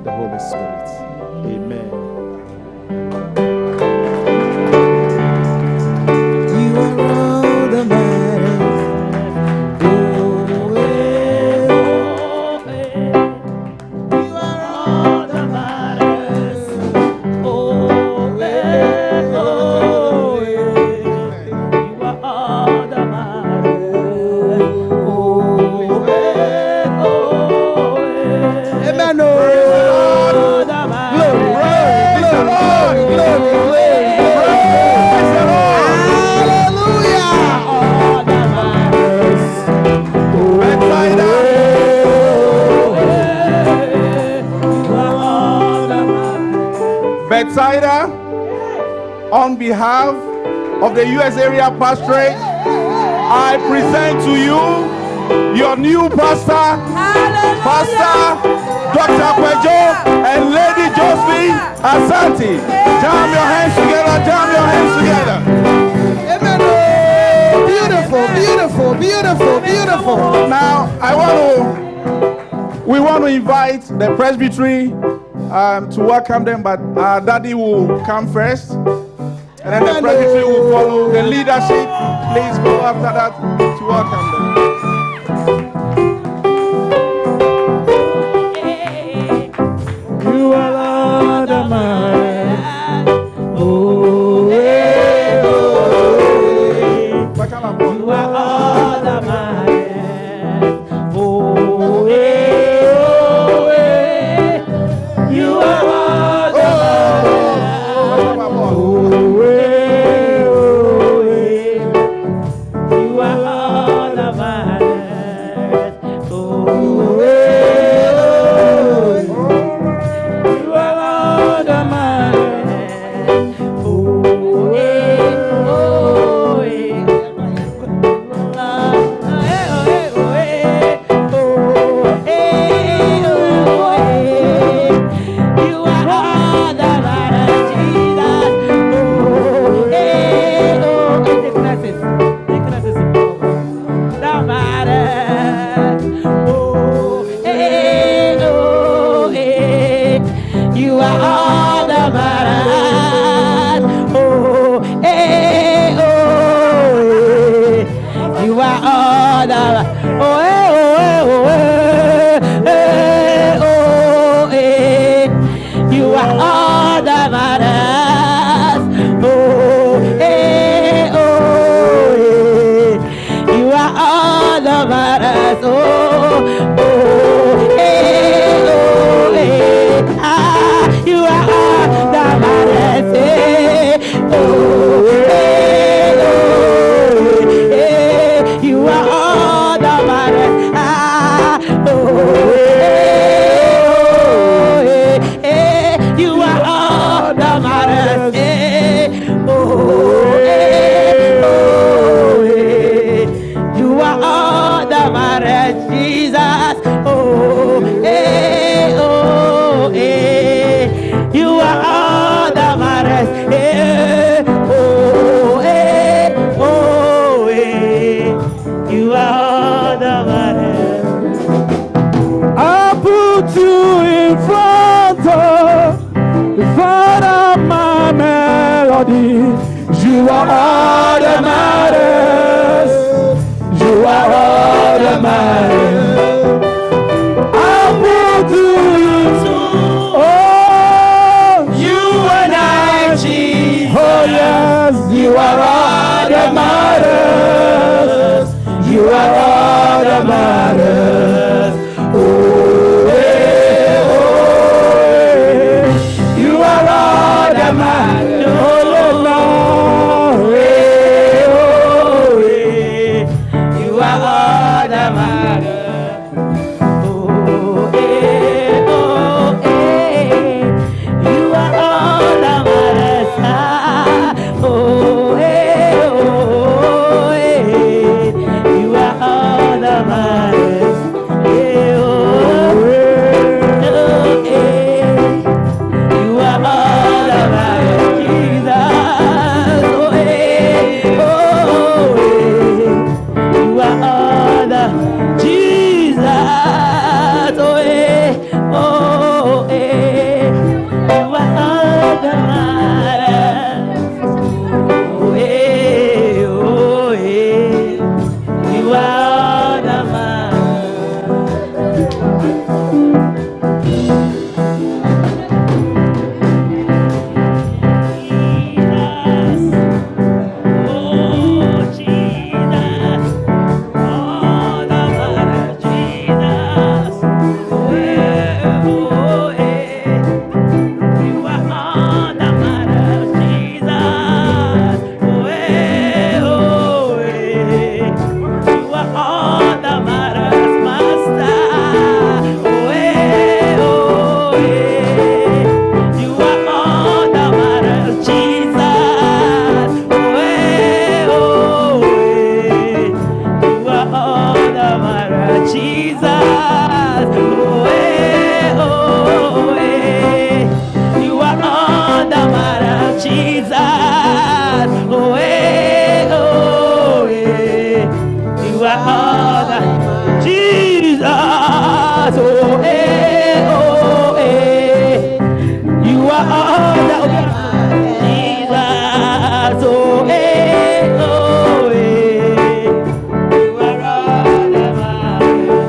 the Holy Spirit. Amen. You are all that matters. You are all that matters. You are all that matters. Amen. Bethsaida, on behalf of the U.S. area pastorate, I present to you your new pastor, Pastor Dr. KWADWO and Lady Josephine ASANTE. Jam your hands together, jam your hands together. Amen. Beautiful, beautiful, beautiful, beautiful. Now, we want to invite the presbytery to welcome them, but our daddy will come first, and then the presbytery will follow. The leadership, please go after that to welcome them. You are Lord of mine. Oh, yeah. You are all that matters. Oh, eh, oh, eh. You are all that. Oh, eh, oh, eh, oh, eh, eh. You are all that matters. Oh, eh, oh, eh. You are all that matters. Oh, oh, eh, oh, eh. Ah, you are all that matters. Eh. Oh, eh, oh, eh. You are all that matters. Ah, oh, eh, oh, eh. You are all that matters. Eh. Oh, eh, oh, eh. You are all that matters, Jesus. Oh, eh, oh, eh. You are all that matters. Eh. Oh, eh, oh, eh. You are all that matters. I put you in front of my melody. You are all that matters. You are all that matters. I put you in. Oh, you and I, Jesus. Oh yes, you are all that matters. You are all that matters. Oh, eh, oh, eh. You are all that matters. Oh, Lord, eh, oh, eh. You are all that matters. Oh, eh, oh, eh. You are all that matters. Ah, oh, eh, oh, eh. You are all that matters. Eh, oh, eh, oh, eh. You are all that matters, Jesus. Oh, eh, oh, eh. You are all that Jesus. Oh, eh, oh, eh. You are all that matters. Oh, eh, oh, eh. You are all that matters.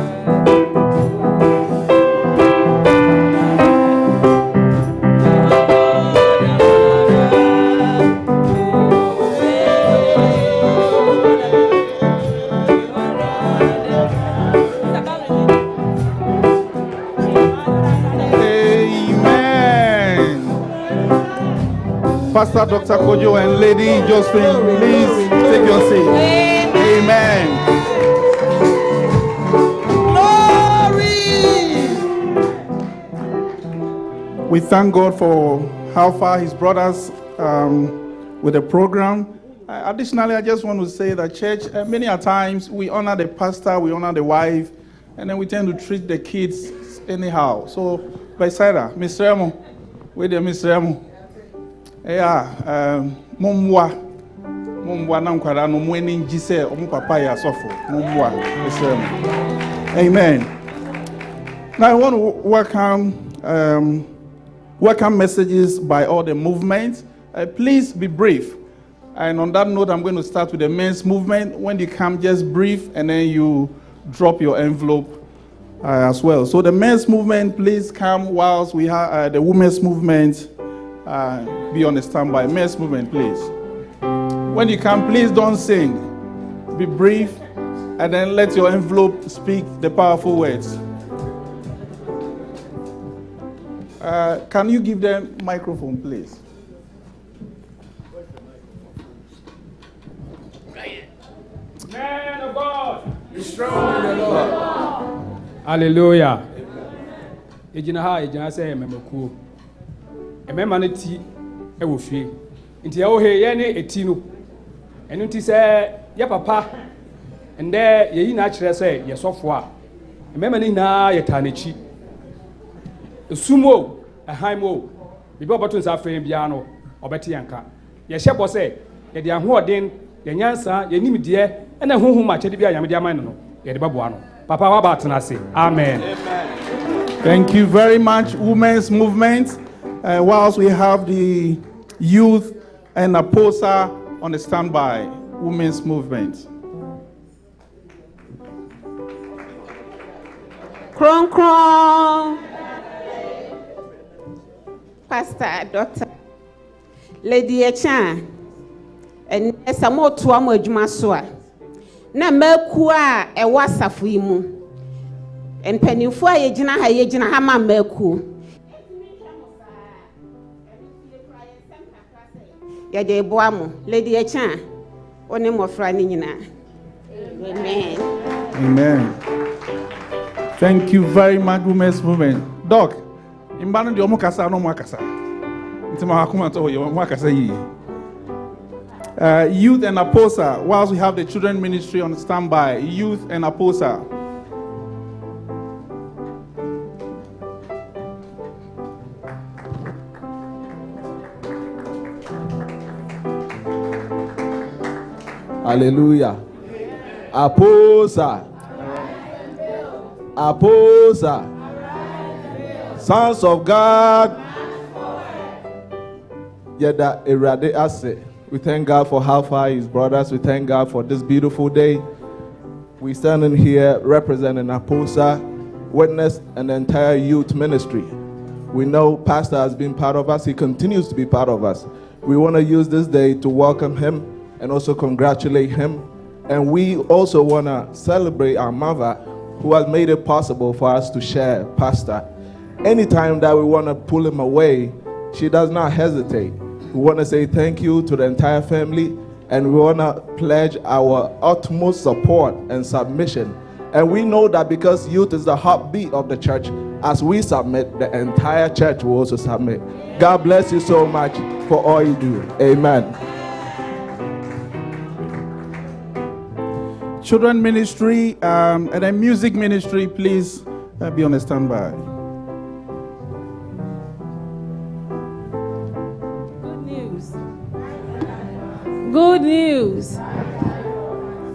Pastor Dr. Kojo and Lady Josephine, please take your seat. Amen. Glory. We thank God for how far He's brought us with the program. Additionally, I just want to say that church, many a times we honor the pastor, we honor the wife, and then we tend to treat the kids anyhow. So, beside her, Miss Remo, where the Miss Remo? Mumwa na nkwara no mweni njise omu papa ya sofo mumwa. Amen. Now I want to welcome welcome messages by all the movements. Please be brief. And on that note, I'm going to start with the men's movement. When you come, just brief, and then you drop your envelope as well. So the men's movement, please come whilst we have the women's movement. Be on the standby. Men's movement, please. When you come, please don't sing. Be brief, and then let your envelope speak the powerful words. Can you give them microphone, please? Man of God, be strong in the Lord. Hallelujah. Ejina ha ejina say memekuo. Emema ne ti e wo fie. Nti ya wo he ye ne eti no. Enu nti say ye papa ende ye yi na kire say ye sofo a. Emema ne na ye tanechi. Esumo, ehaimo. Bibi oboto nsa afren bia no obete yanka. Ye hyebo say ye de ahoden, ye nyansa, ye nimdie ena honhom ma chede bia yamde aman no. Ye de babo ano. Papa wabatena say. Amen. Amen. Thank you very much, women's movement. Whilst we have the youth and APOSA on the standby, women's movement. Kron kron. Pastor, Doctor, Lady Echan, and Samo Tuamo Jumasua. Na Merkua, a wasafuimu, and Pennyfua Yejina Hayejina Hama Merku. Yade Boamo, Lady Echan, Onemo Franina. Amen. Amen. Thank you very much, women's movement. Doc. Imbano di omukasa no mwakasa. Ntima hakuma to yo mwakasa yi. Youth and APOSA, whilst we have the children ministry on standby, youth and APOSA. Hallelujah. APOSA. APOSA. Sons of God. Yeda Erade Ase. We thank God for how far His brothers. We thank God for this beautiful day. We standing here representing APOSA, Witness, and the entire youth ministry. We know Pastor has been part of us. He continues to be part of us. We want to use this day to welcome him and also congratulate him. And we also want to celebrate our mother who has made it possible for us to share Pastor. Anytime that we want to pull him away, she does not hesitate. We want to say thank you to the entire family, and we want to pledge our utmost support and submission. And we know that because youth is the heartbeat of the church, as we submit, the entire church will also submit. God bless you so much for all you do. Amen. Children ministry and then music ministry, please be on a standby. Good news.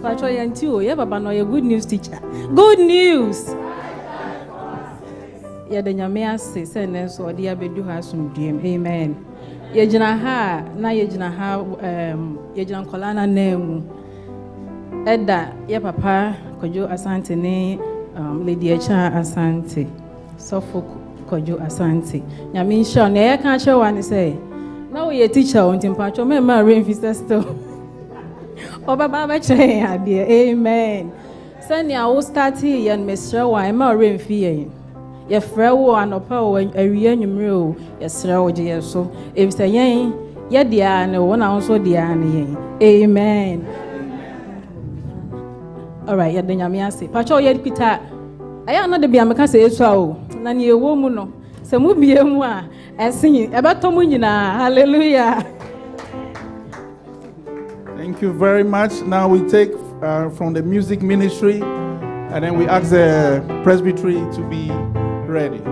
Good news teacher. Good news. Amen. Edda, ya papa, kojo asante ne Lady Echa asante. Sofo kojo asante. Nyame sure na ya kan che wan say. Na we teacher on timpacho me ma rain still. Oba baba che ade. Amen. Send ya wo start here and mesra wan ma rain fi ye frɛ wo anopa wo awie nwumre o ye sra wo je so. If say yen ye dia ne wo na so dia ne yen. Amen. All right, yɛde nyame ase. Pacho yɛ pita. Aya no de bia meka sɛ esu awo. Na ne ewo mu no. Sɛ mu bie mu a ɛsen ɛbɛtɔ mu nyina. Hallelujah. Thank you very much. Now we take from the music ministry, and then we ask the presbytery to be ready.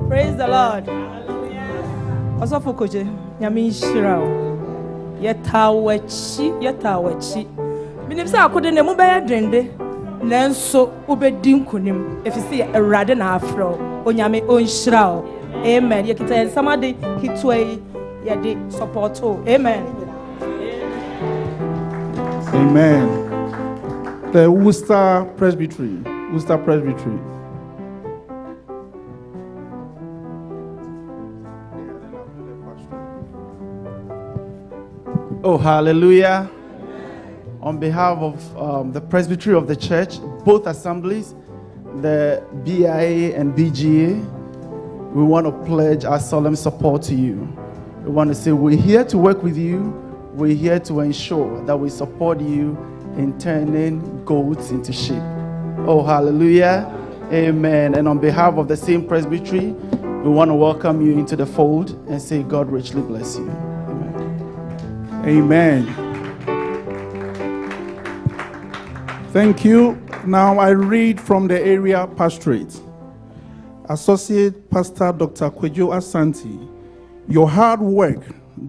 Praise the Lord. Hallelujah. Also for koje nyame nhyira wo. Yetawachi. Minim say akode ne mu bɛyɛ dwende nanso wobɛdi nkonim efisi Awurade na afrɛ onyame onhyira wo Amen. You can tell somebody hitway yadi support. Amen. Amen. The Worcester Presbytery. Worcester Presbytery. Oh, hallelujah. On behalf of the Presbytery of the Church, both assemblies, the BIA and BGA, we want to pledge our solemn support to you. We want to say we're here to work with you. We're here to ensure that we support you in turning goats into sheep. Oh, hallelujah. Amen. And on behalf of the same presbytery, we want to welcome you into the fold and say God richly bless you. Amen. Thank you. Now I read from the area pastorate. Associate Pastor Dr. KWADWO ASANTE, your hard work,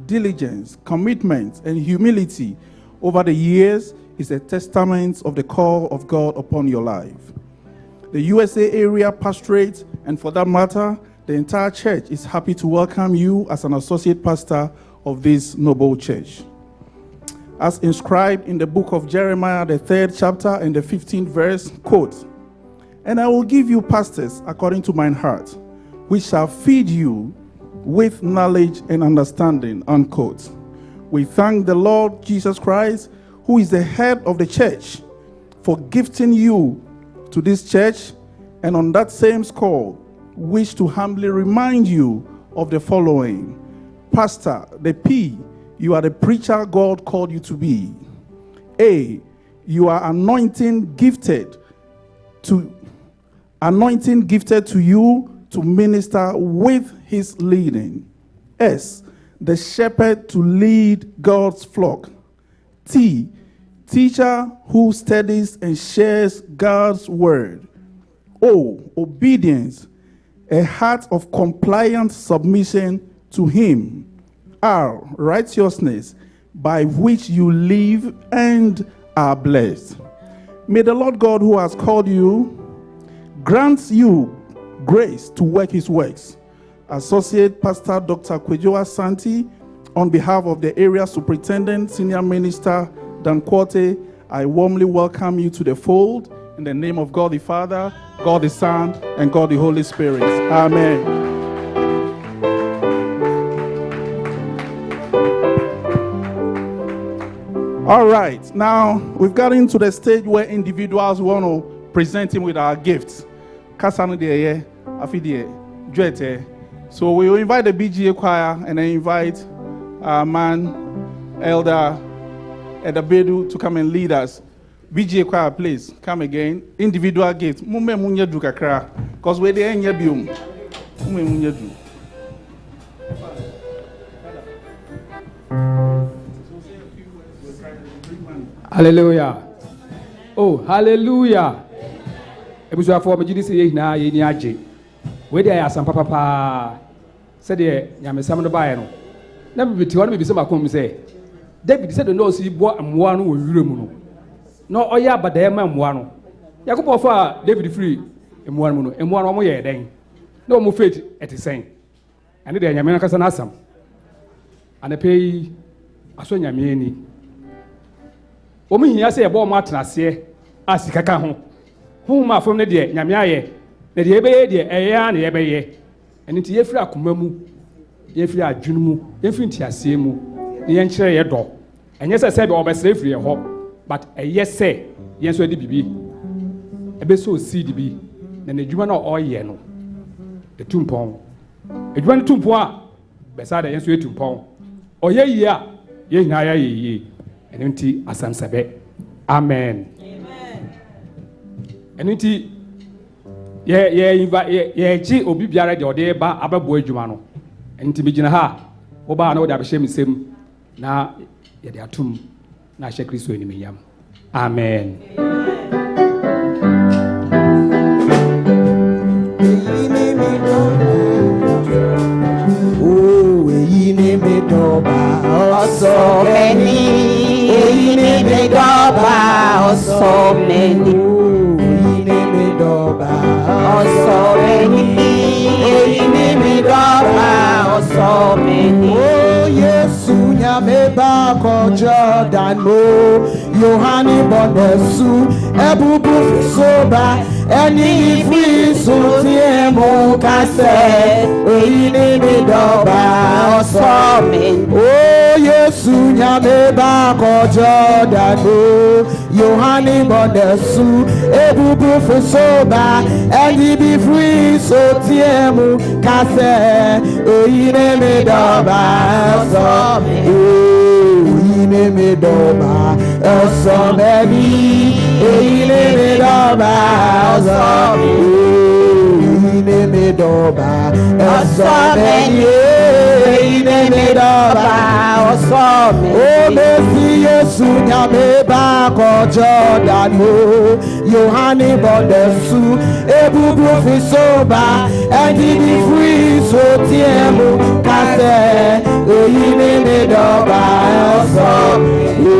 diligence, commitment, and humility over the years is a testament of the call of God upon your life. The USA area pastorate, and for that matter, the entire church is happy to welcome you as an associate pastor of this noble church. As inscribed in the book of Jeremiah, the 3rd chapter and the 15th verse, quote, "And I will give you pastors according to mine heart, which shall feed you with knowledge and understanding," unquote. We thank the Lord Jesus Christ, who is the head of the church, for gifting you to this church, and on that same score, wish to humbly remind you of the following. Pastor, the P, you are the preacher God called you to be. A, you are anointing gifted to you to minister with his leading. S, the shepherd to lead God's flock. T, teacher who studies and shares God's word. O, obedience, a heart of compliant submission to him. R, righteousness, by which you live and are blessed. May the Lord God who has called you grant you grace to work his works. Associate Pastor Dr. KWADWO ASANTE, on behalf of the area superintendent, senior minister Dan Quote, I warmly welcome you to the fold in the name of God the Father, God the Son, and God the Holy Spirit. Amen. All right, now we've gotten to the stage where individuals want to present him with our gifts. So we will invite the BGA choir and then invite our man, Elder Edabedu, to come and lead us. BGA choir, please come again. Individual gifts. Because we're there in Yabium. Hallelujah. Oh, hallelujah. Ebusu afọ me gidi se ye hina ye ni age. We dey asam papa. Said ye nyamesam no bae no. Na bibiti ho no bibise makom se. David said no si bo amwa no wo wiremu no. No oya abadaye ma amwa no. Yakobo fa David free amwa no no. Amwa no mo ye den. Na mo faith etisen. Ane de nyame no kasa na asam. Ane pei aso nyame ni. Omi hiya se ebo mo atenase asikaka ho. Hu ma fam ne de nyame aye. Na de ebeye de eya na yebeye. Ene ti yefiri akoma mu, yefiri adwunu mu, yefiri ntiase mu. Ne yenkyere ye do. Enye se be obesere firi ye ho, but eye se yenso de bibi. Ebe so seed bi. Na nedwuma na oye no. Etumpon. Edwuma ne tumpon a besa da yenso etumpon. Oye yi a ye hina ya ye. Ene nti asamsebe. Amen. Ene nti ye ji obi biara de ode ba ababo adwuma no. Enti bigina ha wo ba na wo da behye misem na ye de atum na hye Kristo enimiyam. Amen. Oh, eyini mi doba So many, eyini mi doba so many. eyini mi doba So many, eyini mi doba Jordan mo Yohani Bondesu Ebubu Fisoba Eni Fisusiemo Kase Eyini Midoba Osomen Oh Yesu Nyame Bako Jordan mo Yohani Bondesu Ebubu Fisoba Eni Fisusiemo Kase Eyini Midoba Osomen Eyini Midoba Osomeni Eyini Midoba Eyini Midoba Osomeni Eyini Midoba Osomeni O Messi Yesu Nyame Bako Jordan mo Yohani Bondesu Ebubu Fisoba Edini Friso Tiemu Kase Eyini Midoba Osomeni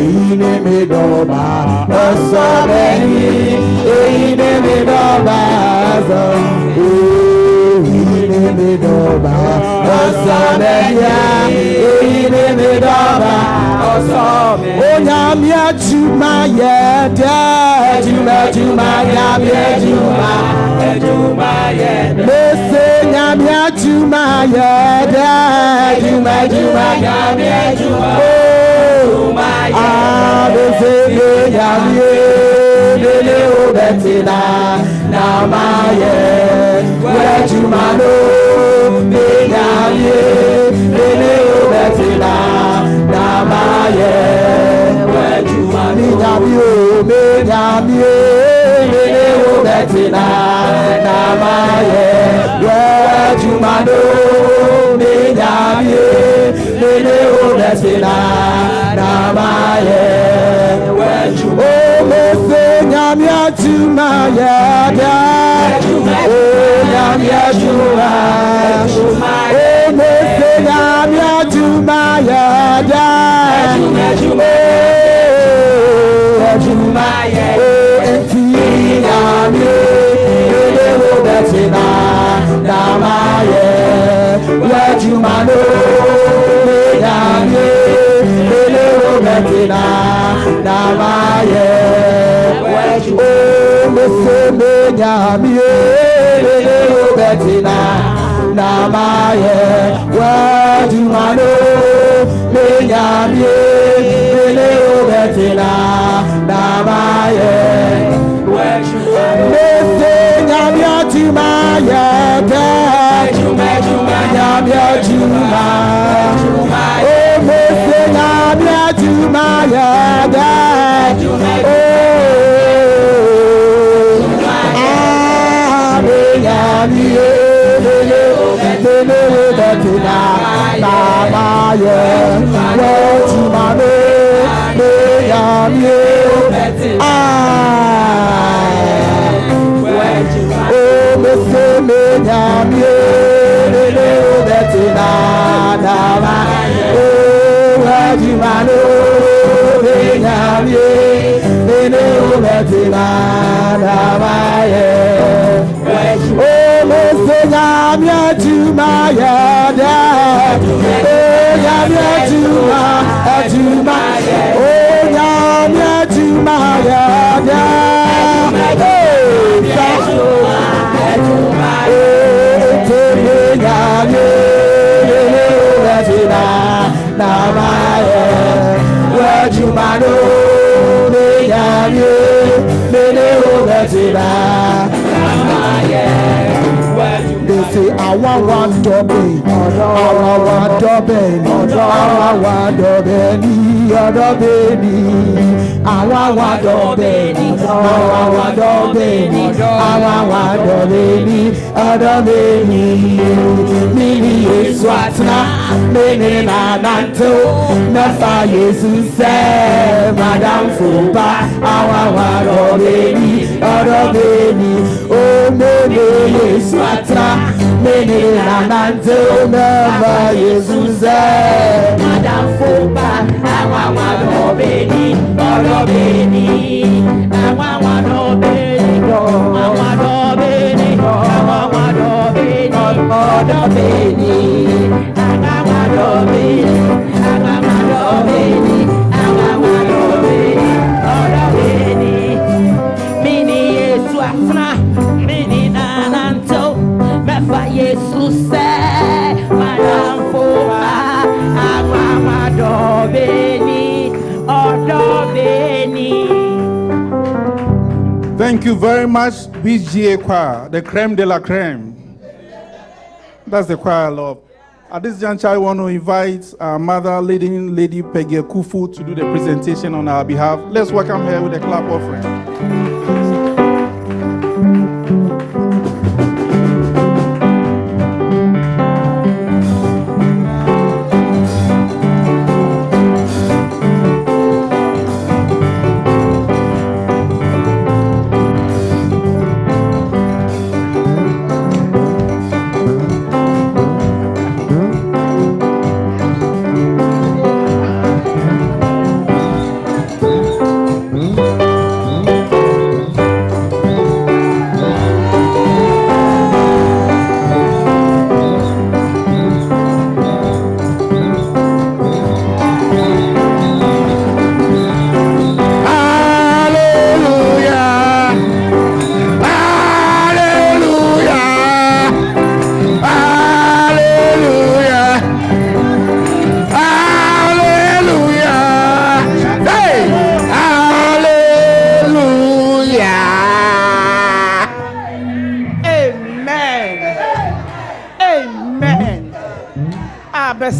Eyini Midoba Osomeni Eyini Midoba Eyini Midoba Osomeni Eyini Midoba Osomeni Onyami Ajuma Yede Juma Nyami Ajuma Yede Mese Nyami Ajuma Yede Juma Nyami Ajuma Abesebe Nyami Lele Obetina Namaye Wejumano Nyami Lele Obetina Namaye Wejumano Nyami Lele Obetina Namaye Wejumano Nyami Lele Obetina Namaye Wejumano Nyami Ajuma Yada Oh Nyami Ajuma Mese Nyami Ajuma Yada Ajuma Enti Nyami Lele Obetina Namaye Wejumano Nyami Lele Obetina Namaye Mese Nyami Lele Obetina Namaye Wejumano Nyami Lele Obetina Namaye Mese Nyami Ajuma Yede Nyami Ajuma Mese Nyami Ajuma Yede Nyami Lele Obetina Namaye Wejumano Nyami Mese Nyami Lele Obetina Namaye Wejumano Nyami Lele Obetina Namaye Mese Nyami Ajuma Yada Nyami Ajuma Nyami Ajuma Yada Nyami Lele Obetina Namaye Wejumano Nyami Lele Obetina Namaye They say I want double, Efa Jesus say Madam Foha Amama Dobeni Odobeni. Thank you very much, BGA choir, the creme de la creme. That's the choir I love. At this juncture, I want to invite our mother, leading Lady Peggy Kufu, to do the presentation on our behalf. Let's welcome her with a clap offering.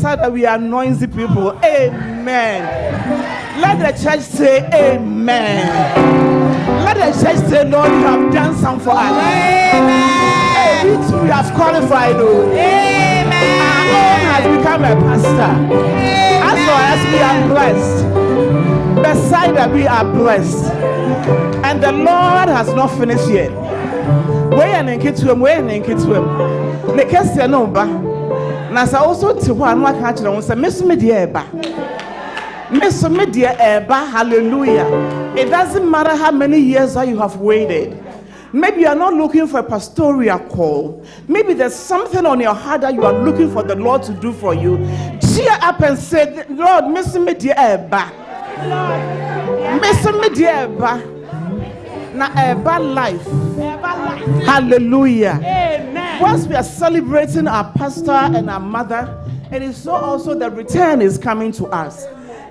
That we are noisy people. Amen. Let the church say amen. Let the church say, Lord, you have done something for us. Amen. We too have qualified. Amen. Our own has become a pastor. Amen. As long as we are blessed, beside that we are blessed, and the Lord has not finished yet. Where and get to him, where and get to him. The question number. Nasa also to one what catch on say Miss Media Eba, hallelujah. It doesn't matter how many years that you have waited. Maybe you are not looking for a pastoral call. Maybe there's something on your heart that you are looking for the Lord to do for you. Cheer up and say, Lord, Miss Media Eba. Miss Media Eba. Na Eba life. Hallelujah. Amen. Once we are celebrating our pastor and our mother, it is so also the return is coming to us.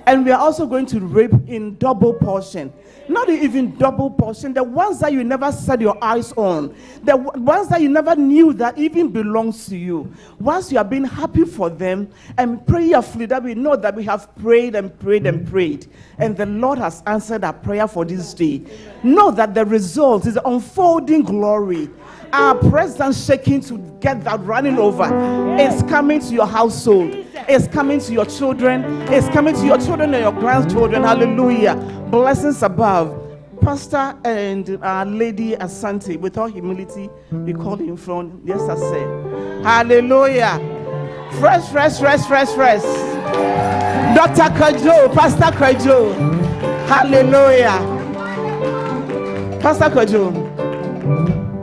And we are also going to reap in double portion. Not even double portion, the ones that you never set your eyes on, the ones that you never knew that even belongs to you. Once you are being happy for them and prayerfully, that we know that we have prayed and prayed and prayed, and the Lord has answered our prayer for this day. Know that the result is unfolding glory. Our president shaking to get that running over. It's coming to your household. It's coming to your children. It's coming to your children and your grandchildren. Hallelujah. Blessings above. Pastor and Lady Asante, with all humility, we call him from. Yes, I say. Hallelujah. Fresh. Dr. Kwajo, Pastor Kwajo. Hallelujah. Pastor Kwajo.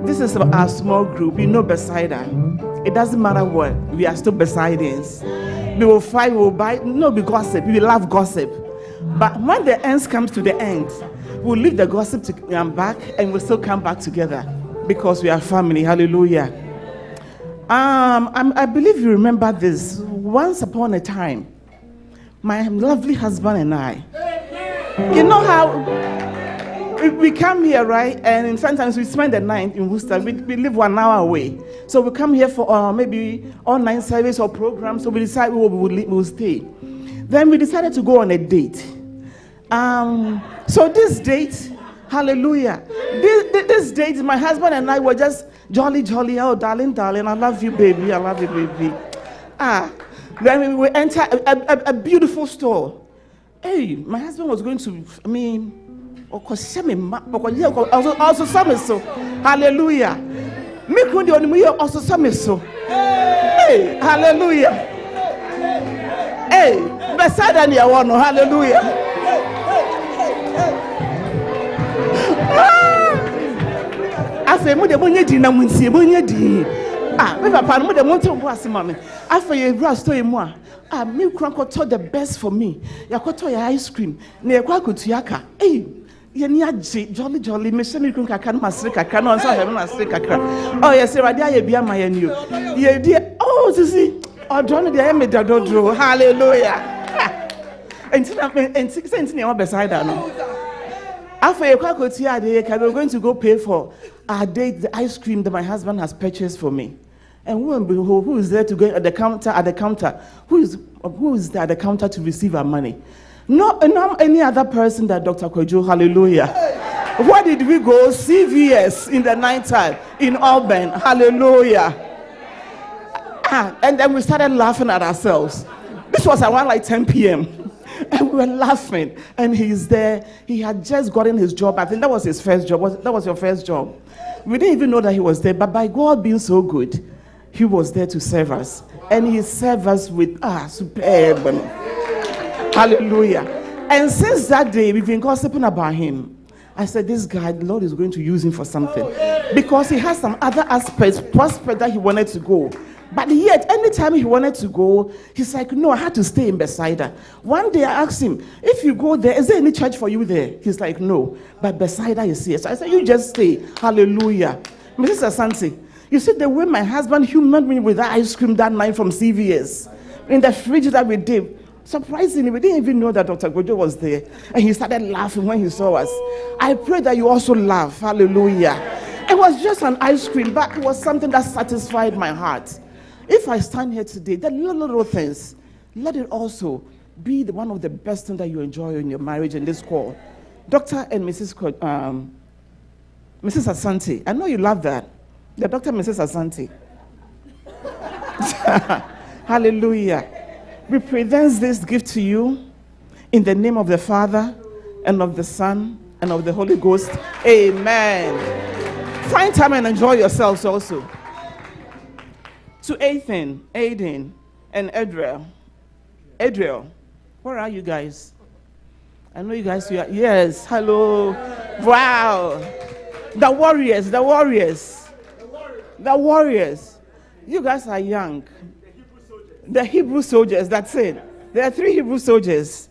This is our small group. You know, beside us. It doesn't matter what. We are still beside us. We will fight, we will bite. No, we gossip. We love gossip. But when the end comes to the end, we'll leave the gossip to come back and we'll still come back together because we are family. Hallelujah. I believe you remember this. Once upon a time, my lovely husband and I, you know how we come here, right? And sometimes we spend the night in Worcester. We live 1 hour away. So we come here for maybe online service or program. So we decide we'll stay. Then we decided to go on a date. So this date, hallelujah. This date, my husband and I were just jolly. Oh, darling, I love you, baby. I love you, baby. Then we enter a beautiful store. Hey, my husband was going to, also so. Hallelujah. Me kundi oni also so. Hey, hallelujah. Hey, beside any one, hallelujah. Afa mu de bonye di na munsie bonye di. Me papa mu de monto bo asema me. Afa ye bra store mu me kran ko the best for me. Yakoto ya ice cream. Na yakwa kotu yaka. Hey, jolly, Miss Semikunka, Masrika, no, so having a Srika. Oh, yes, Radia, be my and you. Yeah, dear. Oh, to see. Oh, John, the Emmy Dodro. Hallelujah. And 6 cents near beside her. After a quacotia, we're going to go pay for our date, the ice cream that my husband has purchased for me. And who is there to go at the counter? Who is there at the counter to receive our money? Not any other person than Dr. KWADWO. Hallelujah. Where did we go? CVS in the nighttime in Auburn. Hallelujah. And then we started laughing at ourselves. This was around like 10 p.m. And we were laughing. And he's there. He had just gotten his job. I think that was his first job. That was your first job. We didn't even know that he was there. But by God being so good, he was there to serve us. And he served us with superb. Hallelujah. And since that day, we've been gossiping about him. I said, this guy, the Lord is going to use him for something. Because he has some other aspects, prospect that he wanted to go. But yet, anytime he wanted to go, he's like, no, I had to stay in Bethsaida. One day I asked him, if you go there, is there any church for you there? He's like, no, but Bethsaida is here. So I said, you just stay. Hallelujah. Mrs. Asante, you see the way my husband humored me with that ice cream that night from CVS in the fridge that we did. Surprisingly, we didn't even know that Dr. KWADWO was there. And he started laughing when he saw us. I pray that you also laugh. Hallelujah. It was just an ice cream, but it was something that satisfied my heart. If I stand here today, the little things, let it also be one of the best things that you enjoy in your marriage in this call. Dr. and Mrs. Asante, I know you love that. The Dr. and Mrs. Asante. Hallelujah. We present this gift to you in the name of the Father and of the Son and of the Holy Ghost. Amen. Find time and enjoy yourselves also. To Aiden, and Adriel, where are you guys? I know you guys. Yes, hello. Wow. The warriors. You guys are young. The Hebrew soldiers, that's it. There are 3 Hebrew soldiers.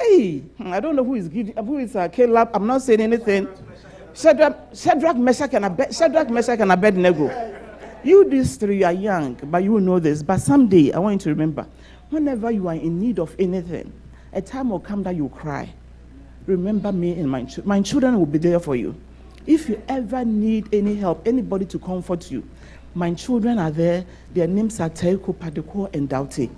Hey, I don't know who is Caleb. I'm not saying anything. Shadrach, Meshach, and Abednego. You these 3 are young, but you will know this. But someday, I want you to remember, whenever you are in need of anything, a time will come that you cry. Remember me and my children will be there for you. If you ever need any help, anybody to comfort you, my children are there. Their names are Teiko, Padeko, and Daute.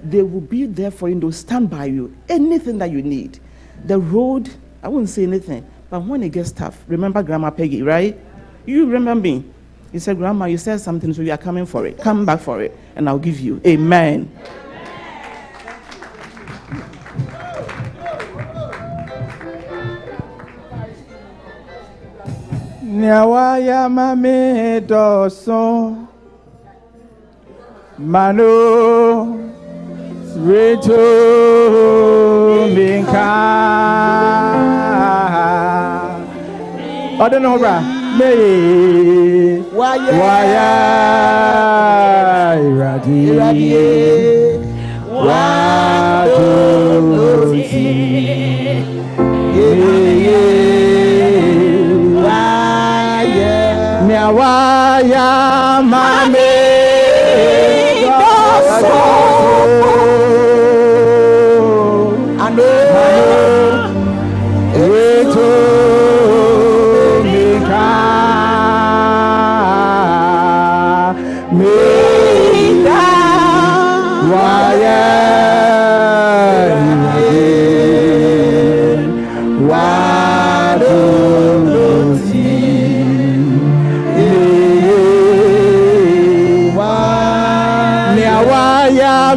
They will be there for you. They'll stand by you. Anything that you need. The road, I won't say anything, but when it gets tough, remember Grandma Peggy, right? You remember me. You said, Grandma, you said something, so you are coming for it. Come back for it, and I'll give you. Amen. Nyawaya mame doso mano reto minka odo no bra me waya iradi Waya mame doso ano eto mika meda waya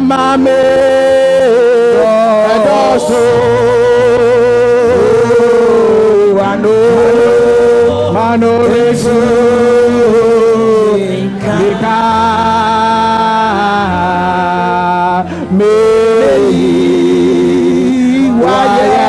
mame doso ano mano resu mika me waya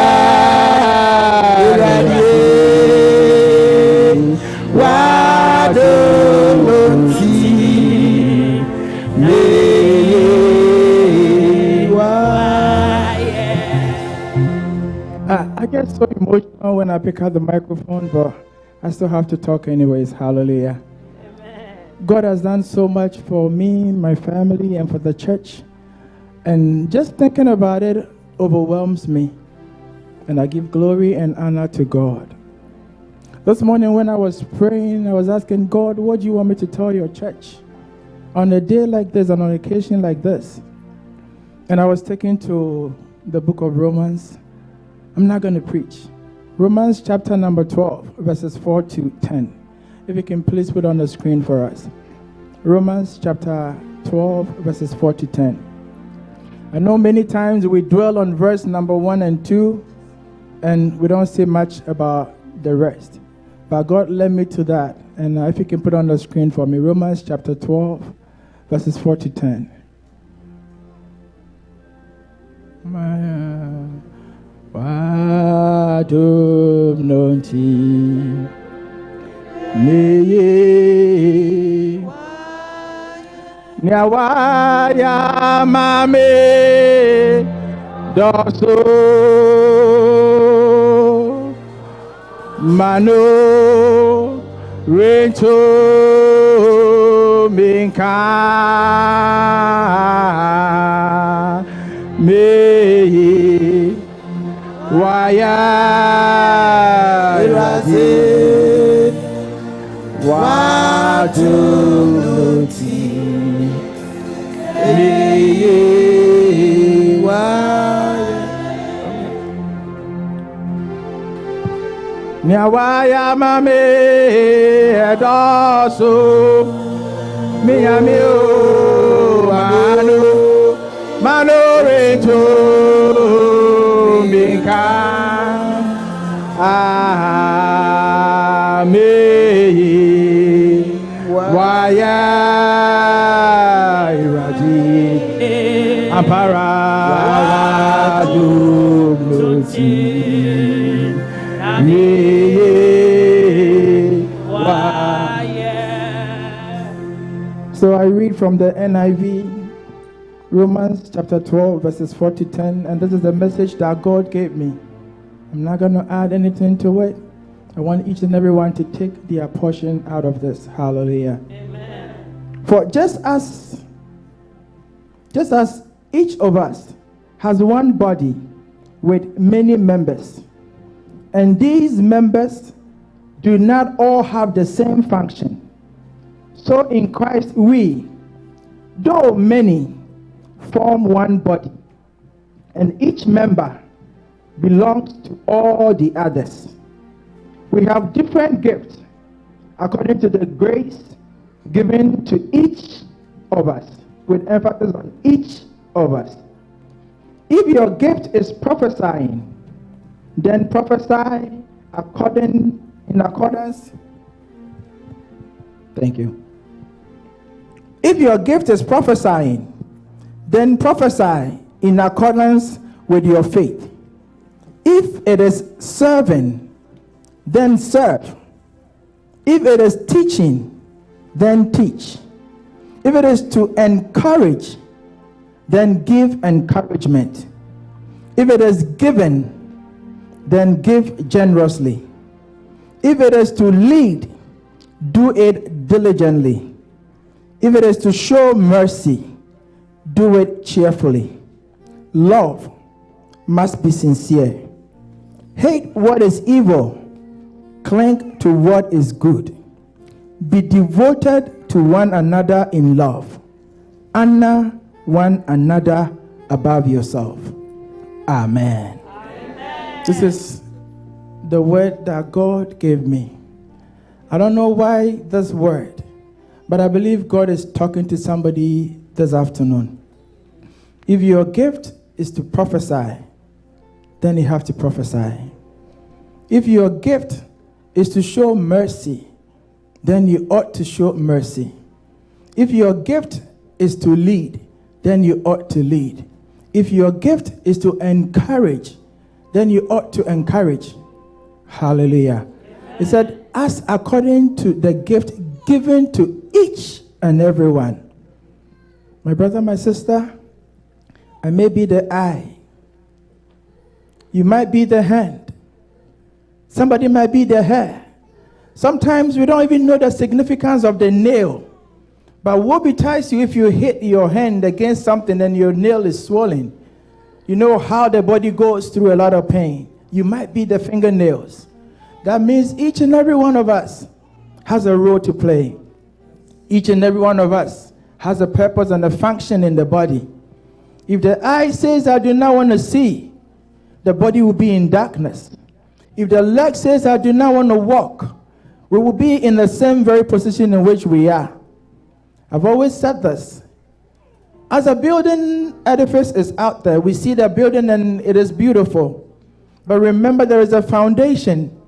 I get so emotional when I pick up the microphone, but I still have to talk anyways. Hallelujah. Amen. God has done so much for me, my family, and for the church. And just thinking about it overwhelms me. And I give glory and honor to God. This morning when I was praying, I was asking God, what do you want me to tell your church on a day like this, and on an occasion like this? And I was taken to the book of Romans. I'm not going to preach. Romans chapter number 12, verses 4 to 10. If you can please put on the screen for us. Romans chapter 12, verses 4 to 10. I know many times we dwell on verse number 1 and 2, and we don't say much about the rest. But God led me to that. And if you can put on the screen for me, Romans chapter 12, verses 4 to 10. Wadum nonti meye nyawaya mame doso mano rento minka meye waya razid wadunoti meye waya nyawaya mame edoso miyami o mano rento minka me waya iradi ampara dumoti me waya. So I read from the NIV, Romans chapter 12, verses 4 to 10, and this is the message that God gave me. I'm not going to add anything to it. I want each and every one to take their portion out of this. Hallelujah. Amen. For just as each of us has one body with many members, and these members do not all have the same function, so in Christ we, though many, form one body, and each member belongs to all the others. We have different gifts according to the grace given to each of us, with emphasis on each of us. If your gift is prophesying, then prophesy in accordance. Thank you. If your gift is prophesying, then prophesy in accordance with your faith. If it is serving, then serve. If it is teaching, then teach. If it is to encourage, then give encouragement. If it is given, then give generously. If it is to lead, do it diligently. If it is to show mercy, do it cheerfully. Love must be sincere. Hate what is evil. Cling to what is good. Be devoted to one another in love. Honor one another above yourself. Amen. Amen. This is the word that God gave me. I don't know why this word, but I believe God is talking to somebody this afternoon. If your gift is to prophesy, then you have to prophesy. If your gift is to show mercy, then you ought to show mercy. If your gift is to lead, then you ought to lead. If your gift is to encourage, then you ought to encourage. Hallelujah. Amen. It said, as according to the gift given to each and every one. My brother, my sister, I may be the eye. You might be the hand. Somebody might be the hair. Sometimes we don't even know the significance of the nail. But woe betide you if you hit your hand against something and your nail is swollen. You know how the body goes through a lot of pain. You might be the fingernails. That means each and every one of us has a role to play. Each and every one of us has a purpose and a function in the body. If the eye says, I do not want to see, the body will be in darkness. If the leg says, I do not want to walk, we will be in the same very position in which we are. I've always said this. As a building edifice is out there, we see the building and it is beautiful. But remember, there is a foundation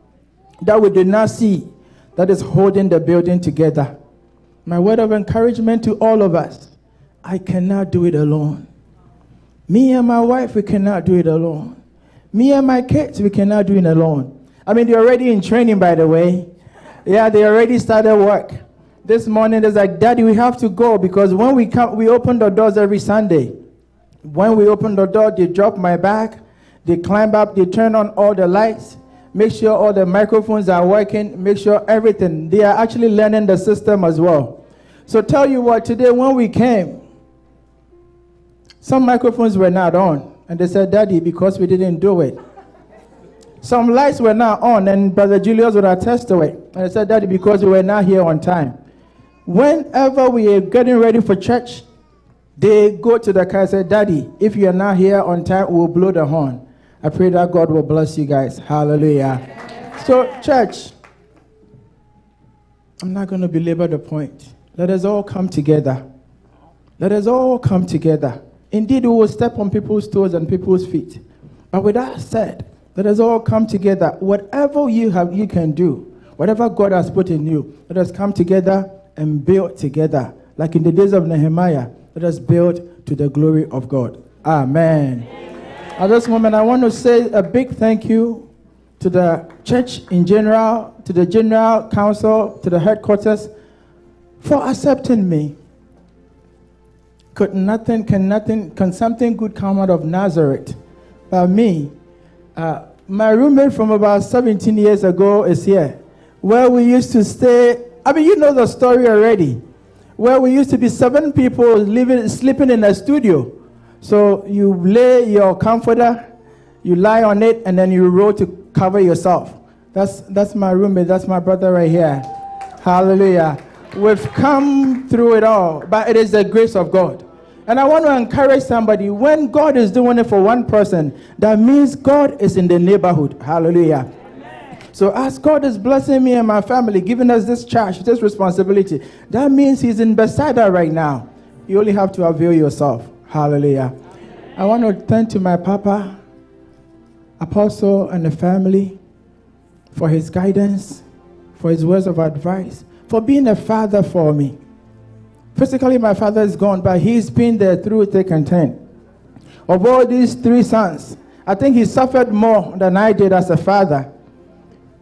that we do not see that is holding the building together. My word of encouragement to all of us, I cannot do it alone. Me and my wife, we cannot do it alone. Me and my kids, we cannot do it alone. I mean, they're already in training, by the way. Yeah, they already started work. This morning, they're like, Daddy, we have to go because when we come, we open the doors every Sunday. When we open the door, they drop my bag, they climb up, they turn on all the lights, make sure all the microphones are working, make sure everything. They are actually learning the system as well. So tell you what, today when we came, some microphones were not on. And they said, Daddy, because we didn't do it. Some lights were not on, and Brother Julius would attest to it. And I said, Daddy, because we were not here on time. Whenever we are getting ready for church, they go to the car and say, Daddy, if you are not here on time, we'll blow the horn. I pray that God will bless you guys. Hallelujah. So, church, I'm not going to belabor the point. Let us all come together. Let us all come together. Indeed, we will step on people's toes and people's feet. But with that said, let us all come together. Whatever you have, you can do. Whatever God has put in you, let us come together and build together. Like in the days of Nehemiah, let us build to the glory of God. Amen. At this moment, I want to say a big thank you to the church in general, to the general council, to the headquarters for accepting me. Can something good come out of Nazareth? But me, my roommate from about 17 years ago is here, where we used to stay. I mean, you know the story already, where we used to be 7 people sleeping in a studio. So you lay your comforter, you lie on it, and then you roll to cover yourself. That's my roommate. That's my brother right here. Hallelujah. We've come through it all, but it is the grace of God. And I want to encourage somebody, when God is doing it for one person, that means God is in the neighborhood. Hallelujah. Amen. So as God is blessing me and my family, giving us this charge, this responsibility, that means He's in Bethsaida right now. You only have to avail yourself. Hallelujah. Amen. I want to thank to my Papa, Apostle, and the family for his guidance, for his words of advice, for being a father for me. Physically, my father is gone, but he's been there through thick and thin. Of all these 3 sons, I think he suffered more than I did as a father.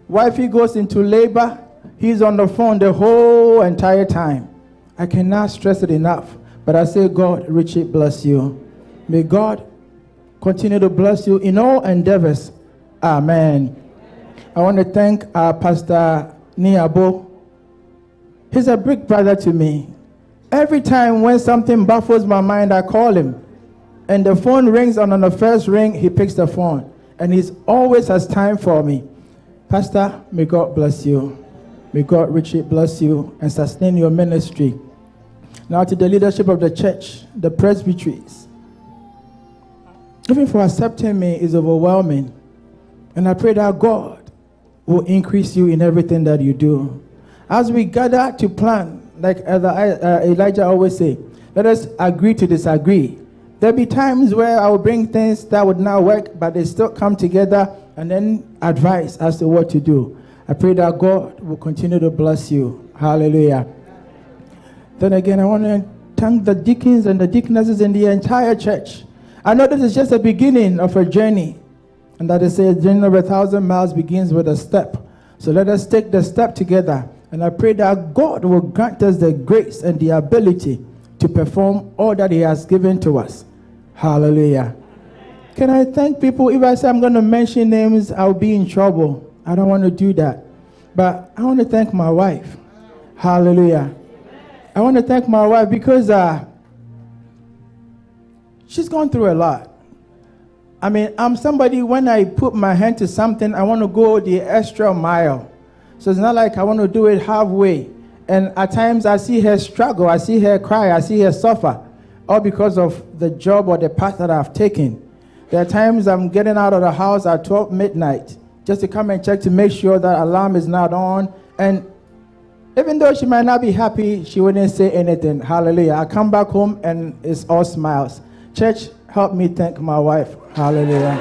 Wifey goes into labor, he's on the phone the whole entire time. I cannot stress it enough, but I say, God, richly bless you. May God continue to bless you in all endeavors. Amen. I want to thank Pastor Niabo. He's a big brother to me. Every time when something baffles my mind, I call him. And the phone rings, and on the first ring, he picks the phone. And he always has time for me. Pastor, may God bless you. May God richly bless you and sustain your ministry. Now to the leadership of the church, the presbyteries. Even for accepting me is overwhelming. And I pray that God will increase you in everything that you do. As we gather to plan, like Elijah always say, let us agree to disagree. There'll be times where I will bring things that would not work, but they still come together and then advise as to what to do. I pray that God will continue to bless you. Hallelujah. Then again, I want to thank the deacons and the deaconesses in the entire church. I know this is just a beginning of a journey, and that is a journey of 1,000 miles begins with a step. So let us take the step together. And I pray that God will grant us the grace and the ability to perform all that He has given to us. Hallelujah. Can I thank people? If I say I'm going to mention names, I'll be in trouble. I don't want to do that. But I want to thank my wife. Hallelujah. I want to thank my wife because she's gone through a lot. I mean, I'm somebody, when I put my hand to something, I want to go the extra mile. So it's not like I want to do it halfway. And at times I see her struggle, I see her cry, I see her suffer, all because of the job or the path that I've taken. There are times I'm getting out of the house at 12 midnight just to come and check to make sure that alarm is not on. And even though she might not be happy, she wouldn't say anything. Hallelujah. I come back home and it's all smiles. Church, help me thank my wife. Hallelujah.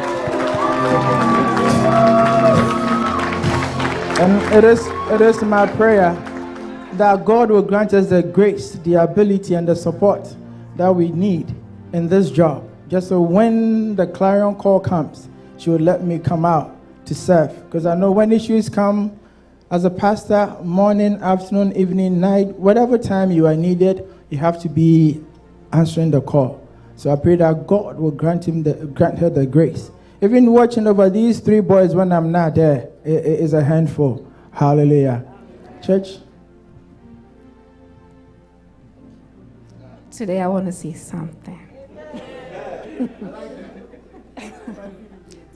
And it is my prayer that God will grant us the grace, the ability, and the support that we need in this job. Just so when the clarion call comes, she will let me come out to serve. Because I know when issues come, as a pastor, morning, afternoon, evening, night, whatever time you are needed, you have to be answering the call. So I pray that God will grant her the grace. Even watching over these 3 boys when I'm not there, it is a handful. Hallelujah. Church. Today I want to say something.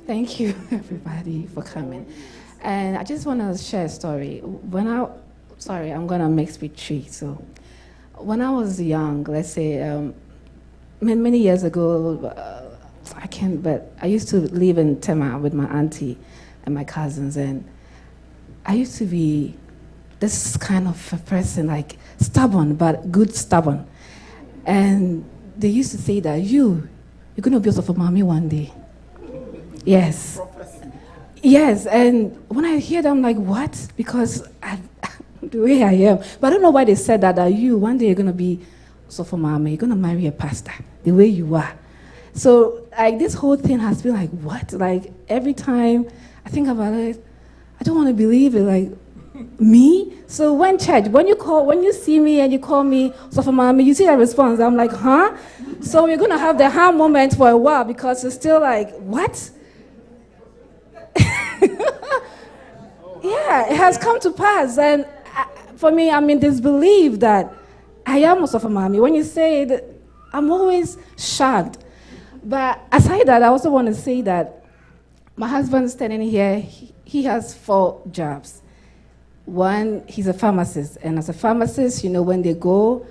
Thank you, everybody, for coming. And I just want to share a story. I'm going to mix with 3. So when I was young, let's say many years ago, but I used to live in Tema with my auntie and my cousins, and I used to be this kind of a person, like stubborn, but good stubborn. And they used to say that you're going to be also for mommy one day. Yes. Yes, and when I hear them, I'm like, what? Because the way I am. But I don't know why they said that one day you're going to be so for mommy, you're going to marry a pastor, the way you are. So like this whole thing has been like, what? Like every time I think about it, I don't want to believe it, like, me? So when you see me and you call me Sofa Mommy, you see that response, I'm like, huh? So we're going to have the huh moment for a while because it's still like, what? Yeah, it has come to pass. And for me, I'm in disbelief that I am a Sofa Mommy. When you say it, I'm always shocked. But aside that, I also want to say that my husband standing here, he has 4 jobs. One, he's a pharmacist, and as a pharmacist, when they go,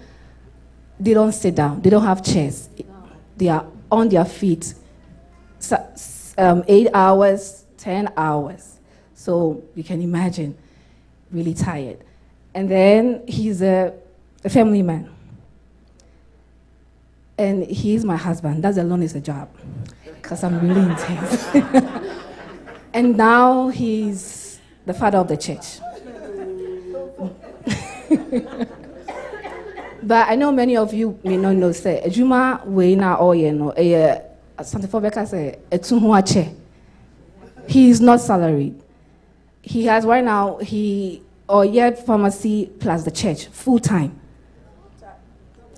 they don't sit down. They don't have chairs. They are on their feet 8 hours, 10 hours. So you can imagine, really tired. And then he's a family man. And he's my husband. That alone is a job, because I'm really intense. And now he's the father of the church. But I know many of you may not know, say, Ejuma Weina Oyeno, Asante Fobeka say, Etunhuache. He is not salaried. He has right now, pharmacy plus the church, full time.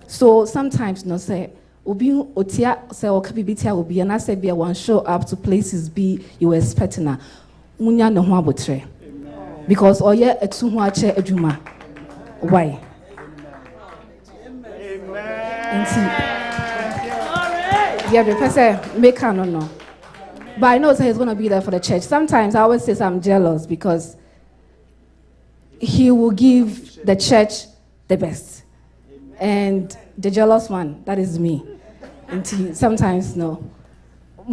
So sometimes, say, Obi Otia, say, Okabibitia will be, and I said, be one show up to places you were expecting her. Munya no huabotre. Because Etunhuache Ejuma. Why? Yeah, the person make her no. But I know he's going to be there for the church. Sometimes I always say I'm jealous because he will give the church the best. And the jealous one, that is me. Sometimes, no. That's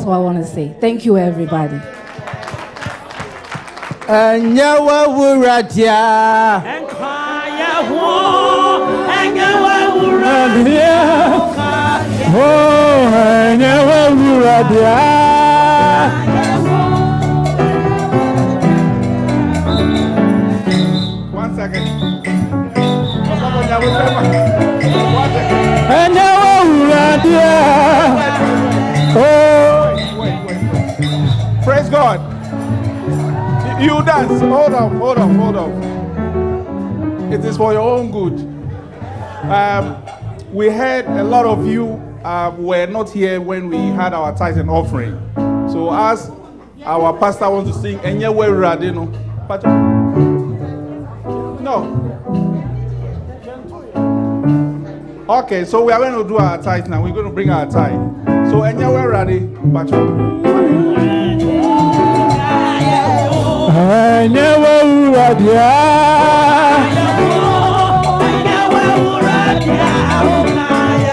what I want to say. Thank you, everybody. Nyawa wuradia Enkwaya wo Nyawa wuradia Oh nyawa wuradia One second. Nyawa wuradia Oh Wait. Praise God. You dance. Hold on. It is for your own good. We heard a lot of you were not here when we had our tithe and offering. So as our pastor wants to sing Enyewe Radino. No. Okay, so we are going to do our tithe now. We're going to bring our tithe. So Enyewe Radi, Enyewe Radia.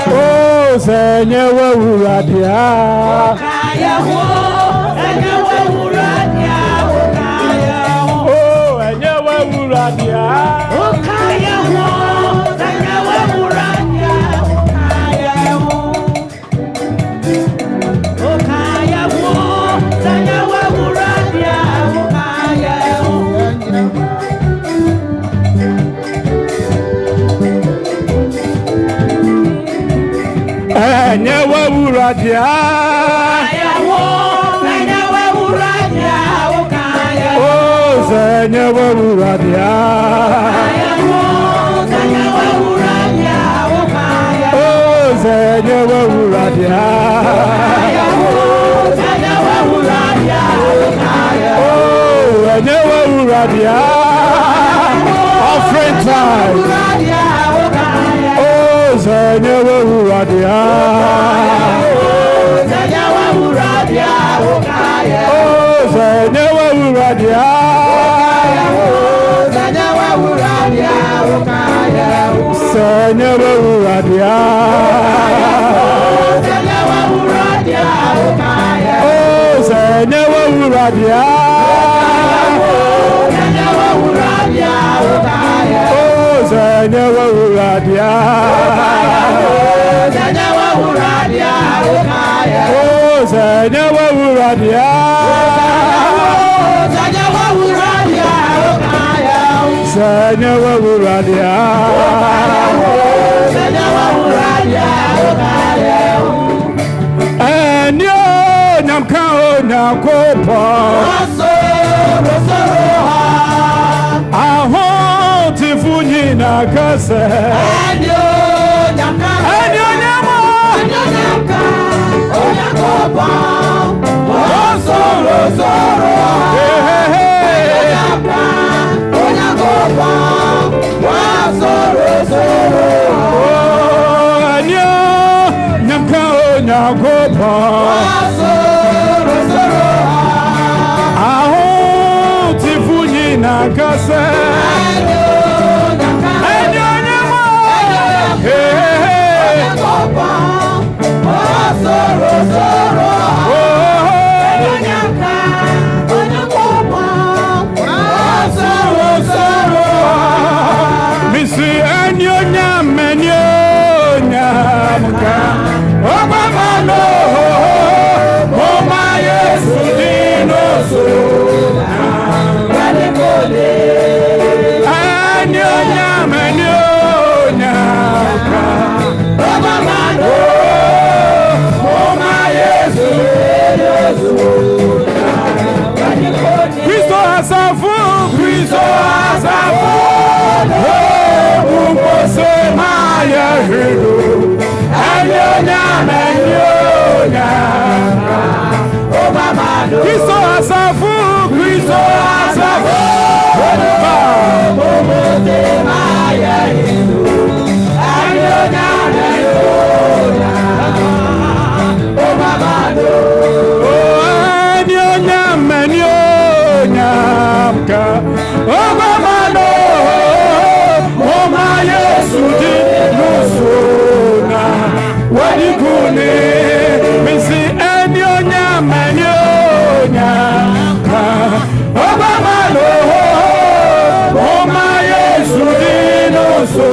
Oh, Enyewe Radia. Oh, Enyewe Radia. Enyewe Radia. Oh, Enyewe Radia. Oh, Enyewe Radia. Oh, Enyewe Radia. Offering time. Oh, Enyewe Radia. Oh, Enyewe Radia. Enyewe Radia. Oh, Enyewe Radia. Oh, Enyewe Radia. Oh, Enyewe Radia. Enyewe Radia. Enyo nyamka onyakopo. Aho tifunyi na kase. Enyo nyamka onyakopo. Osoro soro. Aho tifunyi na kase. Misi enyo nyamenyo nyamka. Obamano, Oma Yesu dinoso, Galikole, Anyonya Manyonya, Obamano, Oma Yesu dinoso, Galikole. Kristo asafu, Umpose Maya Hiru, Anyonya Manyonya, Obamano. Kristo asafu, Umpose Maya Hiru, Anyonya Manyonya, Obamano. Anyonya Manyonya, Obamano. Oma Yesu dinoso na wadigune. Misi enyonya manyonya ka. Obamano. Oma Yesu dinoso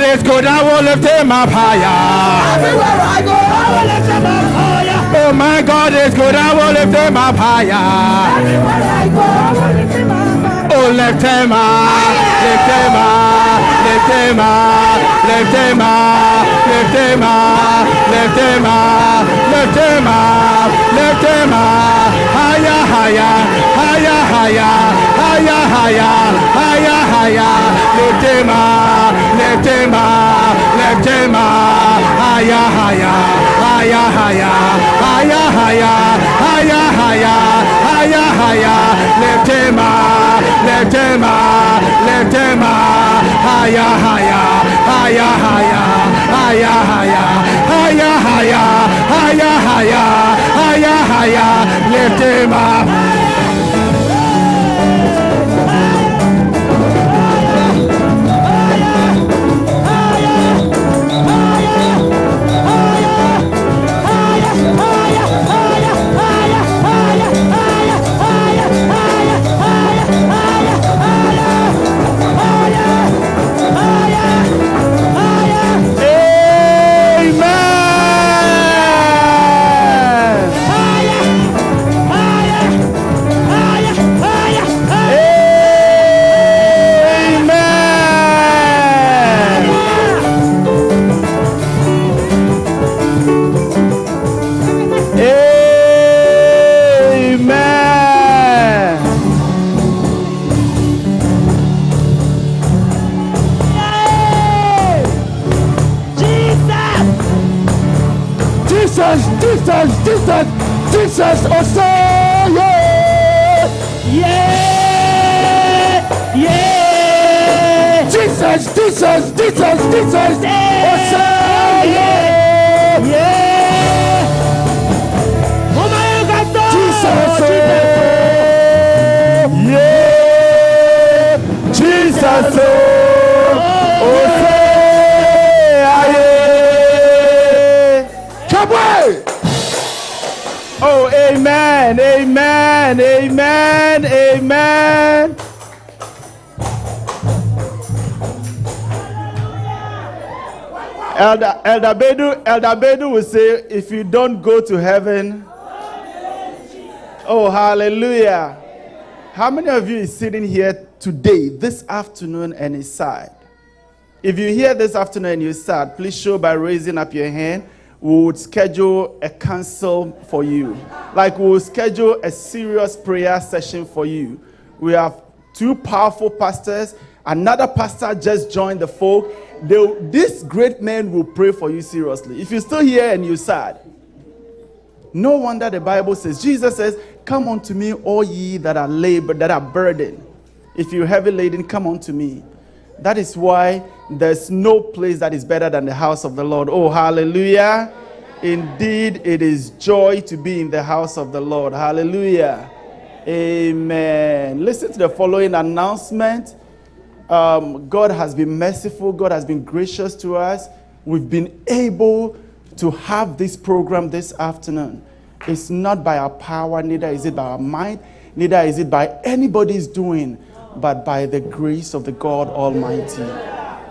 Is good, I will lift him up higher. Everywhere I go, I will lift him up higher. Oh my God is good, I will lift him up higher. Everywhere I go, I will lift him up higher. Oh, lift him up, lift him up, lift him up, lift him up, lift him up, lift him up, lift him up, lift him up, higher, higher, higher, higher, higher, higher, higher, higher, lift him up, lift him up, lift him up, higher, higher, higher, higher, higher, higher, higher, higher, higher, higher, lift him up, lift him up, lift him up, higher, higher, higher, higher, higher, higher, higher, higher, higher, higher, higher, higher, lift him up. Jesus, oh say yeah, yeah, yeah. Jesus, Jesus, Jesus, Jesus, oh say yeah, yeah. Oh my God, Jesus, yeah, Jesus, oh say yeah. Come on. Oh, amen, amen, amen, amen. Elder Bedu will say, if you don't go to heaven, oh, hallelujah. How many of you is sitting here today, this afternoon, and is sad? If you're here this afternoon and you're sad, please show by raising up your hand. We would schedule a counsel for you. Like we will schedule a serious prayer session for you. We have two powerful pastors. Another pastor just joined the folk. This great man will pray for you seriously. If you're still here and you're sad, no wonder the Bible says, Jesus says, come unto me, all ye that are labored, that are burdened. If you're heavy laden, come unto me. That is why there's no place that is better than the house of the Lord. Oh, hallelujah. Indeed, it is joy to be in the house of the Lord. Hallelujah. Amen. Listen to the following announcement. God has been merciful. God has been gracious to us. We've been able to have this program this afternoon. It's not by our power, neither is it by our might, neither is it by anybody's doing, but by the grace of the God Almighty.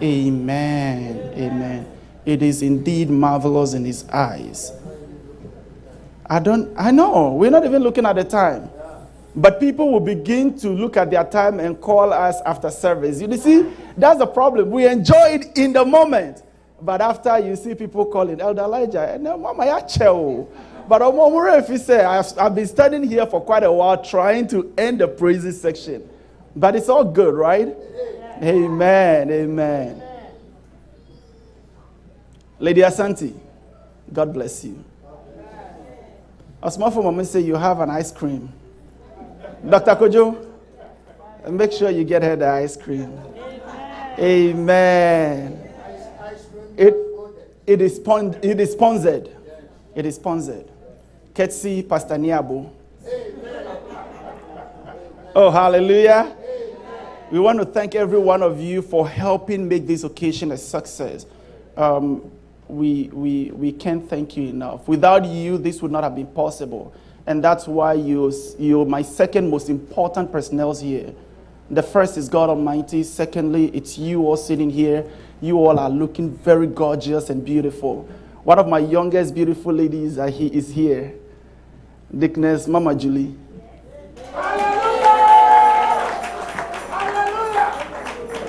Amen. Amen. It is indeed marvelous in His eyes. I know, we're not even looking at the time. But people will begin to look at their time and call us after service. You see, that's the problem. We enjoy it in the moment. But after you see people calling, Elder Elijah, Mama, ya cheo. But if you say, I've been standing here for quite a while trying to end the praises section. But it's all good, right? Amen. Amen. Lady ASANTE, God bless you. A small for moment say you have an ice cream. Dr. Kojo, make sure you get her the ice cream. Amen. It is sponsored. It is sponsored. Ketsi Pastor Niabo. Oh, hallelujah. We want to thank every one of you for helping make this occasion a success. We can't thank you enough. Without you, this would not have been possible. And that's why you're my second most important personnel here. The first is God Almighty. Secondly, it's you all sitting here. You all are looking very gorgeous and beautiful. One of my youngest beautiful ladies is here. Dickness, Mama Julie.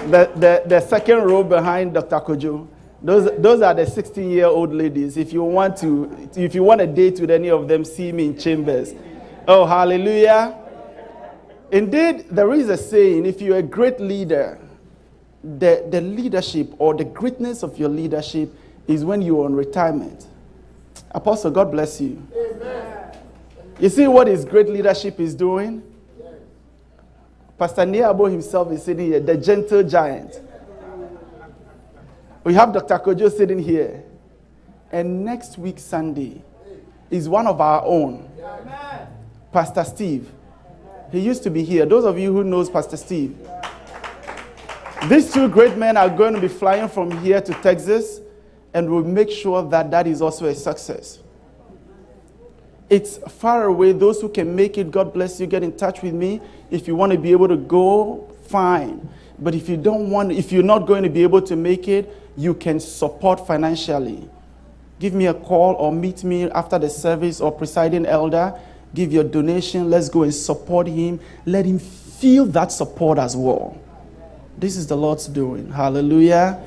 The second row behind Dr. Kojo. Those are the 16-year-old ladies. If you want a date with any of them, see me in chambers. Oh, hallelujah. Indeed, there is a saying, if you're a great leader, the leadership or the greatness of your leadership is when you're on retirement. Apostle, God bless you. Amen. You see what his great leadership is doing? Yes. Pastor Niabo himself is sitting here, the gentle giant. We have Dr. Kojo sitting here. And next week, Sunday, is one of our own. Amen. Pastor Steve. He used to be here. Those of you who knows Pastor Steve. These two great men are going to be flying from here to Texas, and we'll make sure that is also a success. It's far away. Those who can make it, God bless you, get in touch with me. If you want to be able to go, fine. But if you're not going to be able to make it, you can support financially. Give me a call or meet me after the service or presiding elder. Give your donation. Let's go and support him. Let him feel that support as well. This is the Lord's doing. Hallelujah.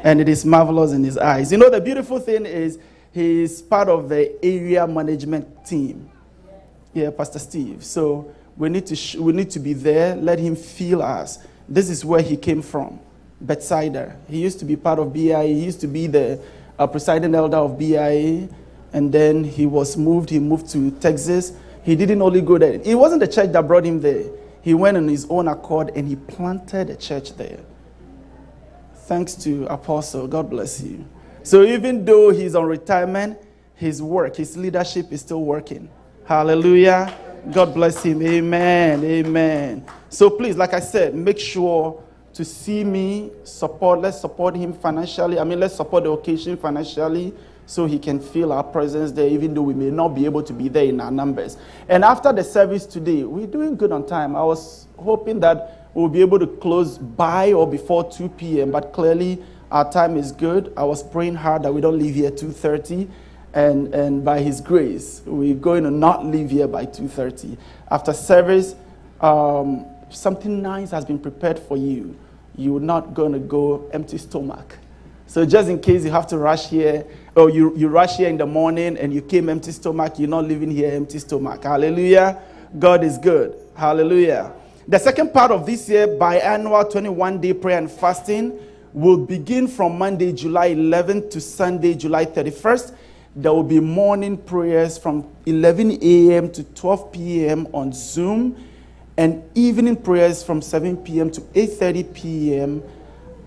And it is marvelous in his eyes. You know, the beautiful thing is he is part of the area management team. Yeah, Pastor Steve. So we need to be there. Let him feel us. This is where he came from. Bethsaida. He used to be part of BIA. He used to be the presiding elder of BIA. And then he moved to Texas. He didn't only go there. It wasn't the church that brought him there. He went on his own accord and he planted a church there. Thanks to Apostle. God bless you. So even though he's on retirement, his leadership is still working. Hallelujah. God bless him. Amen. Amen. So please, like I said, make sure to see me, let's support him financially. Let's support the occasion financially so he can feel our presence there, even though we may not be able to be there in our numbers. And after the service today, we're doing good on time. I was hoping that we'll be able to close by or before 2 p.m., but clearly our time is good. I was praying hard that we don't leave here 2:30, and by his grace, we're going to not leave here by 2:30. After service, something nice has been prepared for you. You're not going to go empty stomach. So just in case you have to rush here, or you rush here in the morning and you came empty stomach, you're not leaving here empty stomach. Hallelujah. God is good. Hallelujah. The second part of this year, biannual 21-day prayer and fasting, will begin from Monday, July 11th to Sunday, July 31st. There will be morning prayers from 11 a.m. to 12 p.m. on Zoom, and evening prayers from 7 p.m. to 8:30 p.m.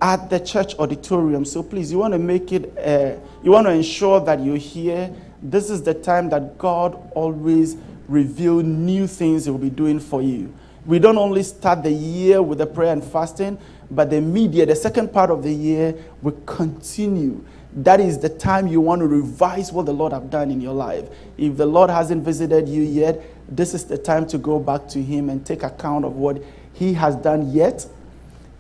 at the church auditorium. So please, you want to ensure that you're here. This is the time that God always reveals new things he will be doing for you. We don't only start the year with the prayer and fasting, but the second part of the year will continue. That is the time you want to revise what the Lord have done in your life. If the Lord hasn't visited you yet, this is the time to go back to him and take account of what he has done yet.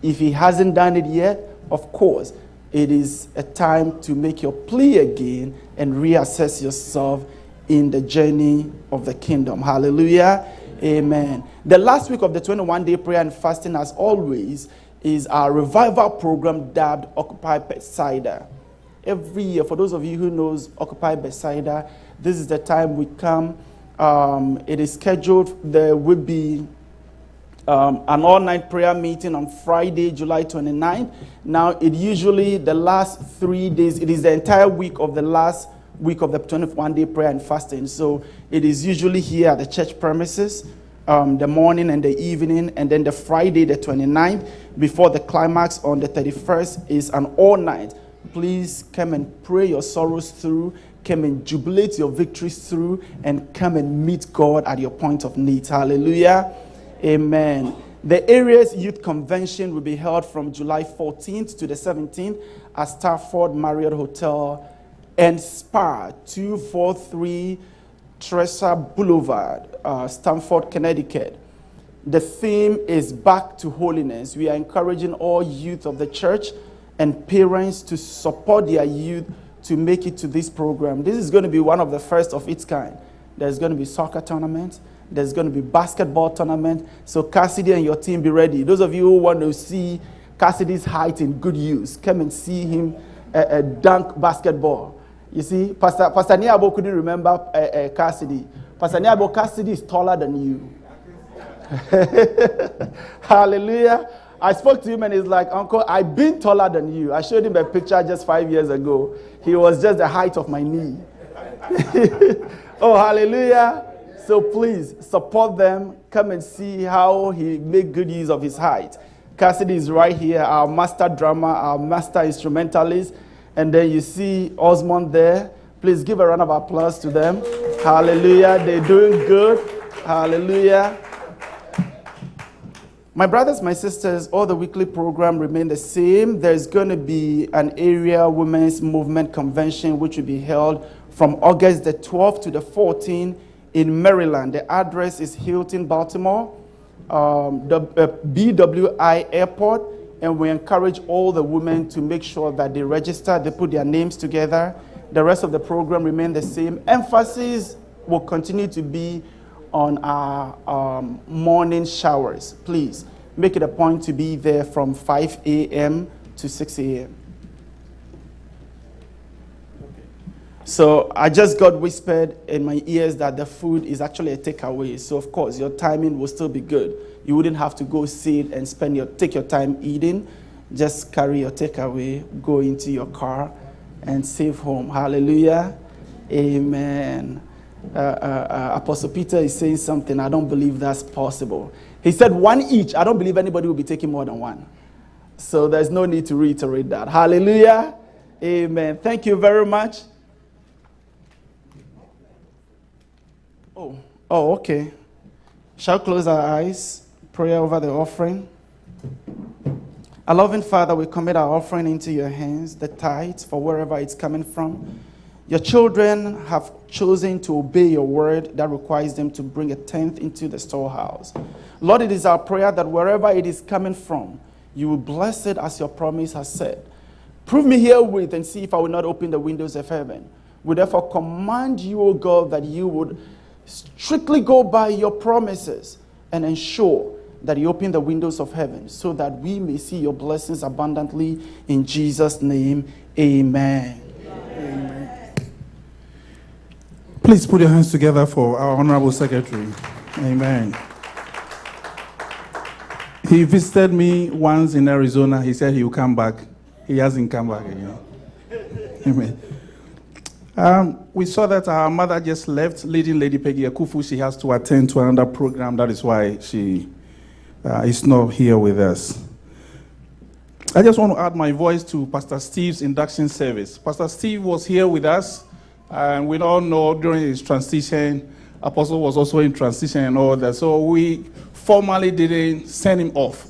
If he hasn't done it yet, of course, it is a time to make your plea again and reassess yourself in the journey of the kingdom. Hallelujah. Amen. The last week of the 21-day prayer and fasting, as always, is our revival program dubbed Occupy Bethsaida. Every year, for those of you who knows Occupy Bethsaida, this is the time we come. It is scheduled. There will be an all-night prayer meeting on Friday, July 29th. Now, the last 3 days, it is the entire week of the last week of the 21-day prayer and fasting. So it is usually here at the church premises. the morning and the evening, and then the Friday, the 29th, before the climax on the 31st is an all-night. Please come and pray your sorrows through, come and jubilate your victories through, and come and meet God at your point of need. Hallelujah. Amen. The area's youth convention will be held from July 14th to the 17th at Stafford Marriott Hotel and Spa, 243 Tresor Boulevard, Stamford, Connecticut. The theme is Back to Holiness. We are encouraging all youth of the church and parents to support their youth to make it to this program. This is going to be one of the first of its kind. There's going to be soccer tournaments. There's going to be basketball tournament. So Cassidy and your team, be ready. Those of you who want to see Cassidy's height in good use, come and see him dunk basketball. You see, Pastor Niabo couldn't remember Cassidy. Pastor Niabo, Cassidy is taller than you. Hallelujah. I spoke to him and he's like, Uncle, I've been taller than you. I showed him a picture just 5 years ago. He was just the height of my knee. Oh, hallelujah. So please support them. Come and see how he made good use of his height. Cassidy is right here, our master drummer, our master instrumentalist. And then you see Osmond there. Please give a round of applause to them. Hallelujah. They're doing good. Hallelujah. My brothers, my sisters, all the weekly program remain the same. There's going to be an area women's movement convention which will be held from August the 12th to the 14th in Maryland. The address is Hilton, Baltimore, the BWI Airport, and we encourage all the women to make sure that they register, they put their names together. The rest of the program remain the same. Emphasis will continue to be on our morning showers. Please make it a point to be there from 5 a.m. to 6 a.m. So I just got whispered in my ears that the food is actually a takeaway. So of course your timing will still be good. You wouldn't have to go sit and take your time eating. Just carry your takeaway, go into your car, and save home. Hallelujah. Amen. Apostle Peter is saying something. I don't believe that's possible. He said one each. I don't believe anybody will be taking more than one. So there's no need to reiterate that. Hallelujah. Amen. Thank you very much. Oh, okay. Shall we close our eyes? Prayer over the offering. Our loving Father, we commit our offering into your hands, the tithes, for wherever it's coming from. Your children have chosen to obey your word that requires them to bring a tenth into the storehouse. Lord, it is our prayer that wherever it is coming from, you will bless it as your promise has said. Prove me herewith and see if I will not open the windows of heaven. We therefore command you, O God, that you would strictly go by your promises and ensure that you open the windows of heaven so that we may see your blessings abundantly. In Jesus' name, amen. Amen. Please put your hands together for our Honorable Secretary. Amen. He visited me once in Arizona. He said he will come back. He hasn't come back again. Amen. We saw that our mother just left, leading Lady Peggy Akufu. She has to attend to another program. That is why she is not here with us. I just want to add my voice to Pastor Steve's induction service. Pastor Steve was here with us, and we all know during his transition, Apostle was also in transition and all that. So we formally didn't send him off.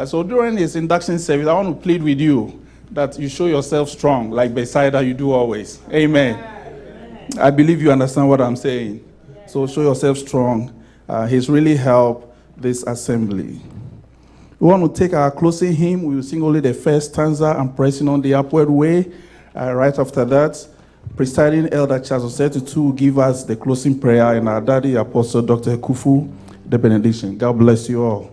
So during his induction service, I want to plead with you that you show yourself strong, like Bethsaida you do always. Amen. Amen. I believe you understand what I'm saying. So show yourself strong. He's really helped this assembly. We want to take our closing hymn. We will sing only the first stanza and pressing on the upward way. Right after that, presiding Elder Charles Osetutu will give us the closing prayer, and our daddy, Apostle Dr. Kufu, the benediction. God bless you all.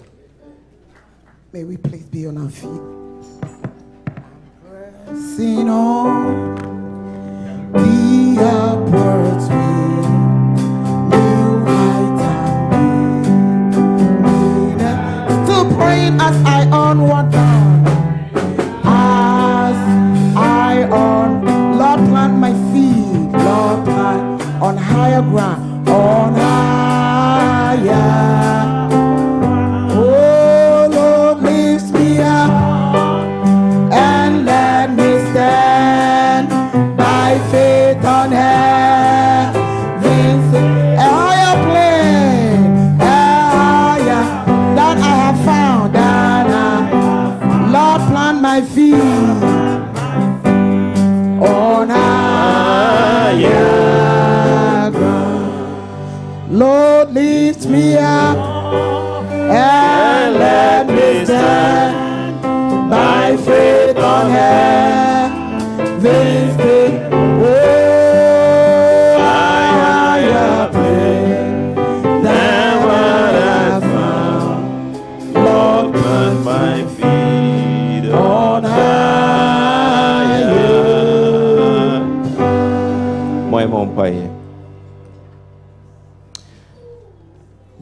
May we please be on our feet. Pressing on the upward way, new height and deep. Still praying as I onward bound, as I on Lord plant my feet, Lord plant on higher ground, on higher.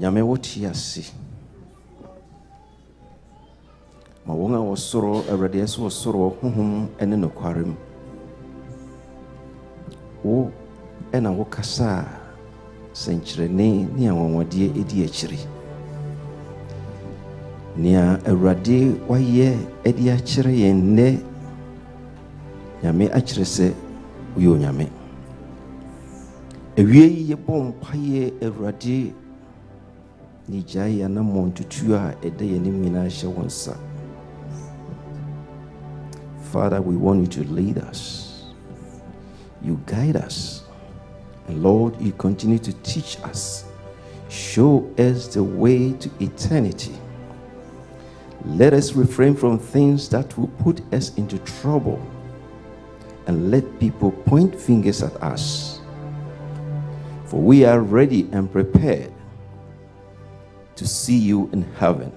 nyame wote ase ma wonga wosoro awrade yeso wosoro honhom ene nokwarem wo ena wo kasa senkyerene ne awonwode edi akiri nia awrade waye edi akire yenne nyame akire se uyo nyame ewie ye bompaye awrade ni jaya na montutu a ede ye nim nyina hye wonsa. Father, we want you to lead us, you guide us, and Lord, you continue to teach us, show us the way to eternity. Let us refrain from things that will put us into trouble, and let people point fingers at us, for we are ready and prepared to see you in heaven.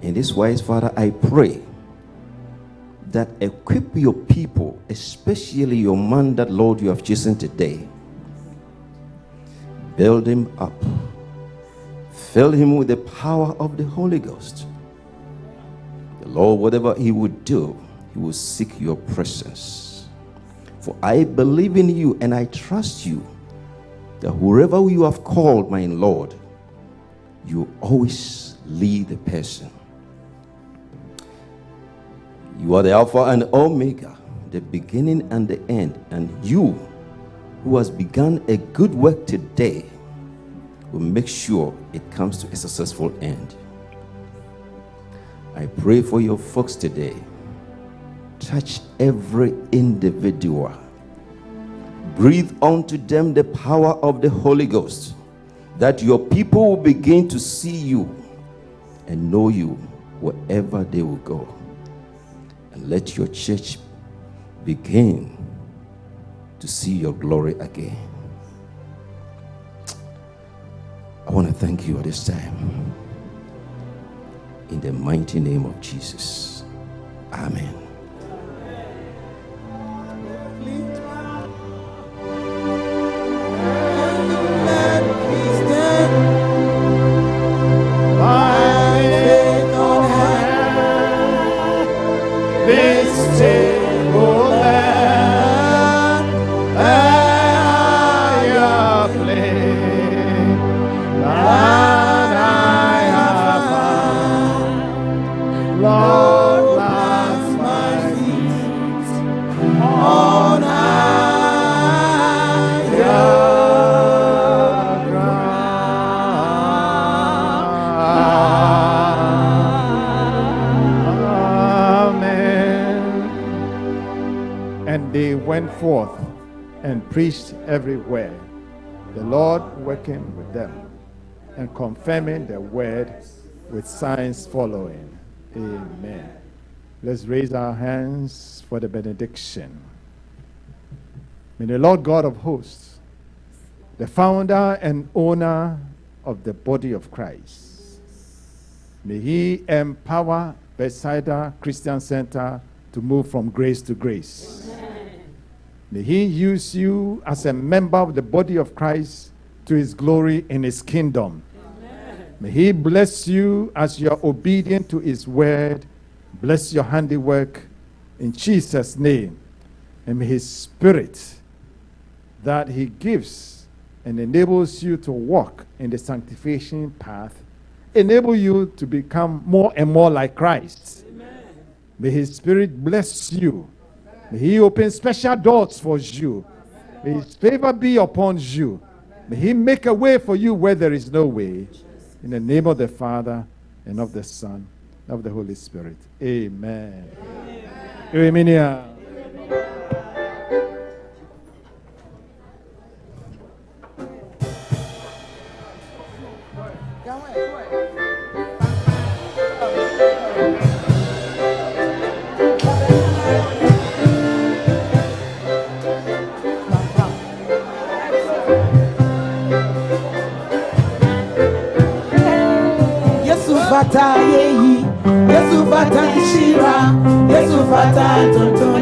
In this wise, Father, I pray that equip your people, especially your man that, Lord, you have chosen today. Build him up. Fill him with the power of the Holy Ghost. The Lord, whatever he would do, he will seek your presence. For I believe in you and I trust you that whoever you have called, my Lord, you always lead the person. You are the Alpha and Omega, the beginning and the end, and you who has begun a good work today will make sure it comes to a successful end. I pray for your folks today. Touch every individual. Breathe onto them the power of the Holy Ghost, that your people will begin to see you and know you wherever they will go. And let your church begin to see your glory again. I want to thank you at this time. In the mighty name of Jesus. Amen. Forth and preached everywhere, the Lord working with them and confirming the word with signs following. Amen. Let's raise our hands for the benediction. May the Lord God of hosts, the founder and owner of the body of Christ, may he empower Bethsaida Christian Center to move from grace to grace. May he use you as a member of the body of Christ to his glory in his kingdom. Amen. May he bless you as you are obedient to his word. Bless your handiwork in Jesus' name. And may his spirit that he gives and enables you to walk in the sanctification path enable you to become more and more like Christ. Amen. May his spirit bless you. May he open special doors for you. May his favor be upon you. May he make a way for you where there is no way. In the name of the Father, and of the Son, and of the Holy Spirit. Amen. Amen. Yesu fata yeyi, Yesu fata ishira, Yesu fata tonto.